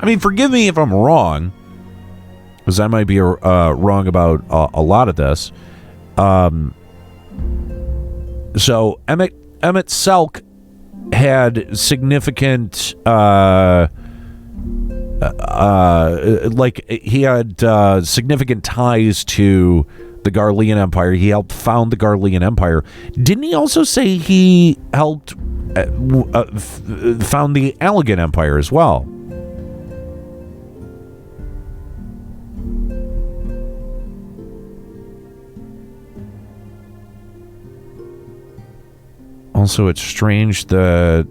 A: I mean, forgive me if I'm wrong, because I might be wrong about a lot of this. So Emmett Selk had significant, he had significant ties to the Garlean Empire. He helped found the Garlean Empire. Didn't he also say he helped found the Allegan Empire as well? Also, it's strange that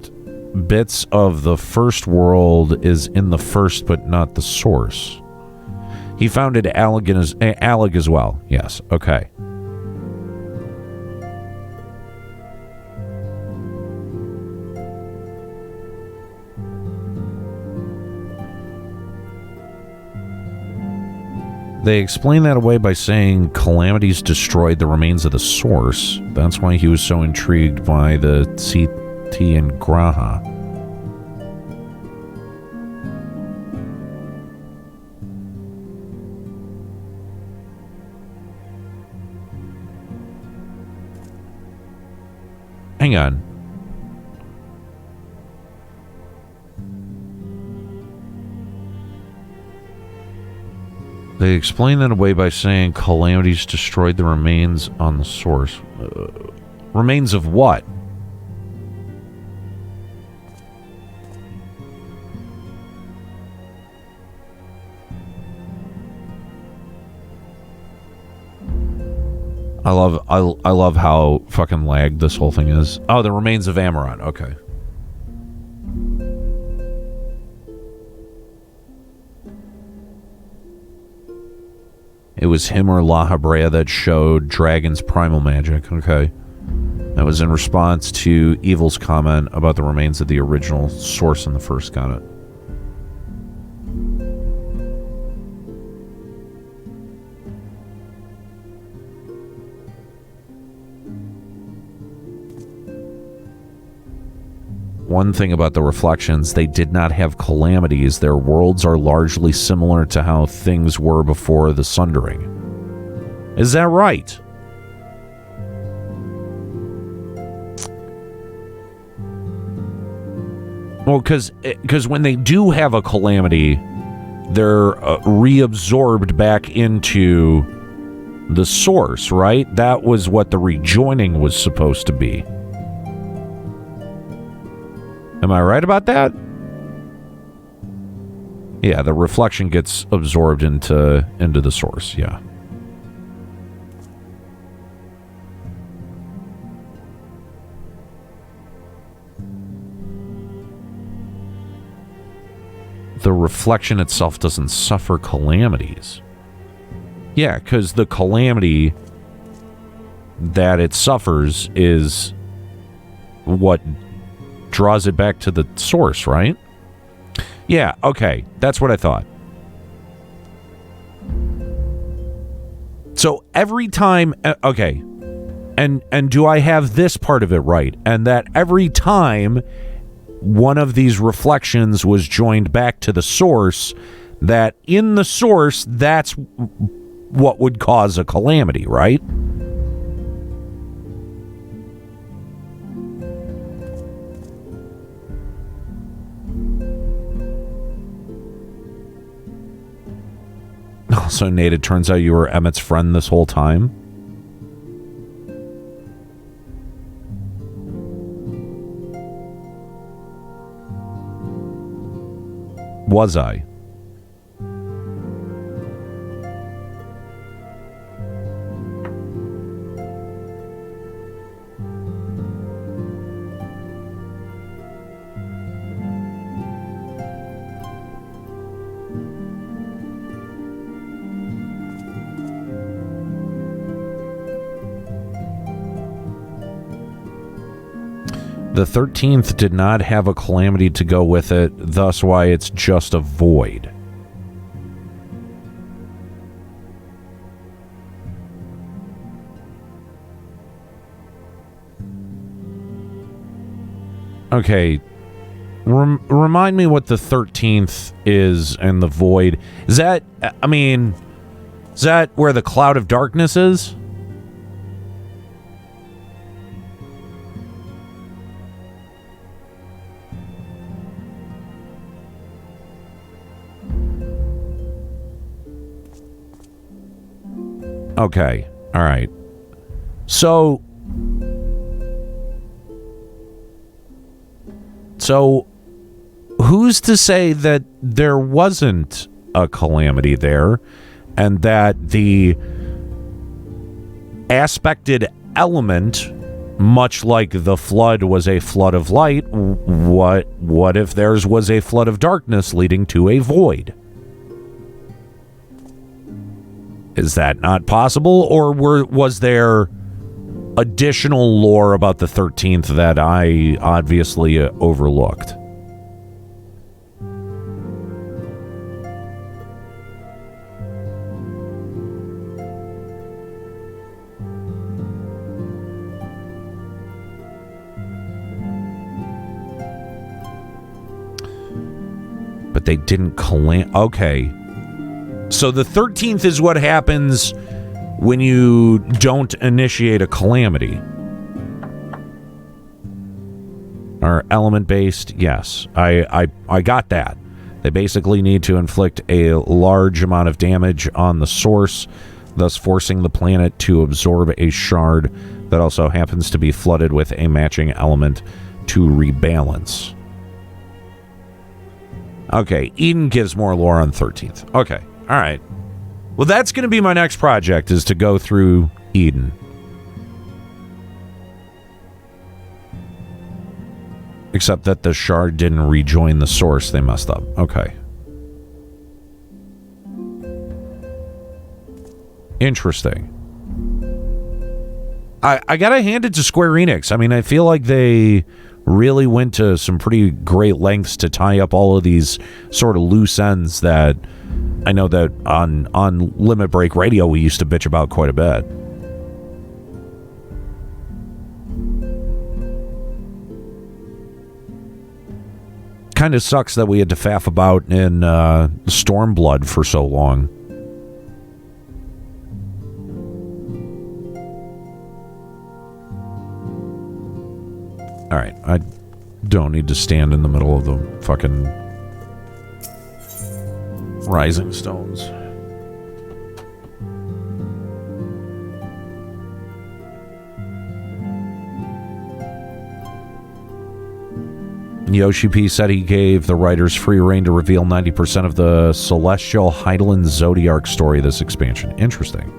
A: bits of the first world is in the first, but not the source. He founded Alig as well. Yes, okay. They explain that away by saying calamities destroyed the remains of the source. That's why he was so intrigued by the CT and Graha. Hang on. They explain that away by saying calamities destroyed the remains on the source. Remains of what? I love how fucking lagged this whole thing is. Oh, the remains of Amaron. Okay. It was him or La Habrea that showed Dragon's primal magic. Okay. That was in response to Evil's comment about the remains of the original source in the first. Got it. One thing about the reflections, they did not have calamities. Their worlds are largely similar to how things were before the Sundering. Is that right? Well, because when they do have a calamity, they're reabsorbed back into the source, right? That was what the rejoining was supposed to be. Am I right about that? Yeah, the reflection gets absorbed into the source, yeah. The reflection itself doesn't suffer calamities. Yeah, because the calamity that it suffers is what draws it back to the source, right? Yeah, okay. That's what I thought. So every time... okay. And do I have this part of it right? And that every time one of these reflections was joined back to the source, that in the source, that's what would cause a calamity, right? So, Nate, it turns out you were Emmett's friend this whole time? Was I? The 13th did not have a calamity to go with it, thus why it's just a void. Okay. Remind me what the 13th is and the void. Is that, I mean, is that where the cloud of darkness is? Okay. All right. So who's to say that there wasn't a calamity there and that the aspected element, much like the flood was a flood of light, what if theirs was a flood of darkness leading to a void? Is that not possible, or was there additional lore about the 13th that I obviously overlooked? But they didn't okay. So the 13th is what happens when you don't initiate a calamity. Or element-based, yes. I got that. They basically need to inflict a large amount of damage on the source, thus forcing the planet to absorb a shard that also happens to be flooded with a matching element to rebalance. Okay, Eden gives more lore on 13th. Okay. All right. Well, that's going to be my next project, is to go through Eden. Except that the shard didn't rejoin the source. They messed up. Okay. Interesting. I gotta hand it to Square Enix. I mean, I feel like they really went to some pretty great lengths to tie up all of these sort of loose ends that I know that on Limit Break Radio we used to bitch about quite a bit. Kind of sucks that we had to faff about in Stormblood for so long. Alright, I don't need to stand in the middle of the fucking rising stones. Yoshi P said he gave the writers free rein to reveal 90% of the Celestial Hydaelyn Zodiac story this expansion. Interesting.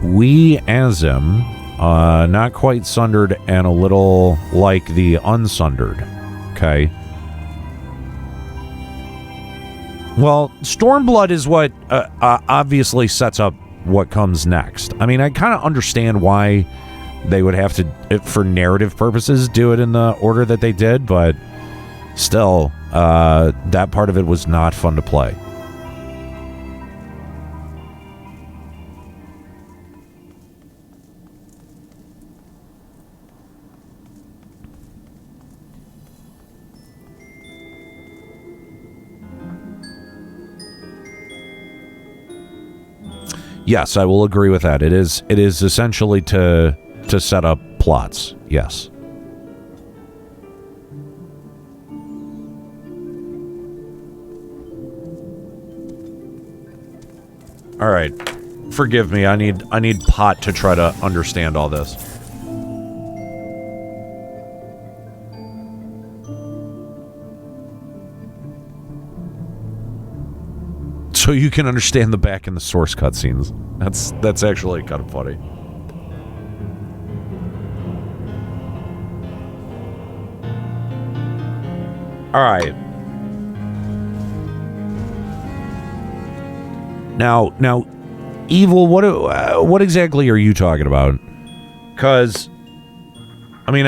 A: We as him, not quite sundered and a little like the unsundered. Okay. Well, Stormblood is what obviously sets up what comes next. I mean, I kind of understand why they would have to, for narrative purposes, do it in the order that they did, but still, that part of it was not fun to play. Yes, I will agree with that. It is essentially to set up plots. Yes. All right. Forgive me. I need Pot to try to understand all this. So you can understand the back and the source cutscenes. That's actually kind of funny. All right. Now, Evil. What exactly are you talking about? Because, I mean,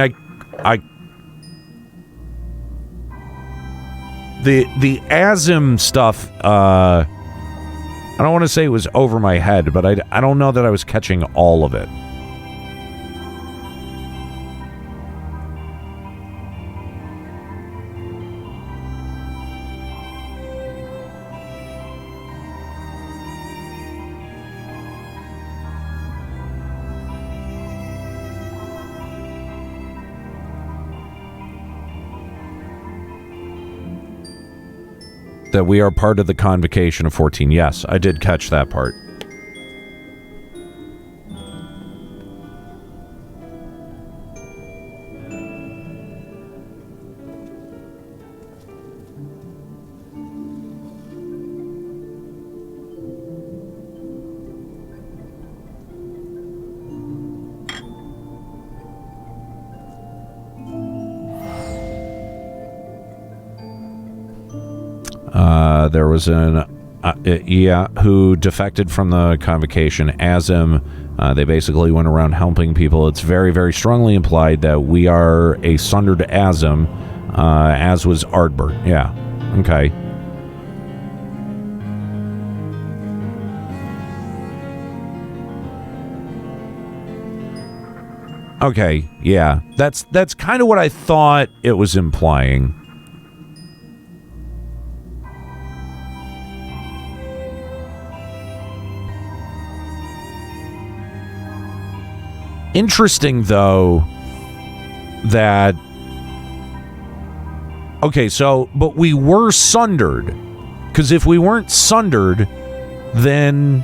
A: the Azim stuff. I don't want to say it was over my head, but I don't know that I was catching all of it. That we are part of the convocation of 14. Yes, I did catch that part. There was who defected from the convocation. Azim, they basically went around helping people. It's very, very strongly implied that we are a sundered Azim, as was Ardbert. Yeah. Okay. Okay, yeah. That's kind of what I thought it was implying. Interesting, though, that... Okay, so... But we were sundered. Because if we weren't sundered, then...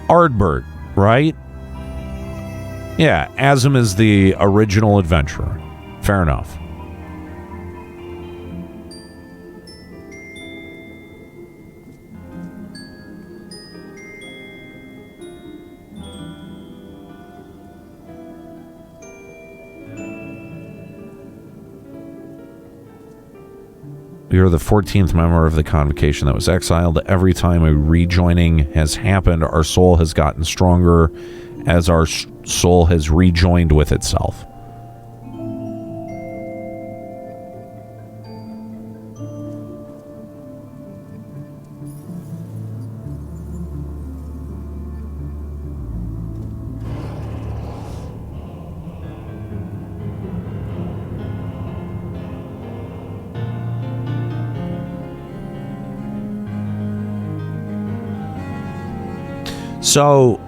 A: Ardbert, right? Yeah, Azim is the original adventurer. Fair enough. You're the 14th member of the convocation that was exiled. Every time a rejoining has happened, our soul has gotten stronger as our soul has rejoined with itself. So,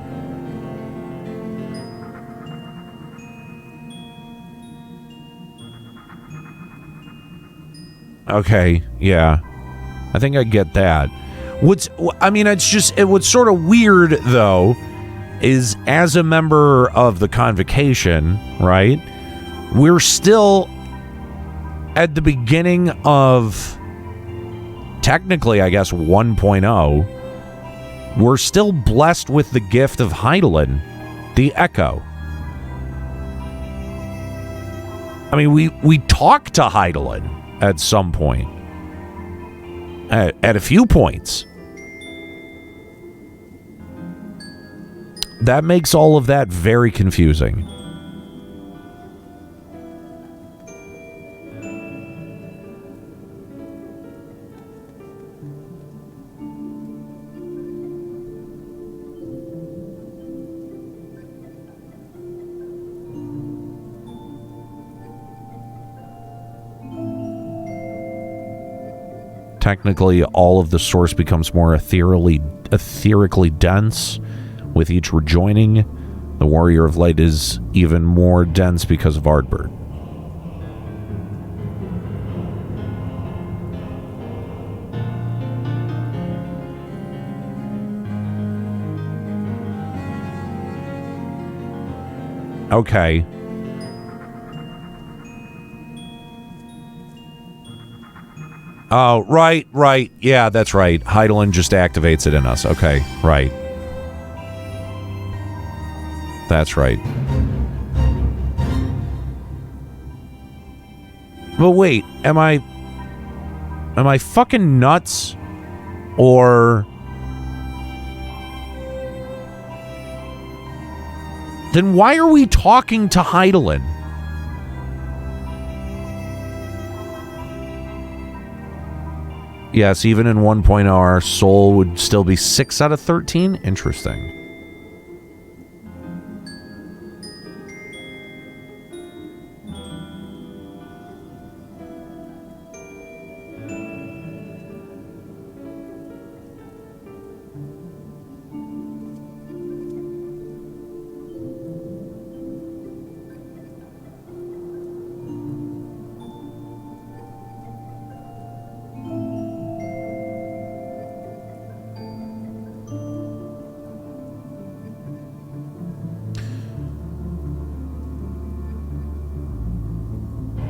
A: okay, yeah, I think I get that. What's sort of weird though, is as a member of the convocation, right? We're still at the beginning of, technically, I guess, 1.0. We're still blessed with the gift of Hydaelyn, the Echo. I mean, we talked to Hydaelyn at some point. At a few points. That makes all of that very confusing. Technically, all of the source becomes more etherically dense with each rejoining. The Warrior of Light is even more dense because of Ardbert. Okay. Oh, right. Yeah, that's right. Hydaelyn just activates it in us. Okay, right. That's right. But wait, am I fucking nuts? Or then why are we talking to Hydaelyn? Yes, even in 1.0, our soul would still be 6 out of 13? Interesting.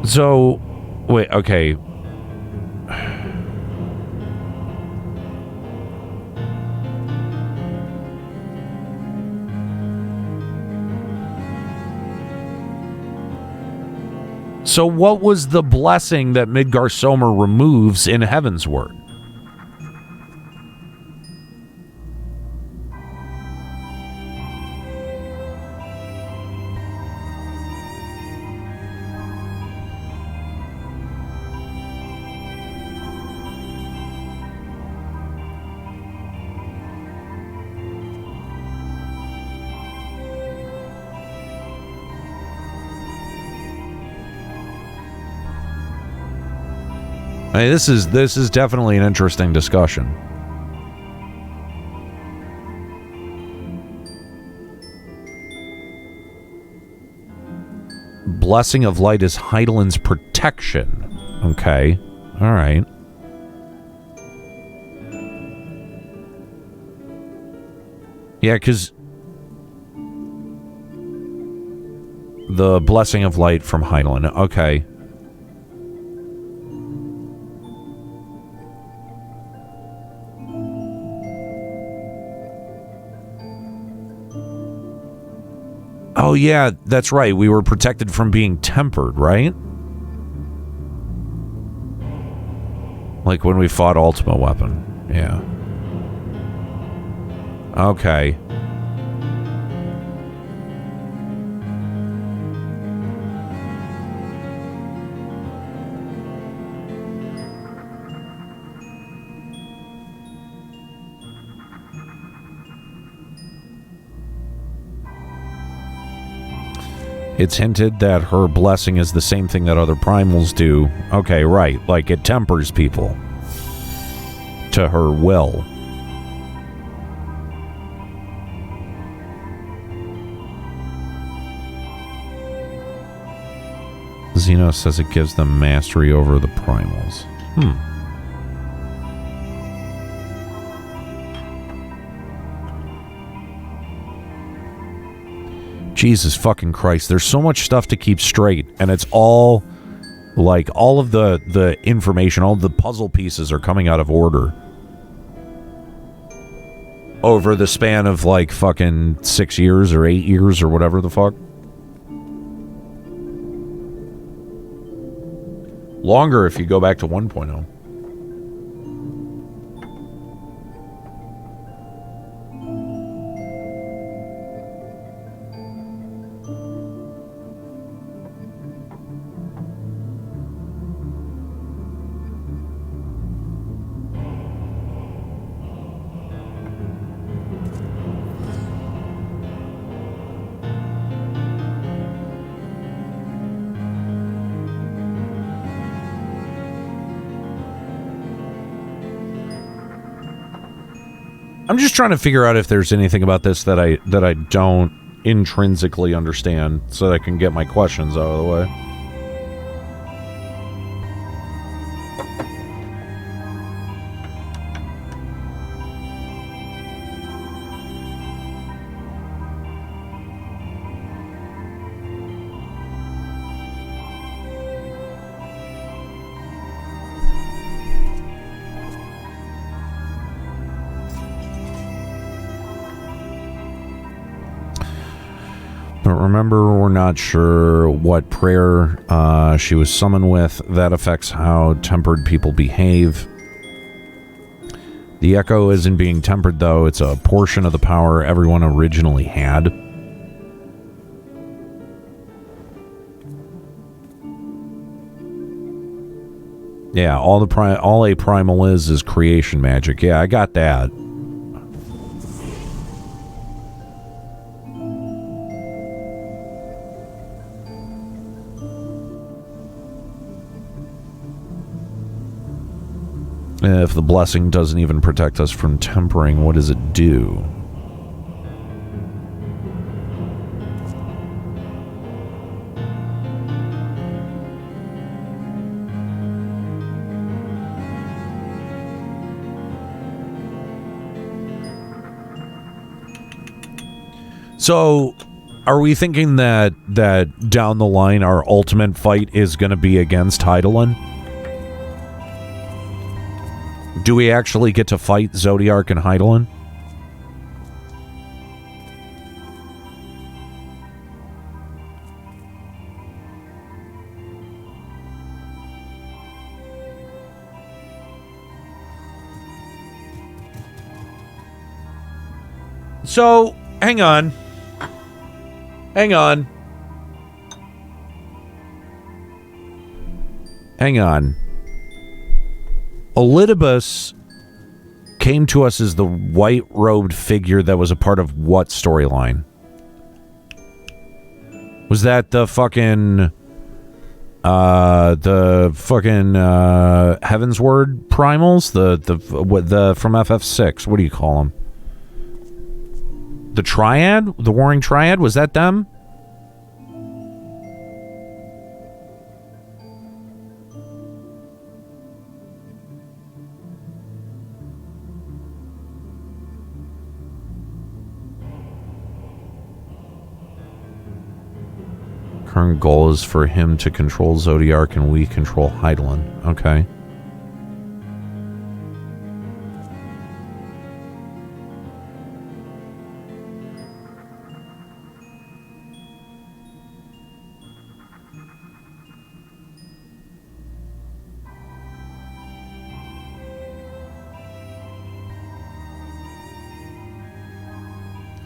A: So, wait, okay. So what was the blessing that Midgar Somer removes in Heaven's Word? I mean, this is definitely an interesting discussion. Blessing of Light is Hydaelyn's protection. Okay. All right. Yeah, because the Blessing of Light from Hydaelyn. Okay. Oh, yeah, that's right. We were protected from being tempered, right? Like when we fought Ultima Weapon. Yeah. Okay. It's hinted that her blessing is the same thing that other primals do. Okay, right. Like it tempers people to her will. Zeno says it gives them mastery over the primals. Jesus fucking Christ. There's so much stuff to keep straight, and it's all like all of the information, all of the puzzle pieces are coming out of order over the span of like fucking 6 years or 8 years or whatever the fuck. Longer if you go back to 1.0. I'm just trying to figure out if there's anything about this that I don't intrinsically understand so that I can get my questions out of the way. But remember, we're not sure what prayer she was summoned with. That affects how tempered people behave. The echo isn't being tempered, though. It's a portion of the power everyone originally had. Yeah, all a primal is creation magic. Yeah, I got that. If the blessing doesn't even protect us from tempering, what does it do? So, are we thinking that down the line our ultimate fight is going to be against Hydaelyn? Do we actually get to fight Zodiark and Hydaelyn? So, hang on. Hang on. Hang on. Elidibus came to us as the white-robed figure that was a part of what storyline? Was that the fucking Heavensward primals? The from FF6? What do you call them? The Triad? The Warring Triad? Was that them? Current goal is for him to control Zodiark and we control Hydaelyn. Okay.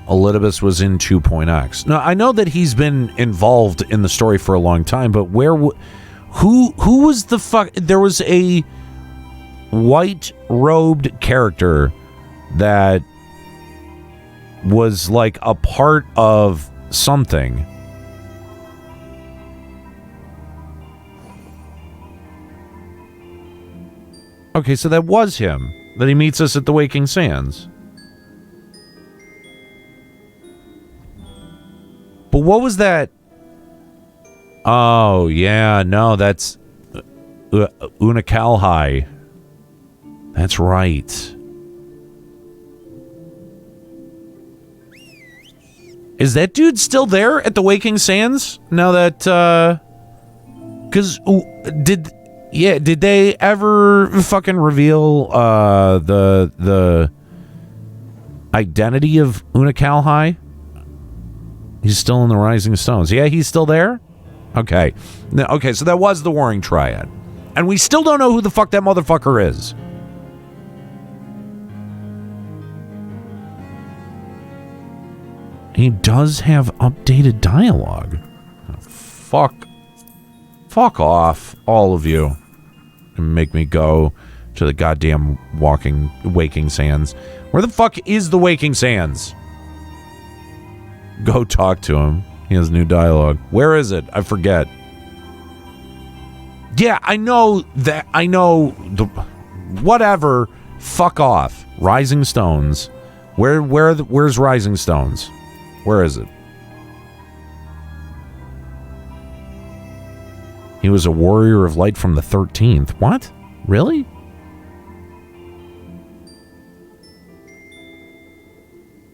A: Elidibus was in 2.x. Now, I know that he's been involved in the story for a long time, but who was the fuck? There was a white-robed character that was like a part of something. Okay, so that was him. That he meets us at the Waking Sands. But what was that? Oh, yeah, no, that's Unakalhai. That's right. Is that dude still there at the Waking Sands? Now that, because did they ever fucking reveal the identity of Unakalhai? He's still in the Rising Stones. Yeah, he's still there? Okay. Okay, so that was the Warring Triad. And we still don't know who the fuck that motherfucker is. He does have updated dialogue. Oh, fuck off, all of you. And make me go to the goddamn Waking Sands. Where the fuck is the Waking Sands? Go talk to him. He has new dialogue. Where is it? I forget. Yeah, I know that. I know the. Whatever. Fuck off. Rising Stones. Where's Rising Stones? Where is it? He was a warrior of light from the 13th. What? Really?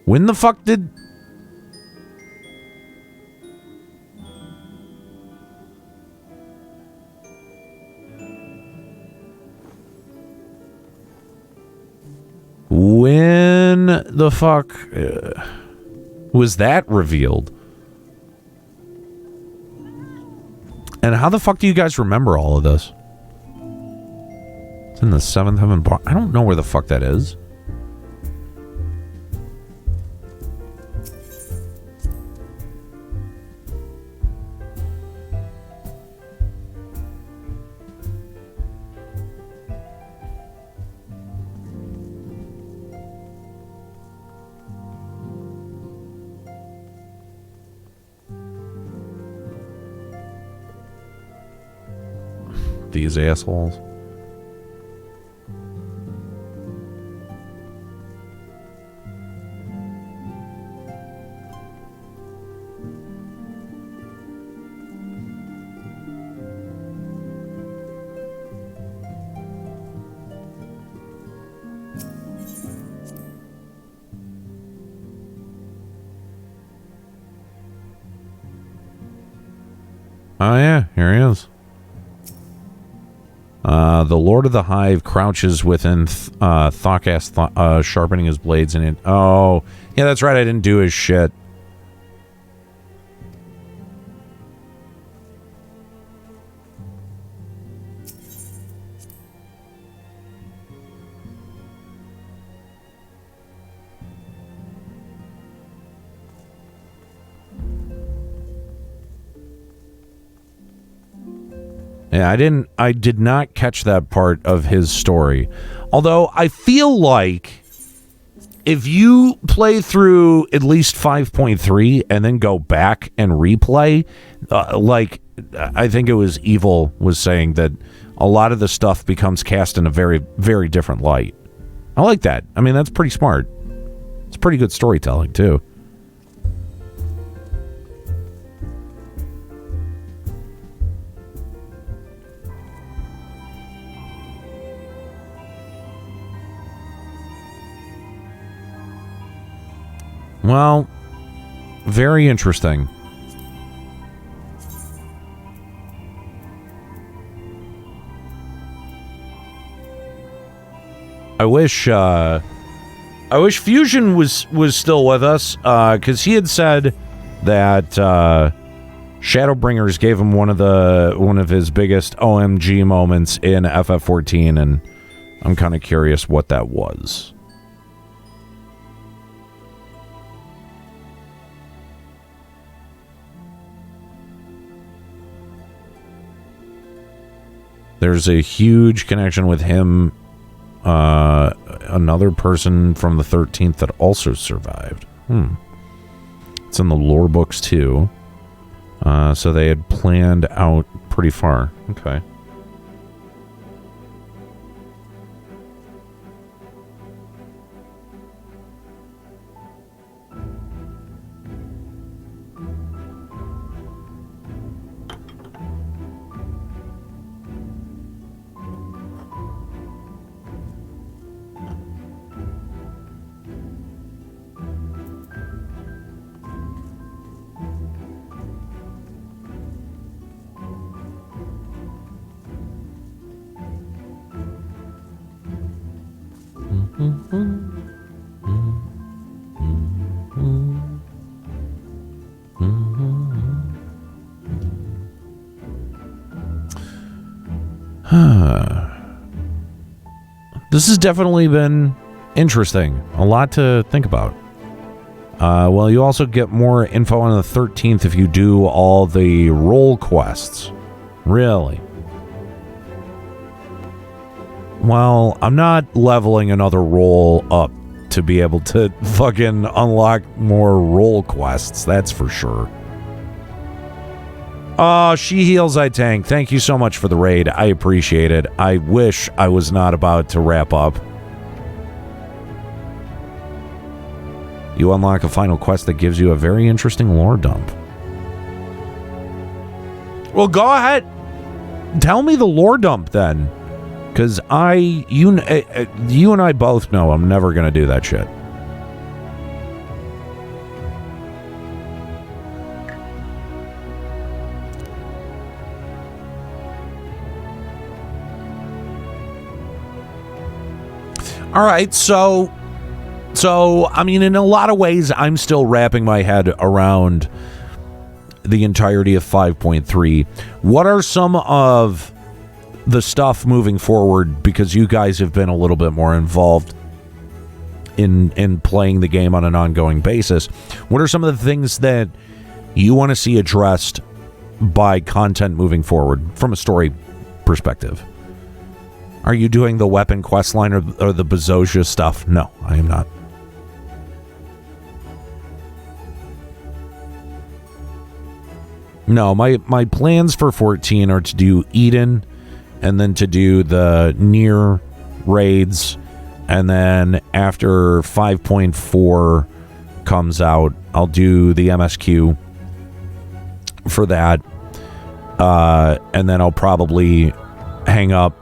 A: When the fuck did... When the fuck was that revealed? And how the fuck do you guys remember all of this? It's in the 7th Heaven bar. I don't know where the fuck that is. These assholes. Oh yeah, here he is. The Lord of the Hive crouches within Thokast, sharpening his blades in it. Oh, yeah, that's right. I didn't do his shit. Yeah, I did not catch that part of his story. Although I feel like if you play through at least 5.3 and then go back and replay, like I think it was Evil was saying that a lot of the stuff becomes cast in a very, very different light. I like that. I mean, that's pretty smart. It's pretty good storytelling too. Well, very interesting. I wish Fusion was still with us, because he had said that Shadowbringers gave him one of his biggest OMG moments in FF14, and I'm kind of curious what that was. There's a huge connection with him, another person from the 13th that also survived. It's in the lore books too. So they had planned out pretty far. Okay. This has definitely been interesting. A lot to think about. Well, you also get more info on the 13th if you do all the role quests. Really? Well, I'm not leveling another role up to be able to fucking unlock more role quests. That's for sure. Oh, She Heals, I Tank. Thank you so much for the raid. I appreciate it. I wish I was not about to wrap up. You unlock a final quest that gives you a very interesting lore dump. Well, go ahead. Tell me the lore dump then. Because you and I both know I'm never going to do that shit. All right, so I mean, in a lot of ways, I'm still wrapping my head around the entirety of 5.3. What are some of the stuff moving forward, because you guys have been a little bit more involved in playing the game on an ongoing basis? What are some of the things that you want to see addressed by content moving forward from a story perspective? Are you doing the weapon quest line or the Bazosha stuff? No, I am not. No, my plans for 14 are to do Eden, and then to do the near raids, and then after 5.4 comes out, I'll do the MSQ for that, and then I'll probably hang up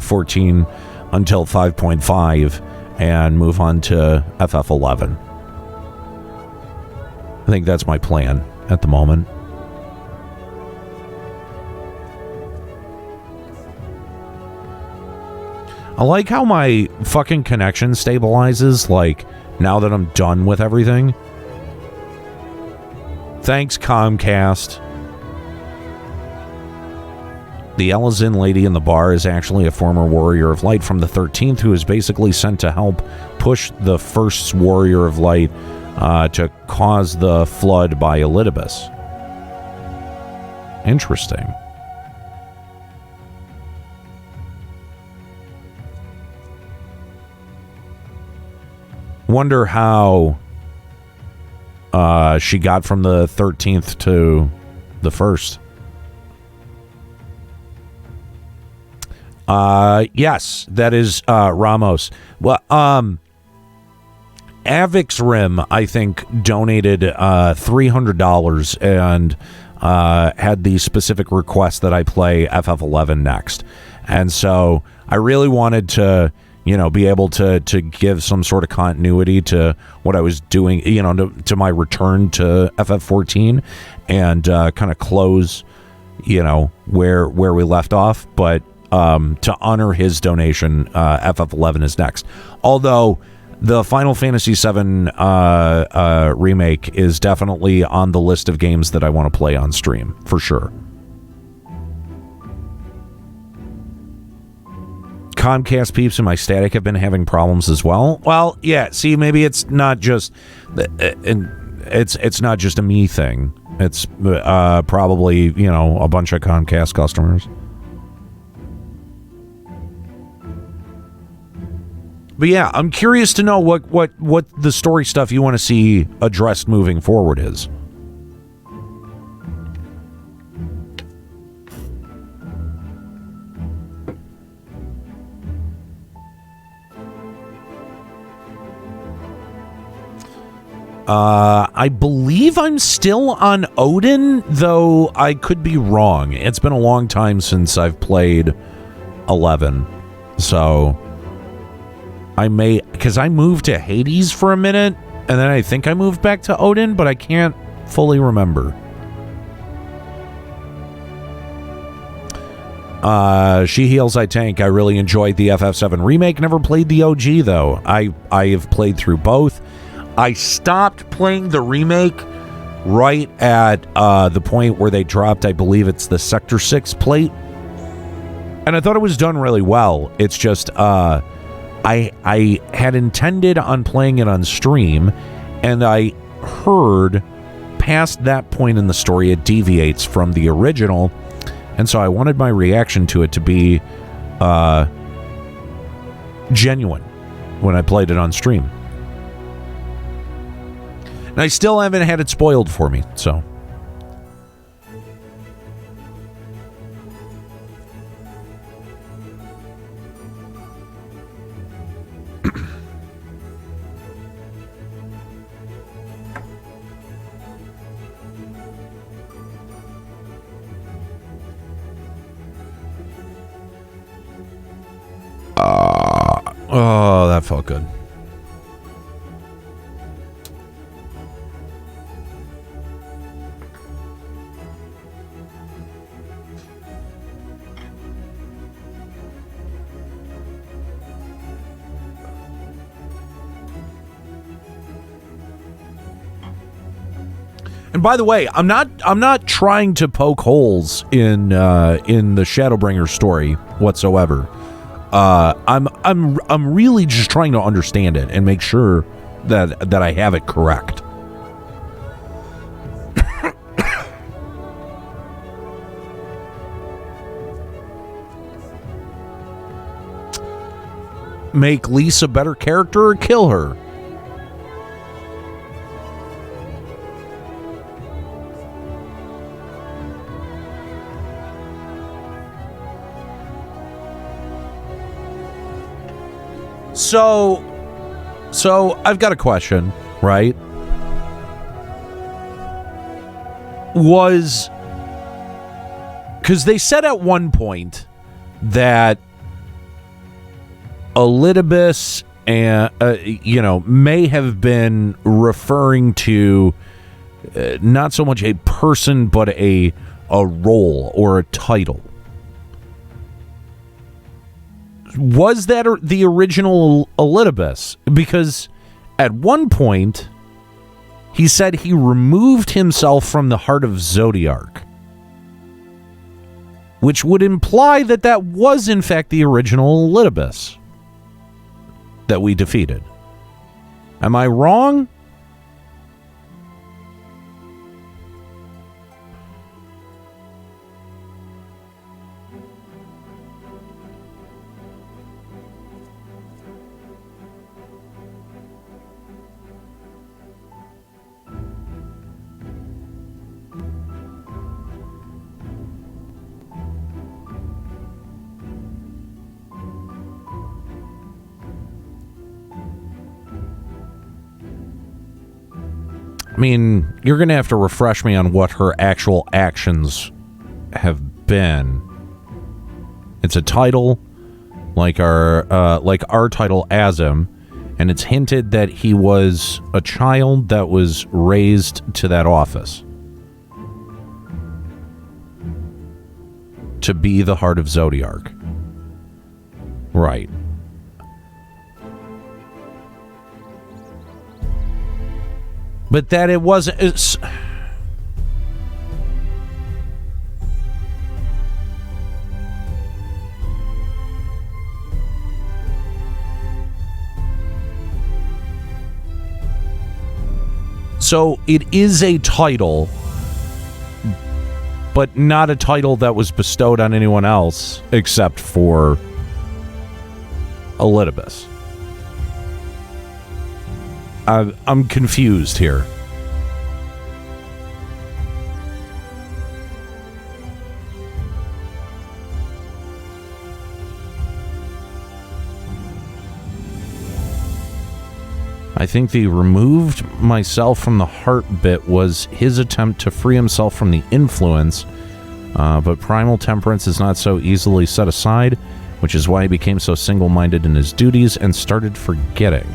A: 14 until 5.5 and move on to FF11. I think that's my plan at the moment. I like how my fucking connection stabilizes, like, now that I'm done with everything. Thanks, Comcast. The Elizin lady in the bar is actually a former Warrior of Light from the 13th who is basically sent to help push the first Warrior of Light to cause the flood by Elidibus. Interesting. Wonder how she got from the 13th to the 1st. Yes, that is Ramos. Well, Avix Rim, I think, donated $300 and had the specific request that I play FF11 next. And so I really wanted to, be able to give some sort of continuity to what I was doing, to my return to FF14 and kind of close, where we left off. But to honor his donation, FF11 is next. Although the Final Fantasy VII remake is definitely on the list of games that I want to play on stream, for sure. Comcast peeps and my static have been having problems as well. Well, yeah, see, maybe it's not just it's not just a me thing. It's probably, a bunch of Comcast customers. But yeah, I'm curious to know what the story stuff you want to see addressed moving forward is. I believe I'm still on Odin, though I could be wrong. It's been a long time since I've played 11. So I may, because I moved to Hades for a minute, and then I think I moved back to Odin, but I can't fully remember. She Heals, I Tank. I really enjoyed the FF7 remake. Never played the OG, though. I have played through both. I stopped playing the remake right at the point where they dropped, I believe it's the Sector 6 plate. And I thought it was done really well. It's just, I had intended on playing it on stream, and I heard past that point in the story it deviates from the original, and so I wanted my reaction to it to be genuine when I played it on stream. And I still haven't had it spoiled for me, so. Oh, that felt good. And by the way, I'm not trying to poke holes in the Shadowbringers story whatsoever. I'm really just trying to understand it and make sure that I have it correct. Make Lisa a better character or kill her? So I've got a question, right? Because they said at one point that Elidibus may have been referring to not so much a person but a role or a title. Was that the original Elidibus? Because at one point, he said he removed himself from the heart of Zodiark, which would imply that was, in fact, the original Elidibus that we defeated. Am I wrong? I mean, you're going to have to refresh me on what her actual actions have been. It's a title, like our title Azim, and it's hinted that he was a child that was raised to that office. To be the heart of Zodiark. Right. But that it wasn't... So it is a title, but not a title that was bestowed on anyone else except for Elidibus. I'm confused here. I think the removed myself from the heart bit was his attempt to free himself from the influence, but primal temperance is not so easily set aside, which is why he became so single-minded in his duties and started forgetting.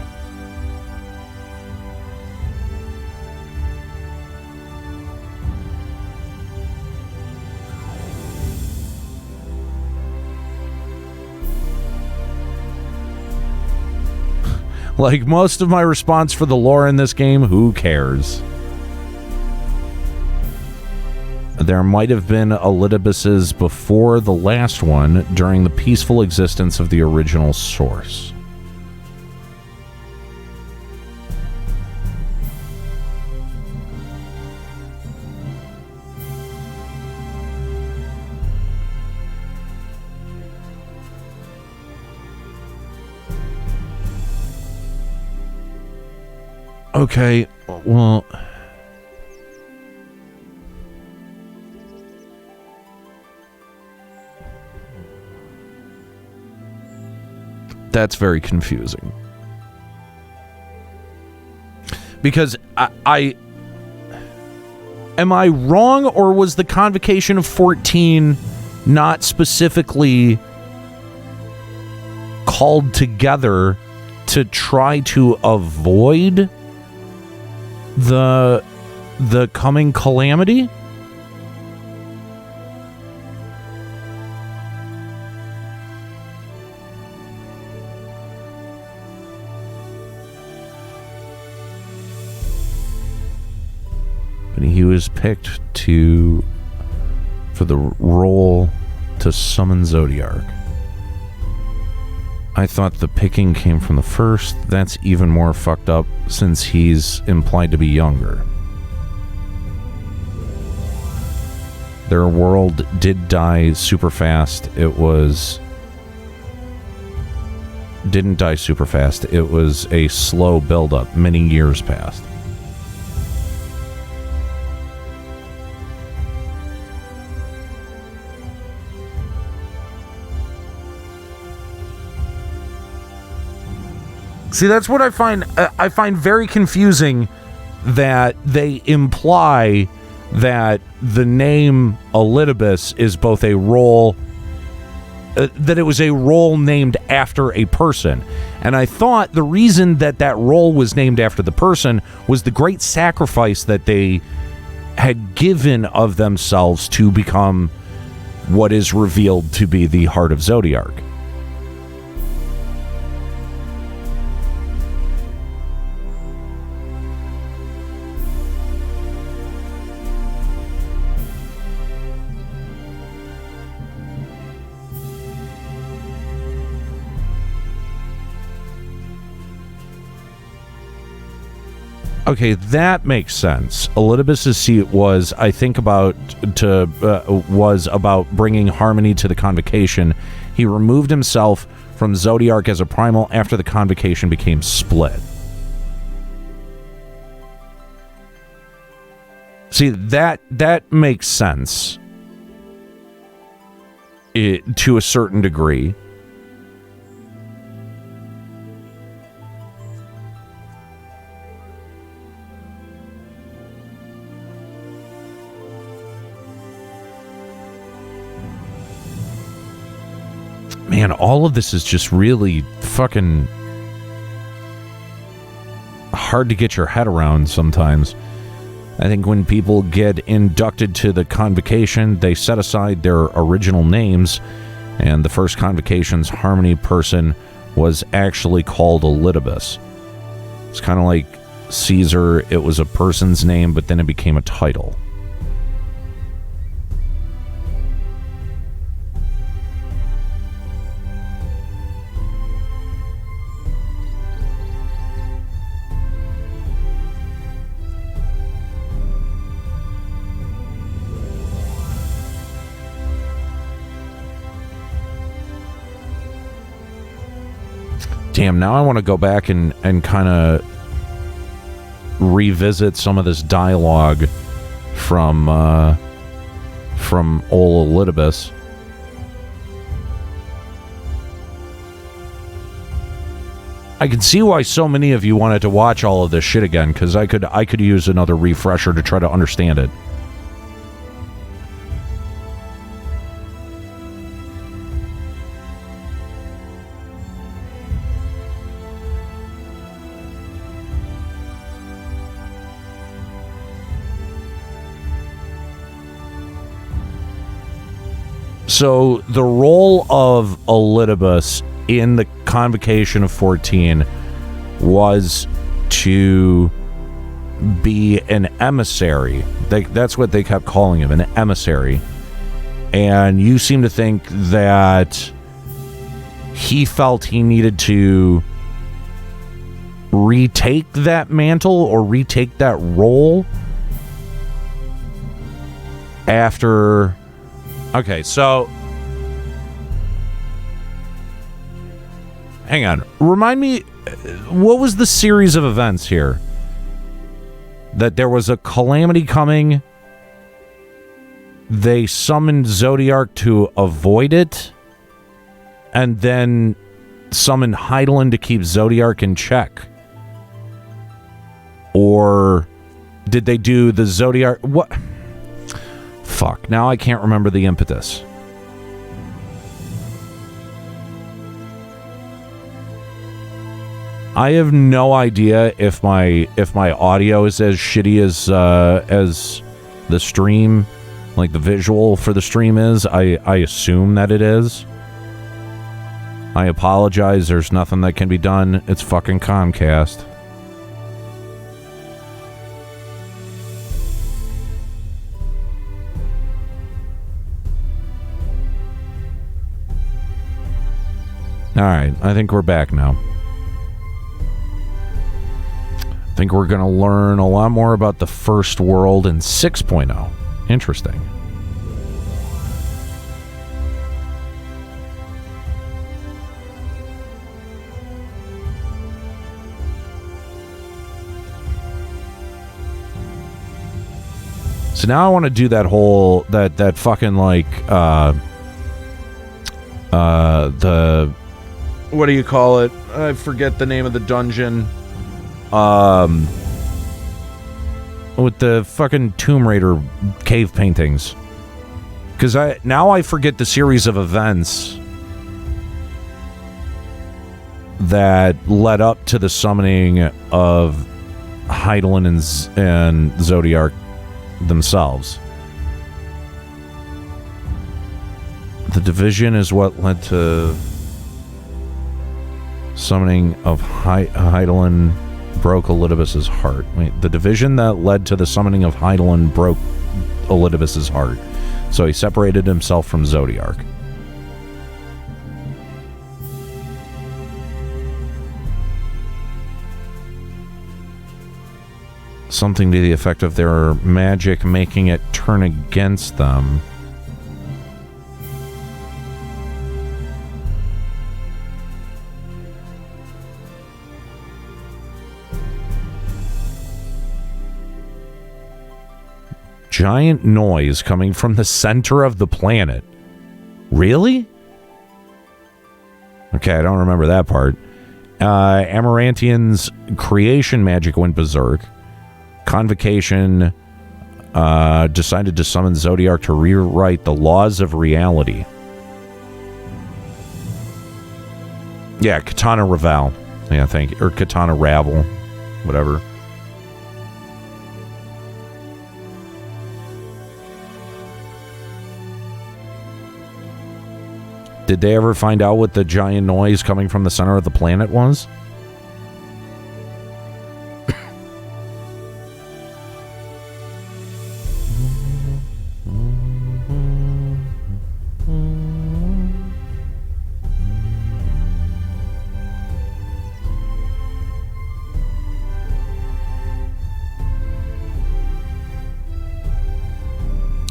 A: Like most of my response for the lore in this game, who cares? There might have been Elidibuses before the last one during the peaceful existence of the original source. Okay, well... That's very confusing. Because I... Am I wrong, or was the Convocation of 14 not specifically called together to try to avoid the coming calamity? But he was picked for the role to summon Zodiark. I thought the picking came from the first. That's even more fucked up since he's implied to be younger. Their world did die super fast. Didn't die super fast. It was a slow buildup. Many years passed. See, that's what I find very confusing, that they imply that the name Elidibus is both a role, that it was a role named after a person. And I thought the reason that role was named after the person was the great sacrifice that they had given of themselves to become what is revealed to be the Heart of Zodiark. Okay, that makes sense. Elidibus' seat was, I think, was about bringing harmony to the Convocation. He removed himself from Zodiark as a primal after the Convocation became split. See, that makes sense to a certain degree. Man, all of this is just really fucking hard to get your head around sometimes. I think when people get inducted to the Convocation, they set aside their original names, and the first Convocation's Harmony person was actually called Elidibus. It's kind of like Caesar, it was a person's name, but then it became a title. Damn, now I want to go back and kind of revisit some of this dialogue from old Elidibus. I can see why so many of you wanted to watch all of this shit again, because I could use another refresher to try to understand it. So the role of Elidibus in the Convocation of 14 was to be an emissary. That's what they kept calling him, an emissary. And you seem to think that he felt he needed to retake that mantle or retake that role after... Okay, so... Hang on. Remind me, what was the series of events here? That there was a calamity coming. They summoned Zodiark to avoid it. And then summoned Hydaelyn to keep Zodiark in check. Or did they do the Zodiark... What? Fuck. Now I can't remember the impetus. I have no idea if my audio is as shitty as the stream, like the visual for the stream is. I assume that it is. I apologize. There's nothing that can be done. It's fucking Comcast. All right, I think we're back now. I think we're going to learn a lot more about the first world in 6.0. Interesting. So now I want to do that whole, that fucking like, the, what do you call it? I forget the name of the dungeon. With the fucking Tomb Raider cave paintings. Because now I forget the series of events that led up to the summoning of Hydaelyn and Zodiark themselves. The division is what led to summoning of Hydaelyn broke Elidibus's heart. Wait, the division that led to the summoning of Hydaelyn broke Elidibus's heart. So he separated himself from Zodiark. Something to the effect of their magic making it turn against them. Giant noise coming from the center of the planet. Really? Okay, I don't remember that part. Amarantian's creation magic went berserk. Convocation decided to summon Zodiark to rewrite the laws of reality. Yeah, Katana Raval. Yeah, thank you. Or Katana Ravel. Whatever. Did they ever find out what the giant noise coming from the center of the planet was?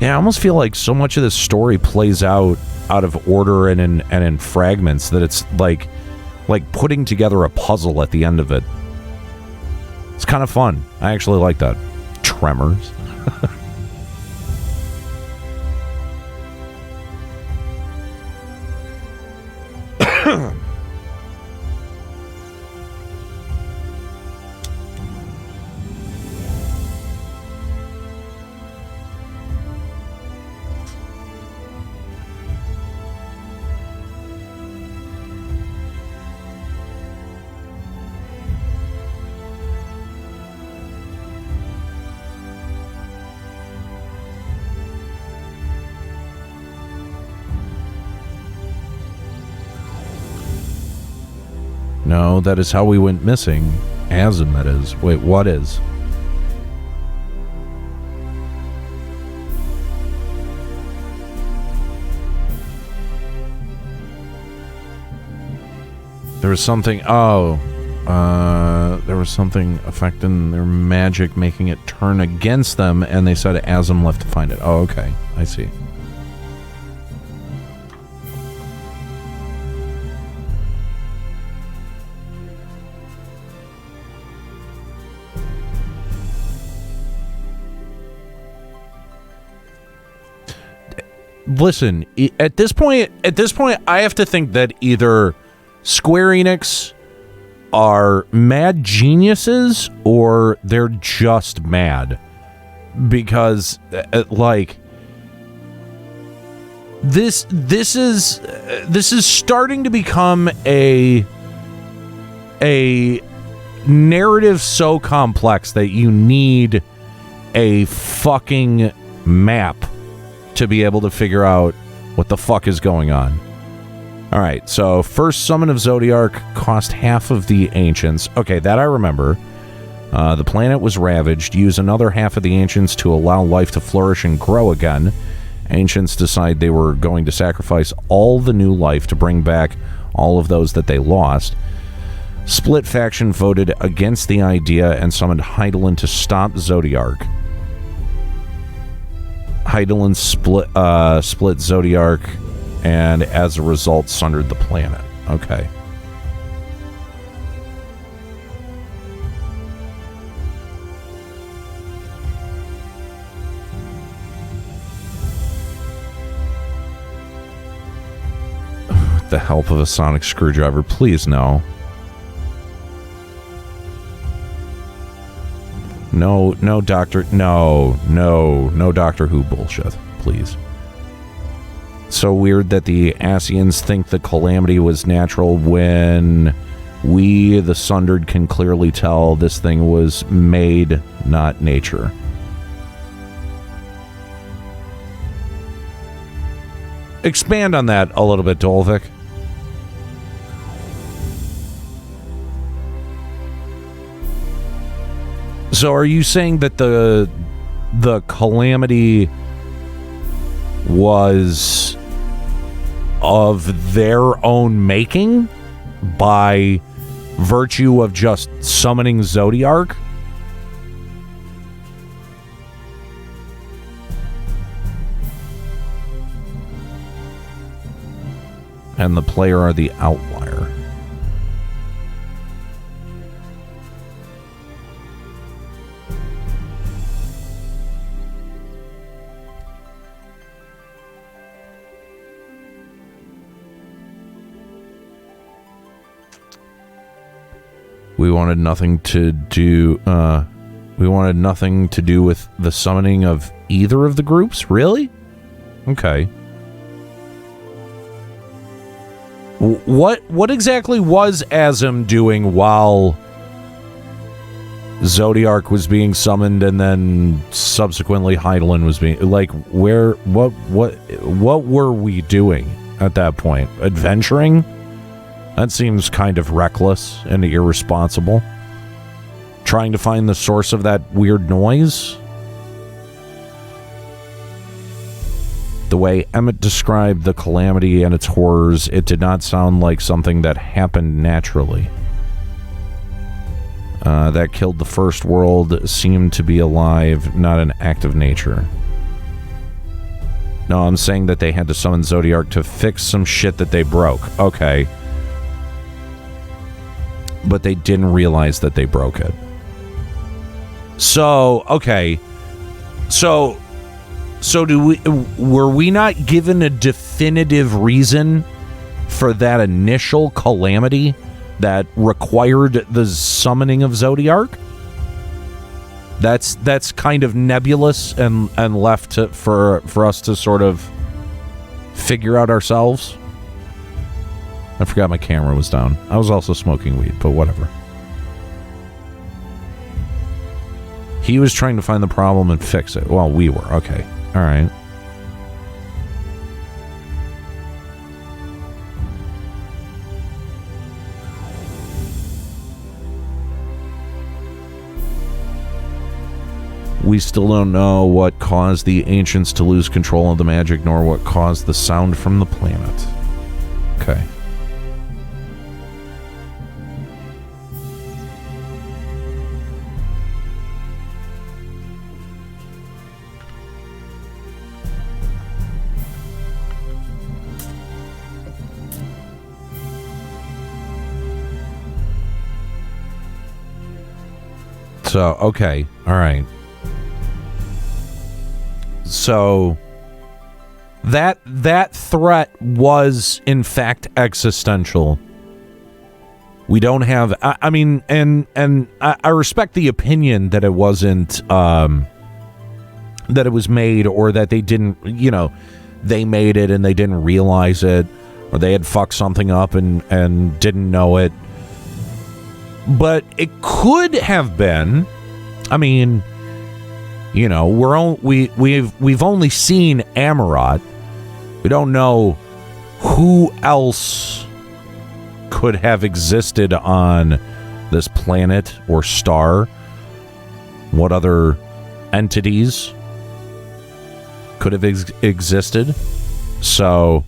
A: Yeah, I almost feel like so much of this story plays out of order and in fragments that it's like putting together a puzzle at the end of it. It's kind of fun. I actually like that. Tremors. No, that is how we went missing. Asm, that is. Wait, what is? There was something... Oh. There was something affecting their magic, making it turn against them, and they said Asm left to find it. Oh, okay. I see. Listen, at this point, I have to think that either Square Enix are mad geniuses or they're just mad, because like this is starting to become a narrative so complex that you need a fucking map to be able to figure out what the fuck is going on. Alright, so first summon of Zodiark cost half of the Ancients. Okay, that I remember. The planet was ravaged. Use another half of the Ancients to allow life to flourish and grow again. Ancients decide they were going to sacrifice all the new life to bring back all of those that they lost. Split faction voted against the idea and summoned Hydaelyn to stop Zodiark. Hydaelyn split Zodiark, and as a result, sundered the planet. Okay. With the help of a sonic screwdriver, please no. No, Doctor... No Doctor Who bullshit, please. So weird that the Ascians think the calamity was natural when we, the Sundered, can clearly tell this thing was made, not nature. Expand on that a little bit, Dolvik. So are you saying that the calamity was of their own making by virtue of just summoning Zodiark? And the player are the outlier. We wanted nothing to do with the summoning of either of the groups? Really? Okay. What exactly was Asm doing while Zodiark was being summoned and then subsequently Hydaelyn was being, like, what were we doing at that point? Adventuring? That seems kind of reckless and irresponsible. Trying to find the source of that weird noise? The way Emmett described the calamity and its horrors, it did not sound like something that happened naturally. That killed the first world seemed to be alive, not an act of nature. No, I'm saying that they had to summon Zodiark to fix some shit that they broke. Okay. But they didn't realize that they broke it. So, okay. So were we not given a definitive reason for that initial calamity that required the summoning of Zodiark? That's kind of nebulous and left for us to sort of figure out ourselves. I forgot my camera was down. I was also smoking weed, but whatever. He was trying to find the problem and fix it. Well, we were. Okay. All right. We still don't know what caused the ancients to lose control of the magic, nor what caused the sound from the planet. Okay. So, okay. All right. So that threat was in fact existential. We don't have I mean and I respect the opinion that it wasn't that it was made, or that they didn't, they made it and they didn't realize it, or they had fucked something up and didn't know it. But it could have been, I mean, we've only seen Amarot. We don't know who else could have existed on this planet or star. What other entities could have existed? So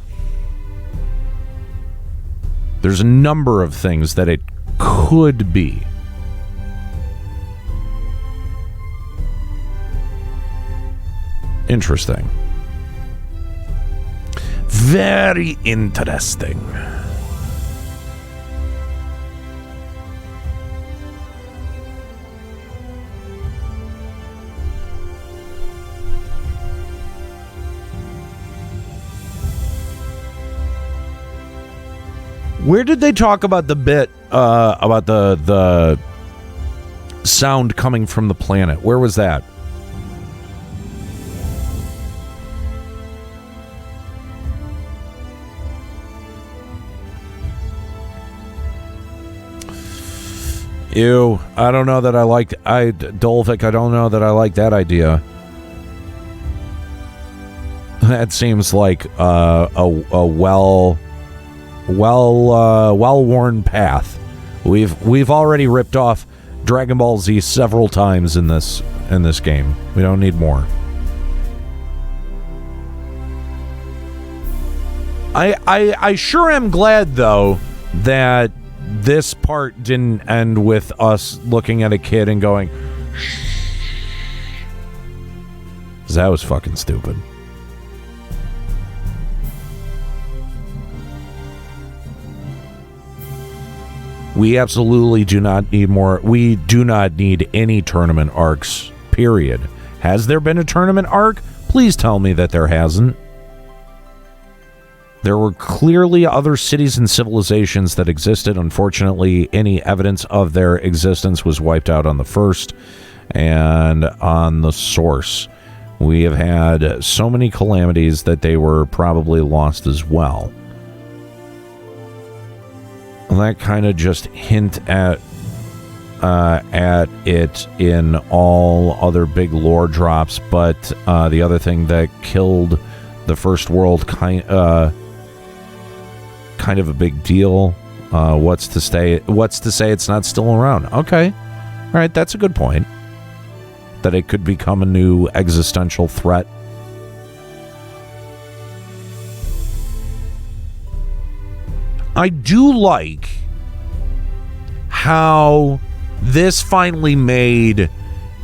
A: there's a number of things that it could be. Interesting. Very interesting. Where did they talk about the bit about the sound coming from the planet? Where was that? Ew, I don't know that I liked Dolvik, I don't know that I like that idea. That seems like a well-worn path. We've already ripped off Dragon Ball Z several times in this game. We don't need more. I sure am glad though that this part didn't end with us looking at a kid and going, shh. That was fucking stupid. We absolutely do not need more. We do not need any tournament arcs, period. Has there been a tournament arc? Please tell me that there hasn't. There were clearly other cities and civilizations that existed. Unfortunately, any evidence of their existence was wiped out on the first and on the source. We have had so many calamities that they were probably lost as well. That kind of just hint at it in all other big lore drops, but the other thing that killed the first world kind of a big deal. What's to say it's not still around? Okay, all right, that's a good point. That it could become a new existential threat. I do like how this finally made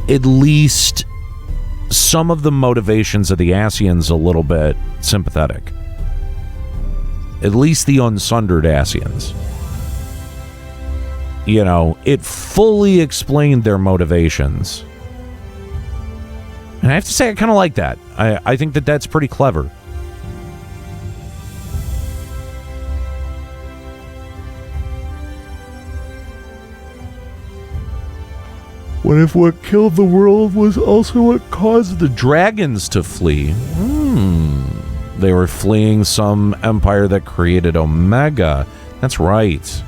A: at least some of the motivations of the Asians a little bit sympathetic. At least the unsundered Asians. It fully explained their motivations. And I have to say, I kind of like that. I think that that's pretty clever. What if what killed the world was also what caused the dragons to flee? They were fleeing some empire that created Omega. That's right.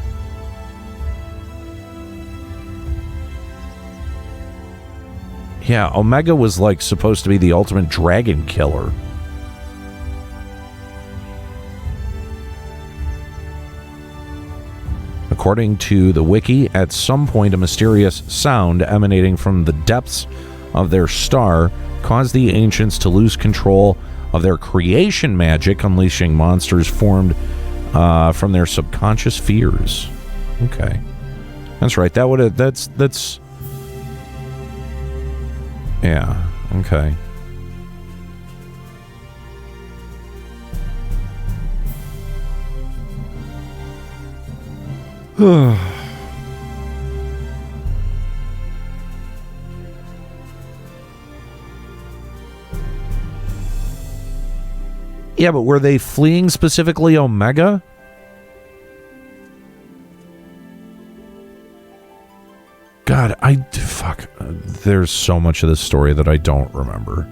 A: Yeah, Omega was like supposed to be the ultimate dragon killer. According to the wiki, at some point a mysterious sound emanating from the depths of their star caused the ancients to lose control of their creation magic, unleashing monsters formed from their subconscious fears. Okay. That's right. That's yeah, okay. Yeah, but were they fleeing specifically Omega? God, fuck. There's so much of this story that I don't remember.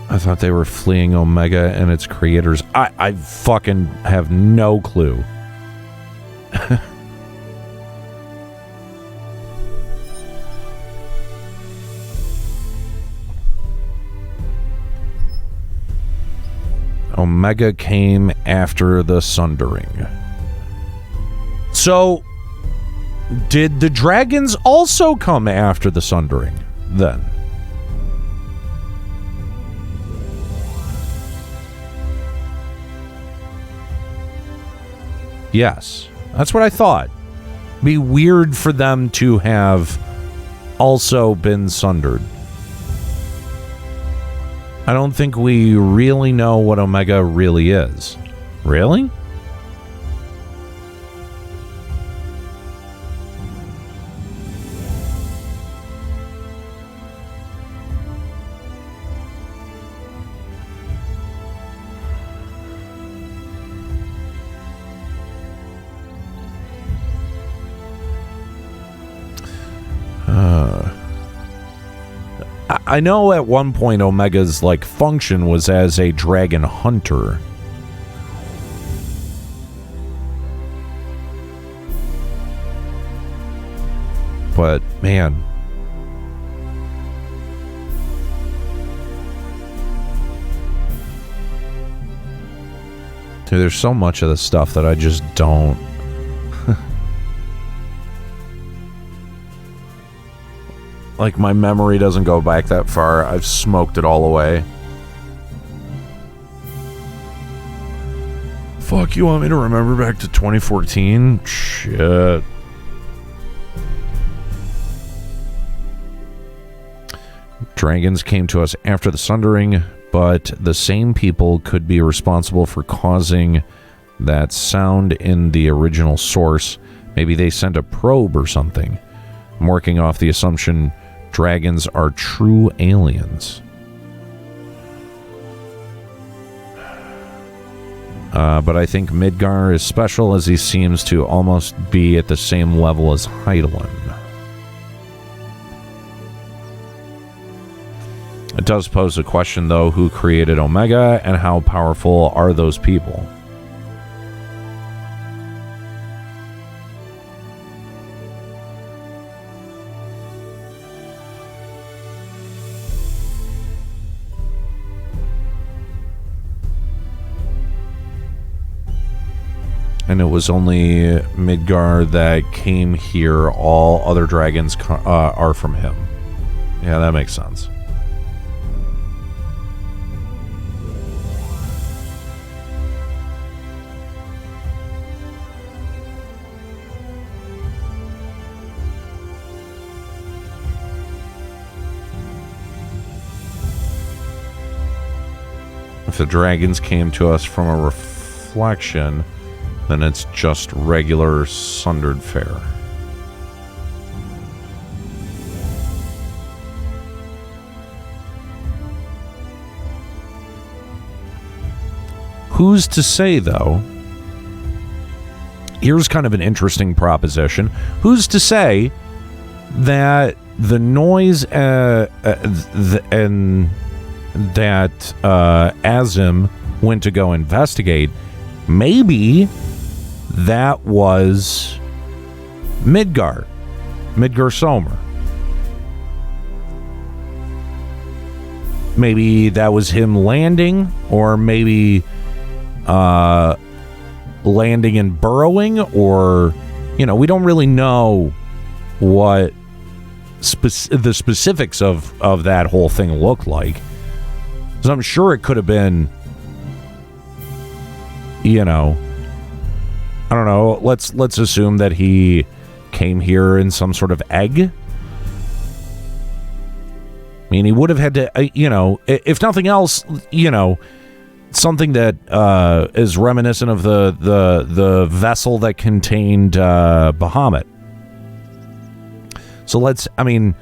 A: I thought they were fleeing Omega and its creators. I fucking have no clue. Omega came after the Sundering. So, did the dragons also come after the Sundering, then? Yes, that's what I thought. Be weird for them to have also been sundered. I don't think we really know what Omega really is. Really? I know at one point Omega's like function was as a dragon hunter. But man, dude, there's so much of this stuff that I just don't. Like, my memory doesn't go back that far. I've smoked it all away. Fuck, you want me to remember back to 2014? Shit. Dragons came to us after the Sundering, but the same people could be responsible for causing that sound in the original source. Maybe they sent a probe or something. I'm working off the assumption dragons are true aliens. But I think Midgar is special as he seems to almost be at the same level as Hydaelyn. It does pose a question, though, who created Omega and how powerful are those people? And it was only Midgar that came here. All other dragons are from him. Yeah, that makes sense. the dragons came to us from a reflection, then it's just regular sundered fare. Who's to say, though? Here's kind of an interesting proposition. Who's to say that the noise and that Azim went to go investigate, maybe that was Midgar Somer. Maybe that was him landing, or maybe landing and burrowing, or, you know, we don't really know what the specifics of that whole thing looked like. So I'm sure it could have been, you know, I don't know, let's assume that he came here in some sort of egg. I mean, he would have had to, you know, if nothing else, you know, something that is reminiscent of the vessel that contained Bahamut. So I mean,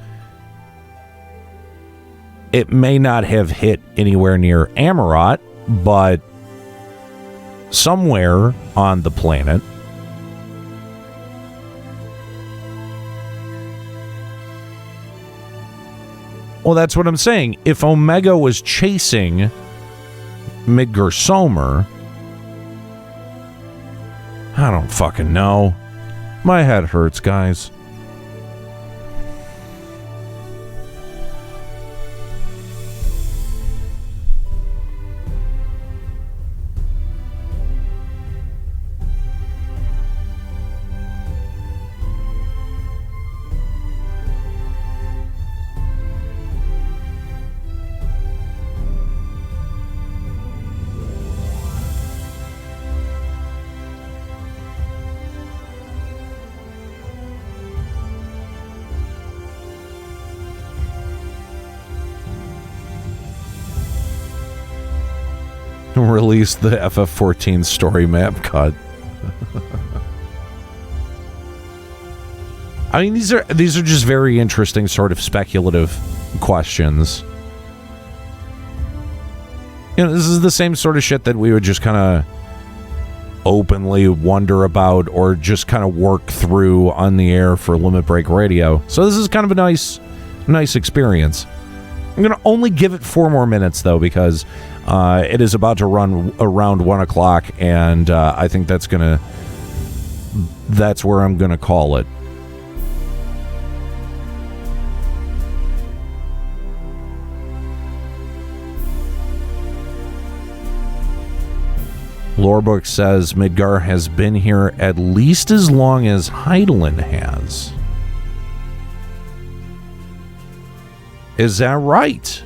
A: it may not have hit anywhere near Amarot, but somewhere on the planet. Well, that's what I'm saying. If Omega was chasing Midgar Somer, I don't fucking know. My head hurts, guys. Release the FF14 story map cut. I mean, these are just very interesting sort of speculative questions. You know, this is the same sort of shit that we would just kind of openly wonder about, or just kind of work through on the air for Limit Break Radio. So this is kind of a nice experience. I'm going to only give it 4 more minutes, though, because it is about to run around 1 o'clock, and I think that's where I'm going to call it. Lorebook says Midgar has been here at least as long as Hydaelyn has. Is that right?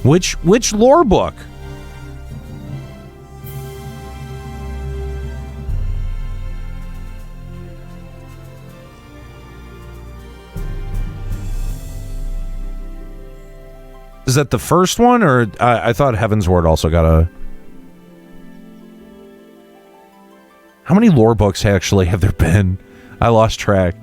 A: Which lore book? Is that the first one, or I thought Heaven's Ward also got a... How many lore books actually have there been? I lost track.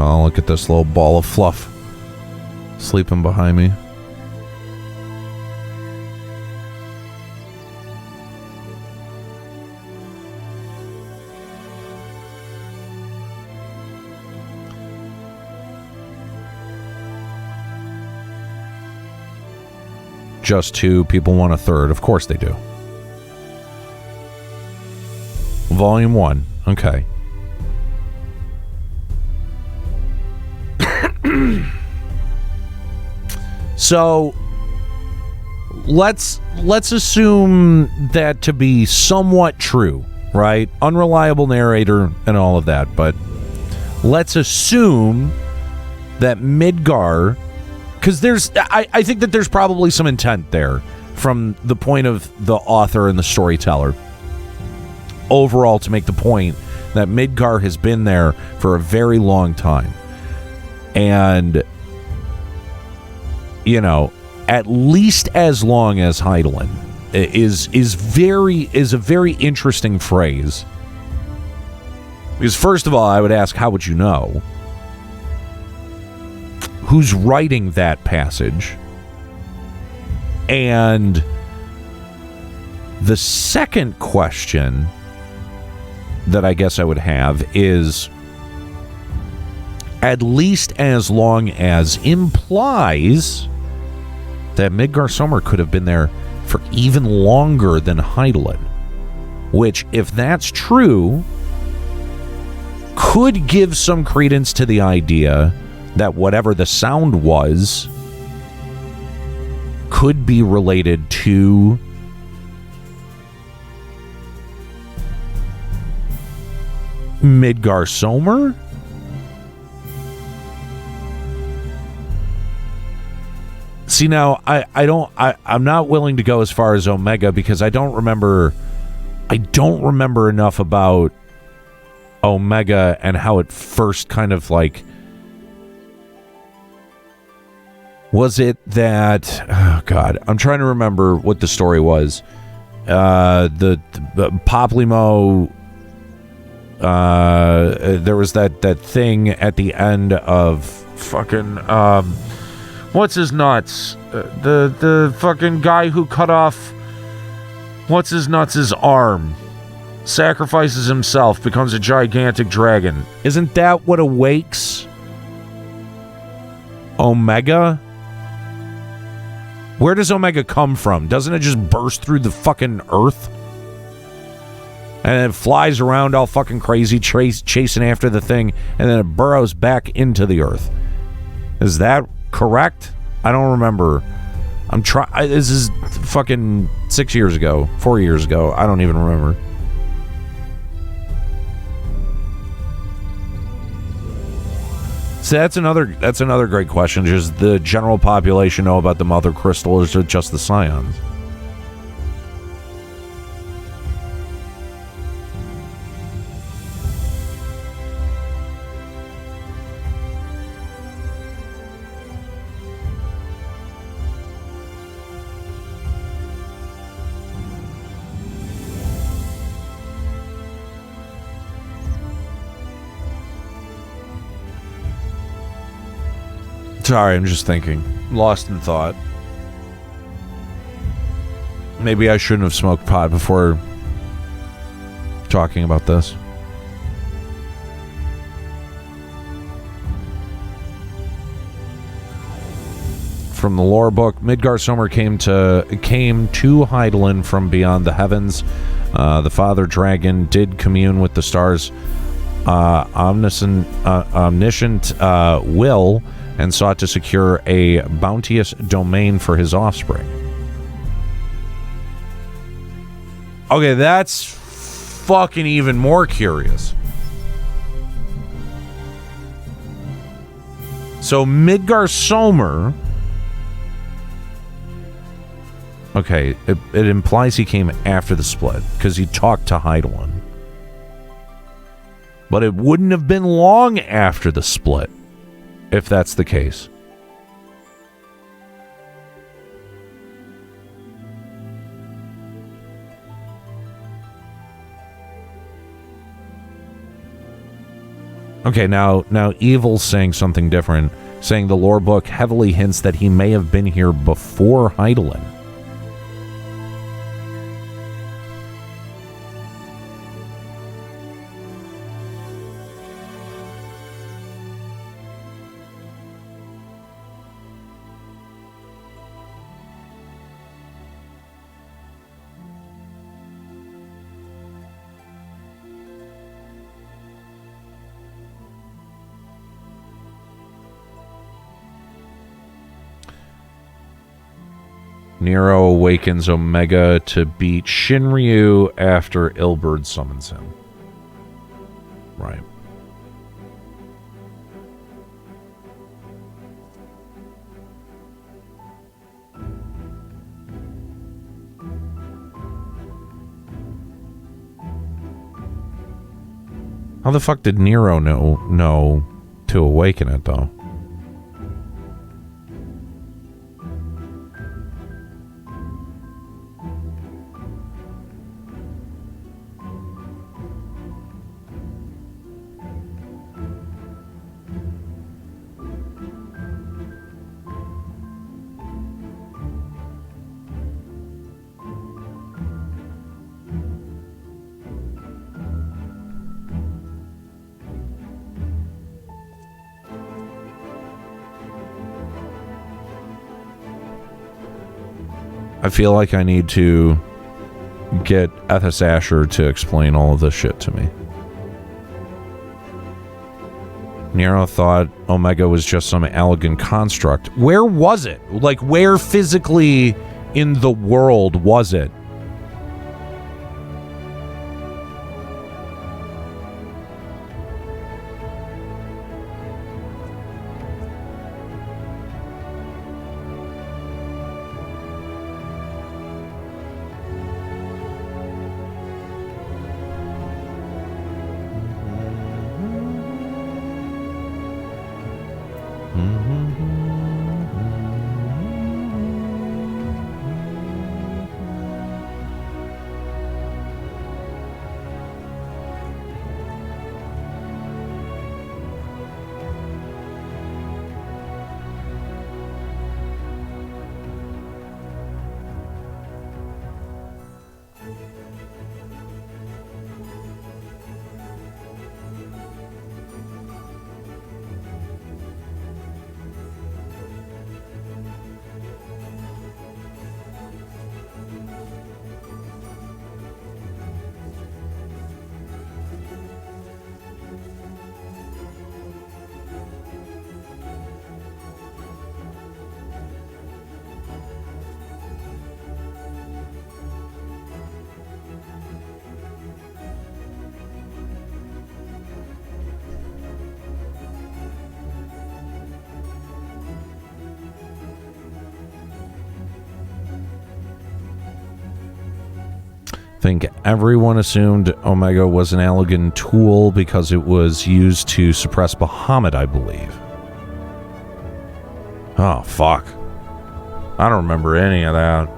A: Oh, look at this little ball of fluff sleeping behind me. Just 2, people want a 3rd. Of course they do. Volume 1. Okay. So let's assume that to be somewhat true, right? Unreliable narrator and all of that, but let's assume that Midgar, because I think that there's probably some intent there from the point of the author and the storyteller overall to make the point that Midgar has been there for a very long time. And, you know, at least as long as Hydaelyn is a very interesting phrase. Because first of all, I would ask, how would you know? Who's writing that passage? And the second question that I guess I would have is, at least as long as implies that Midgar Sommer could have been there for even longer than Hydaelyn, which, if that's true, could give some credence to the idea that whatever the sound was could be related to Midgar Sommer? See, now, I'm not willing to go as far as Omega because I don't remember enough about Omega and how it first kind of like, was it that, oh God, I'm trying to remember what the story was. The Poplimo, there was that thing at the end of fucking, what's his nuts? The fucking guy who cut off what's his nuts' arm, sacrifices himself, becomes a gigantic dragon. Isn't that what awakes Omega? Where does Omega come from? Doesn't it just burst through the fucking earth? And it flies around all fucking crazy, chasing after the thing, and then it burrows back into the earth. Is that correct? I don't remember. This is fucking 6 years ago, 4 years ago. I don't even remember. So that's another great question. Does the general population know about the Mother Crystal, or is it just the Scions? Sorry, I'm just thinking. Lost in thought. Maybe I shouldn't have smoked pot before talking about this. From the lore book, Midgar Sommer came to Hydaelyn from beyond the heavens. The father dragon did commune with the stars' omniscient will, and sought to secure a bounteous domain for his offspring. Okay, that's fucking even more curious. So Midgar Sommer... Okay, it implies he came after the split, because he talked to Hydaelyn. But it wouldn't have been long after the split, if that's the case. Okay, now Evil's saying something different, saying the lore book heavily hints that he may have been here before Hydaelyn. Aniero awakens Omega to beat Shinryu after Ilberd summons him. Right. How the fuck did Aniero know to awaken it, though? I feel like I need to get Ethis Asher to explain all of this shit to me. Aniero thought Omega was just some elegant construct. Where was it? Like, where physically in the world was it? I think everyone assumed Omega was an Allegan tool because it was used to suppress Bahamut, I believe. Oh, fuck. I don't remember any of that.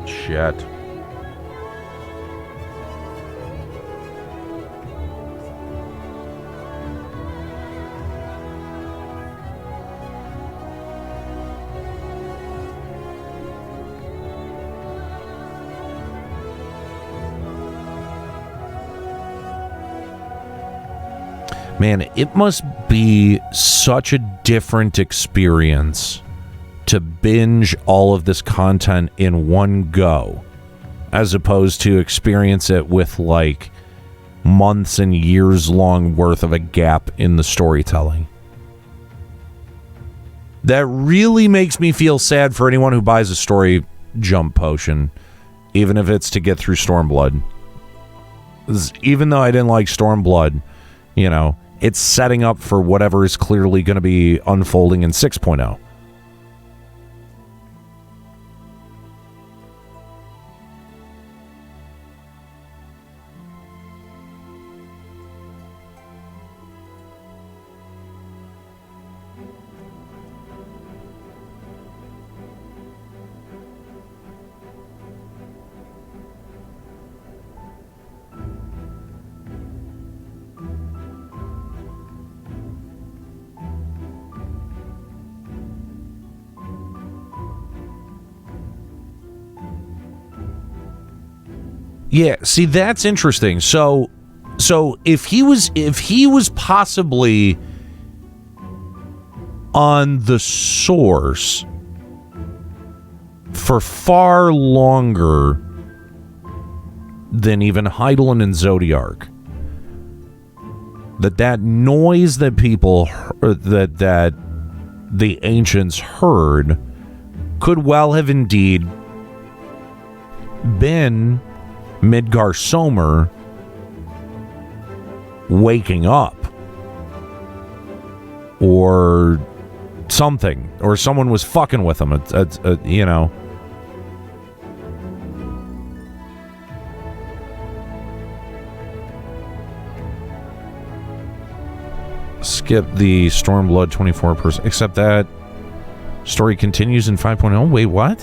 A: Shit. Man, it must be such a different experience to binge all of this content in one go, as opposed to experience it with like months and years long worth of a gap in the storytelling. That really makes me feel sad for anyone who buys a story jump potion, even if it's to get through Stormblood. Even though I didn't like Stormblood, you know, it's setting up for whatever is clearly going to be unfolding in 6.0. Yeah, see, that's interesting. So if he was possibly on the source for far longer than even Heidelin and Zodiark, that noise that people that the ancients heard could well have indeed been Midgar Somer waking up, or something, or someone was fucking with him. It's you know. Skip the Stormblood 24%. Except that story continues in 5.0. Wait, what?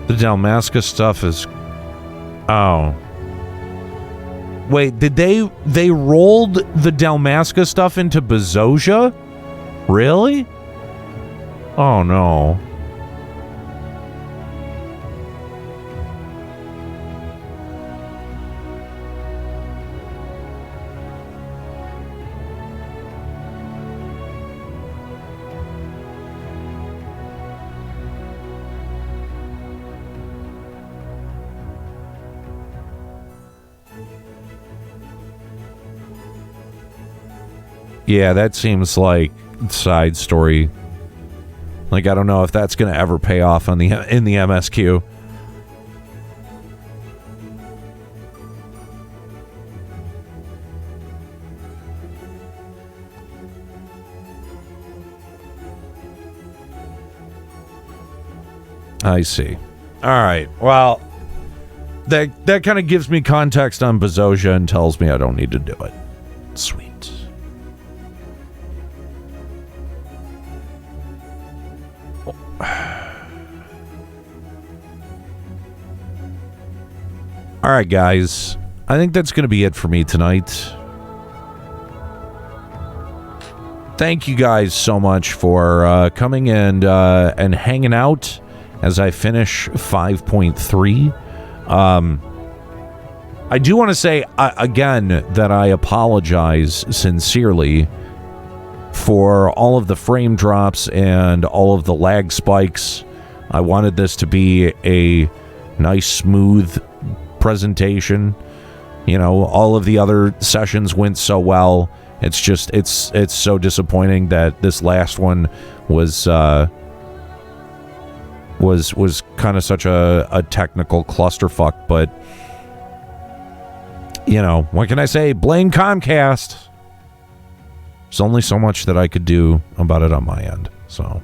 A: The Dalmasca stuff is... Oh. Wait, did they rolled the Dalmasca stuff into Bezosia? Really? Oh, no. Yeah, that seems like side story. Like, I don't know if that's going to ever pay off in the MSQ. I see. All right. Well, that kind of gives me context on Bezosia and tells me I don't need to do it. Sweet. All right, guys. I think that's going to be it for me tonight. Thank you guys so much for coming and hanging out as I finish 5.3. I do want to say again that I apologize sincerely for all of the frame drops and all of the lag spikes. I wanted this to be a nice, smooth presentation. You know, all of the other sessions went so well. It's just it's so disappointing that this last one was kind of such a technical clusterfuck. But you know, what can I say? Blame Comcast. There's only so much that I could do about it on my end. So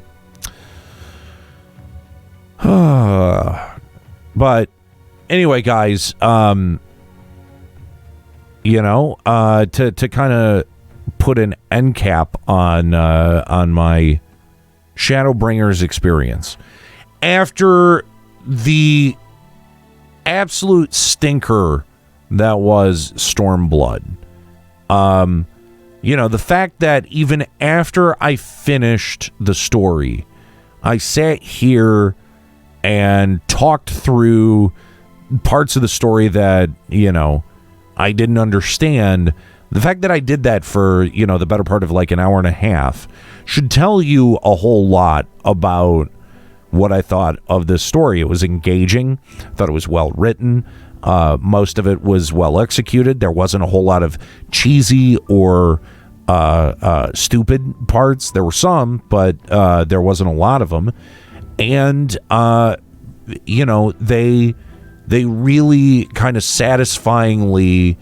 A: but anyway, guys, you know, to kind of put an end cap on my Shadowbringers experience, after the absolute stinker that was Stormblood, you know, the fact that even after I finished the story, I sat here and talked through parts of the story that, you know, I didn't understand. The fact that I did that for, you know, the better part of like an hour and a half should tell you a whole lot about what I thought of this story. It was engaging. I thought it was well written. Most of it was well executed. There wasn't a whole lot of cheesy or stupid parts. There were some, but there wasn't a lot of them. And, you know, they really kind of satisfyingly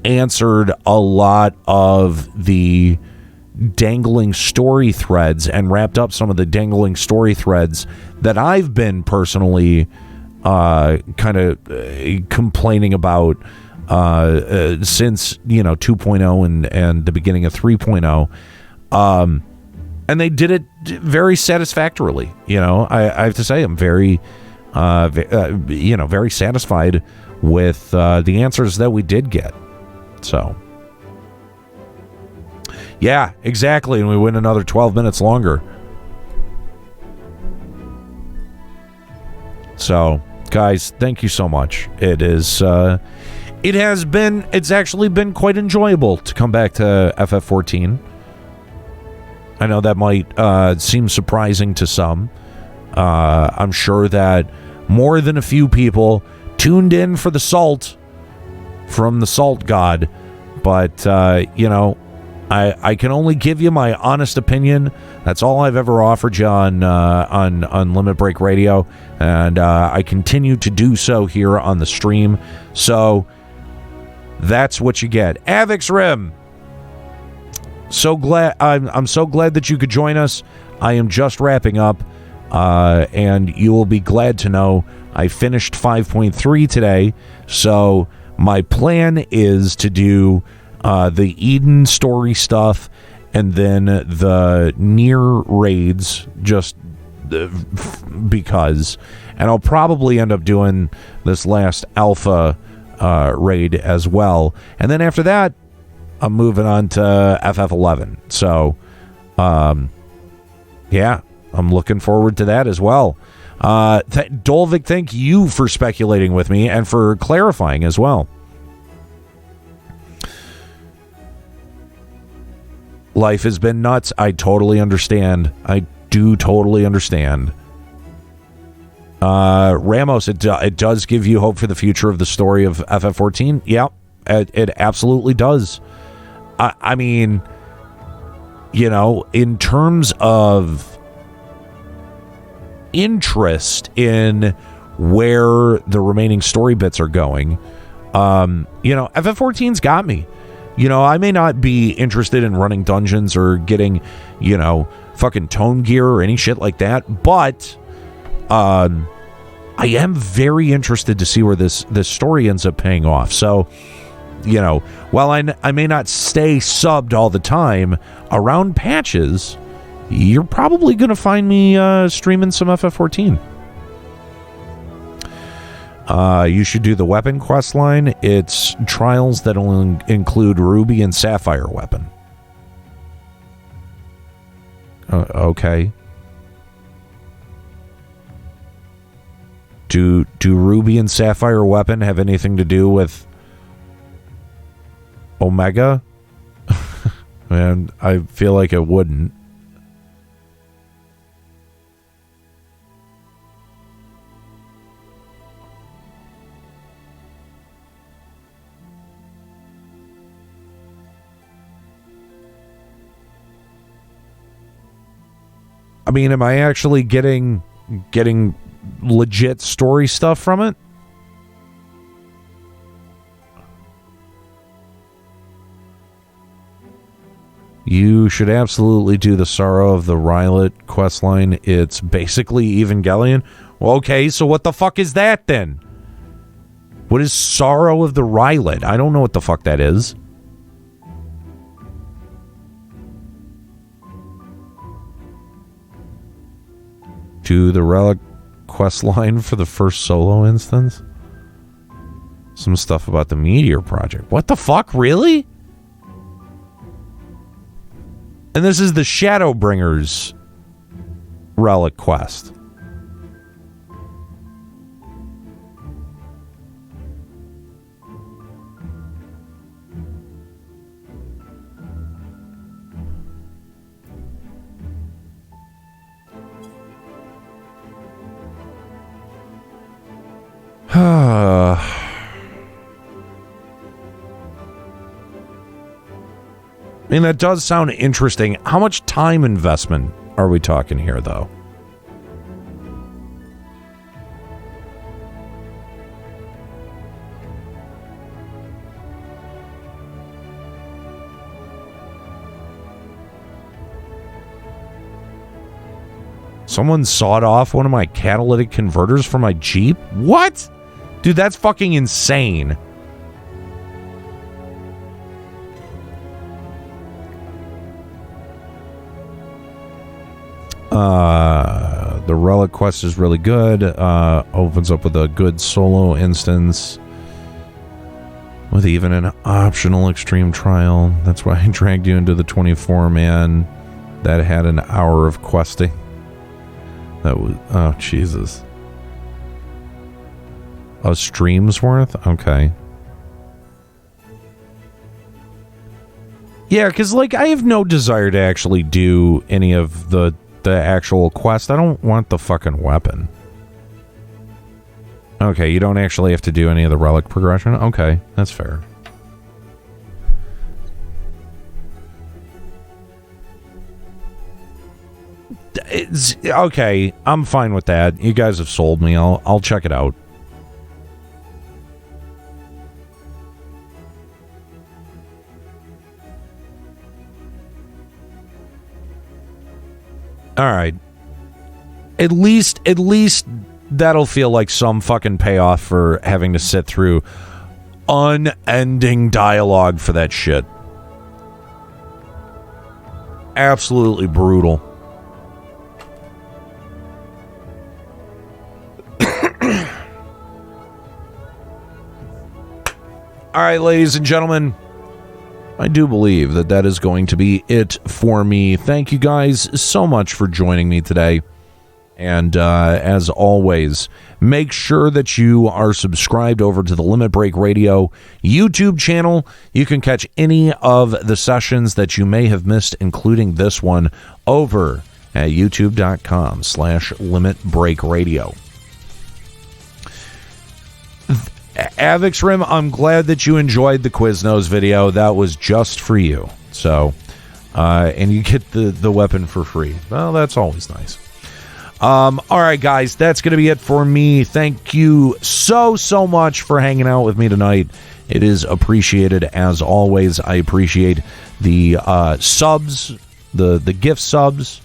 A: answered a lot of the dangling story threads and wrapped up some of the dangling story threads that I've been personally kind of complaining about since, you know, 2.0 and the beginning of 3.0. And they did it very satisfactorily. You know, I have to say I'm very, you know, very satisfied with the answers that we did get. So, yeah, exactly. And we went another 12 minutes longer. So, guys, thank you so much. It's actually been quite enjoyable to come back to FF14. I know that might seem surprising to some. I'm sure that more than a few people tuned in for the salt from the Salt God, but you know, I can only give you my honest opinion. That's all I've ever offered you on Limit Break Radio, and I continue to do so here on the stream. So that's what you get. Avix Rim, so glad. I'm so glad that you could join us. I am just wrapping up, and you will be glad to know I finished 5.3 today. So my plan is to do the Eden story stuff and then the near raids, just because. And I'll probably end up doing this last alpha raid as well. And then after that, I'm moving on to FF11. So, yeah, I'm looking forward to that as well. Dolvik, thank you for speculating with me and for clarifying as well. Life has been nuts. I totally understand. I do totally understand. Ramos, it does give you hope for the future of the story of FF14. Yeah, it absolutely does. I mean, you know, in terms of interest in where the remaining story bits are going, you know, FF14's got me. You know, I may not be interested in running dungeons or getting, you know, fucking tone gear or any shit like that, but I am very interested to see where this story ends up paying off. So, you know, while I may not stay subbed all the time, around patches, you're probably going to find me streaming some FF14. You should do the weapon quest line. It's trials that'll include Ruby and Sapphire weapon. Okay. Do Ruby and Sapphire weapon have anything to do with Omega? Man, I feel like it wouldn't. I mean, am I actually getting legit story stuff from it? You should absolutely do the Sorrow of the Rylet questline. It's basically Evangelion. Well, okay, so what the fuck is that then? What is Sorrow of the Rylet? I don't know what the fuck that is. Do the Relic questline for the first solo instance. Some stuff about the Meteor Project. What the fuck? Really? And this is the Shadowbringers Relic quest. I mean, that does sound interesting. How much time investment are we talking here, though? Someone sawed off one of my catalytic converters for my Jeep? What? Dude, that's fucking insane. The Relic quest is really good. Opens up with a good solo instance with even an optional extreme trial. That's why I dragged you into the 24-man that had an hour of questing. That was, oh Jesus, a stream's worth. Okay. Yeah, because like I have no desire to actually do any of the actual quest. I don't want the fucking weapon. Okay, you don't actually have to do any of the relic progression? Okay, that's fair. It's, okay, I'm fine with that. You guys have sold me. I'll check it out. All right. At least that'll feel like some fucking payoff for having to sit through unending dialogue for that shit. Absolutely brutal. All right, ladies and gentlemen, I do believe that is going to be it for me. Thank you guys so much for joining me today. And as always, make sure that you are subscribed over to the Limit Break Radio YouTube channel. You can catch any of the sessions that you may have missed, including this one, over at youtube.com/Limit Break Radio. Avix Rim, I'm glad that you enjoyed the Quiznos video. That was just for you. So, and you get the weapon for free. Well, that's always nice. All right, guys, that's going to be it for me. Thank you so much for hanging out with me tonight. It is appreciated as always. I appreciate the subs, the gift subs.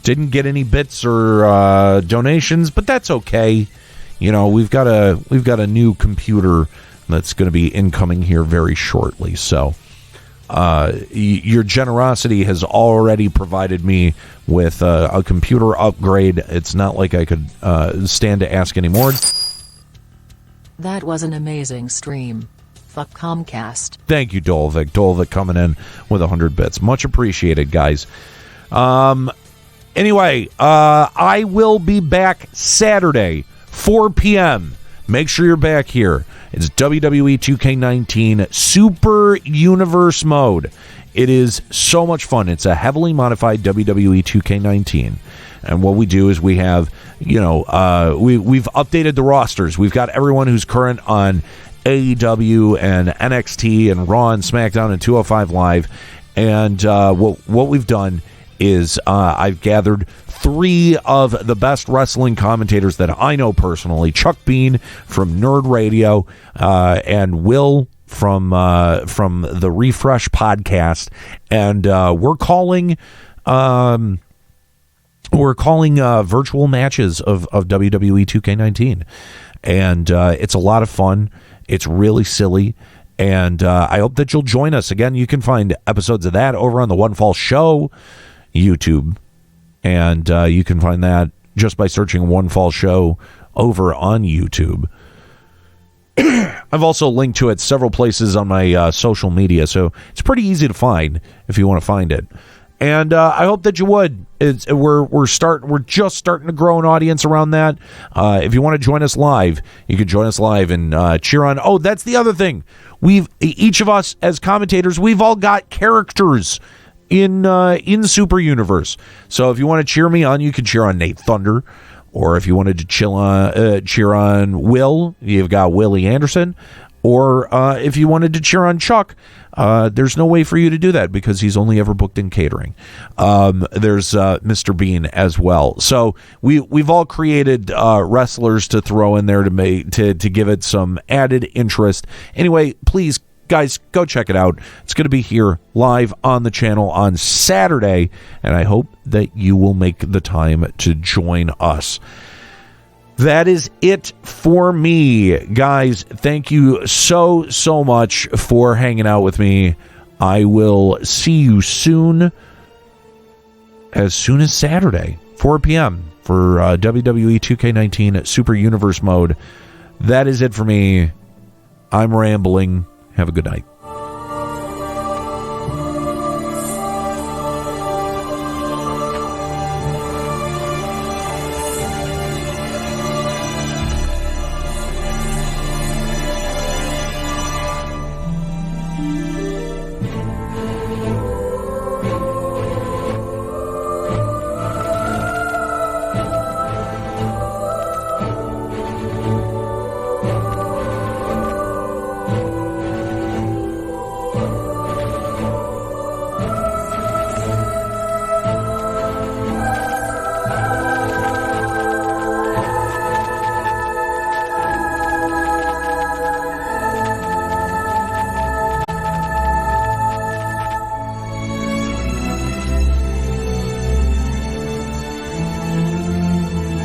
A: Didn't get any bits or donations, but that's okay. You know, we've got a new computer that's going to be incoming here very shortly. So your generosity has already provided me with a computer upgrade. It's not like I could stand to ask any more.
P: That was an amazing stream. Fuck Comcast.
A: Thank you, Dolvik. Dolvik coming in with 100 bits. Much appreciated, guys. Anyway, I will be back Saturday, 4 p.m. Make sure you're back here. It's WWE 2K19 Super Universe Mode. It is so much fun. It's a heavily modified WWE 2K19. And what we do is we have, we've updated the rosters. We've got everyone who's current on AEW and NXT and Raw and SmackDown and 205 Live. And what we've done is I've gathered 3 of the best wrestling commentators that I know personally. Chuck Bean from Nerd Radio and Will from the Refresh podcast. And we're calling virtual matches of WWE 2K19. And it's a lot of fun. It's really silly. And I hope that you'll join us. Again, you can find episodes of that over on the One Fall Show YouTube. And you can find that just by searching One Fall Show over on YouTube. I've also linked to it several places on my social media, so it's pretty easy to find if you want to find it. And I hope that you would. We're just starting to grow an audience around that. If you want to join us live, you can join us live and cheer on. Oh, that's the other thing. Each of us as commentators, we've all got characters in Super Universe. So if you want to cheer me on, you can cheer on Nate Thunder. Or if you wanted to cheer on Will, you've got Willie Anderson. Or if you wanted to cheer on Chuck, there's no way for you to do that because he's only ever booked in catering. There's Mr. Bean as well. So we've all created wrestlers to throw in there to give it some added interest. Anyway, please, guys, go check it out. It's going to be here live on the channel on Saturday, and I hope that you will make the time to join us. That is it for me, guys. Thank you so much for hanging out with me. I will see you soon as Saturday, 4 p.m. for WWE 2K19 Super Universe Mode. That is it for me. I'm rambling. Have a good night.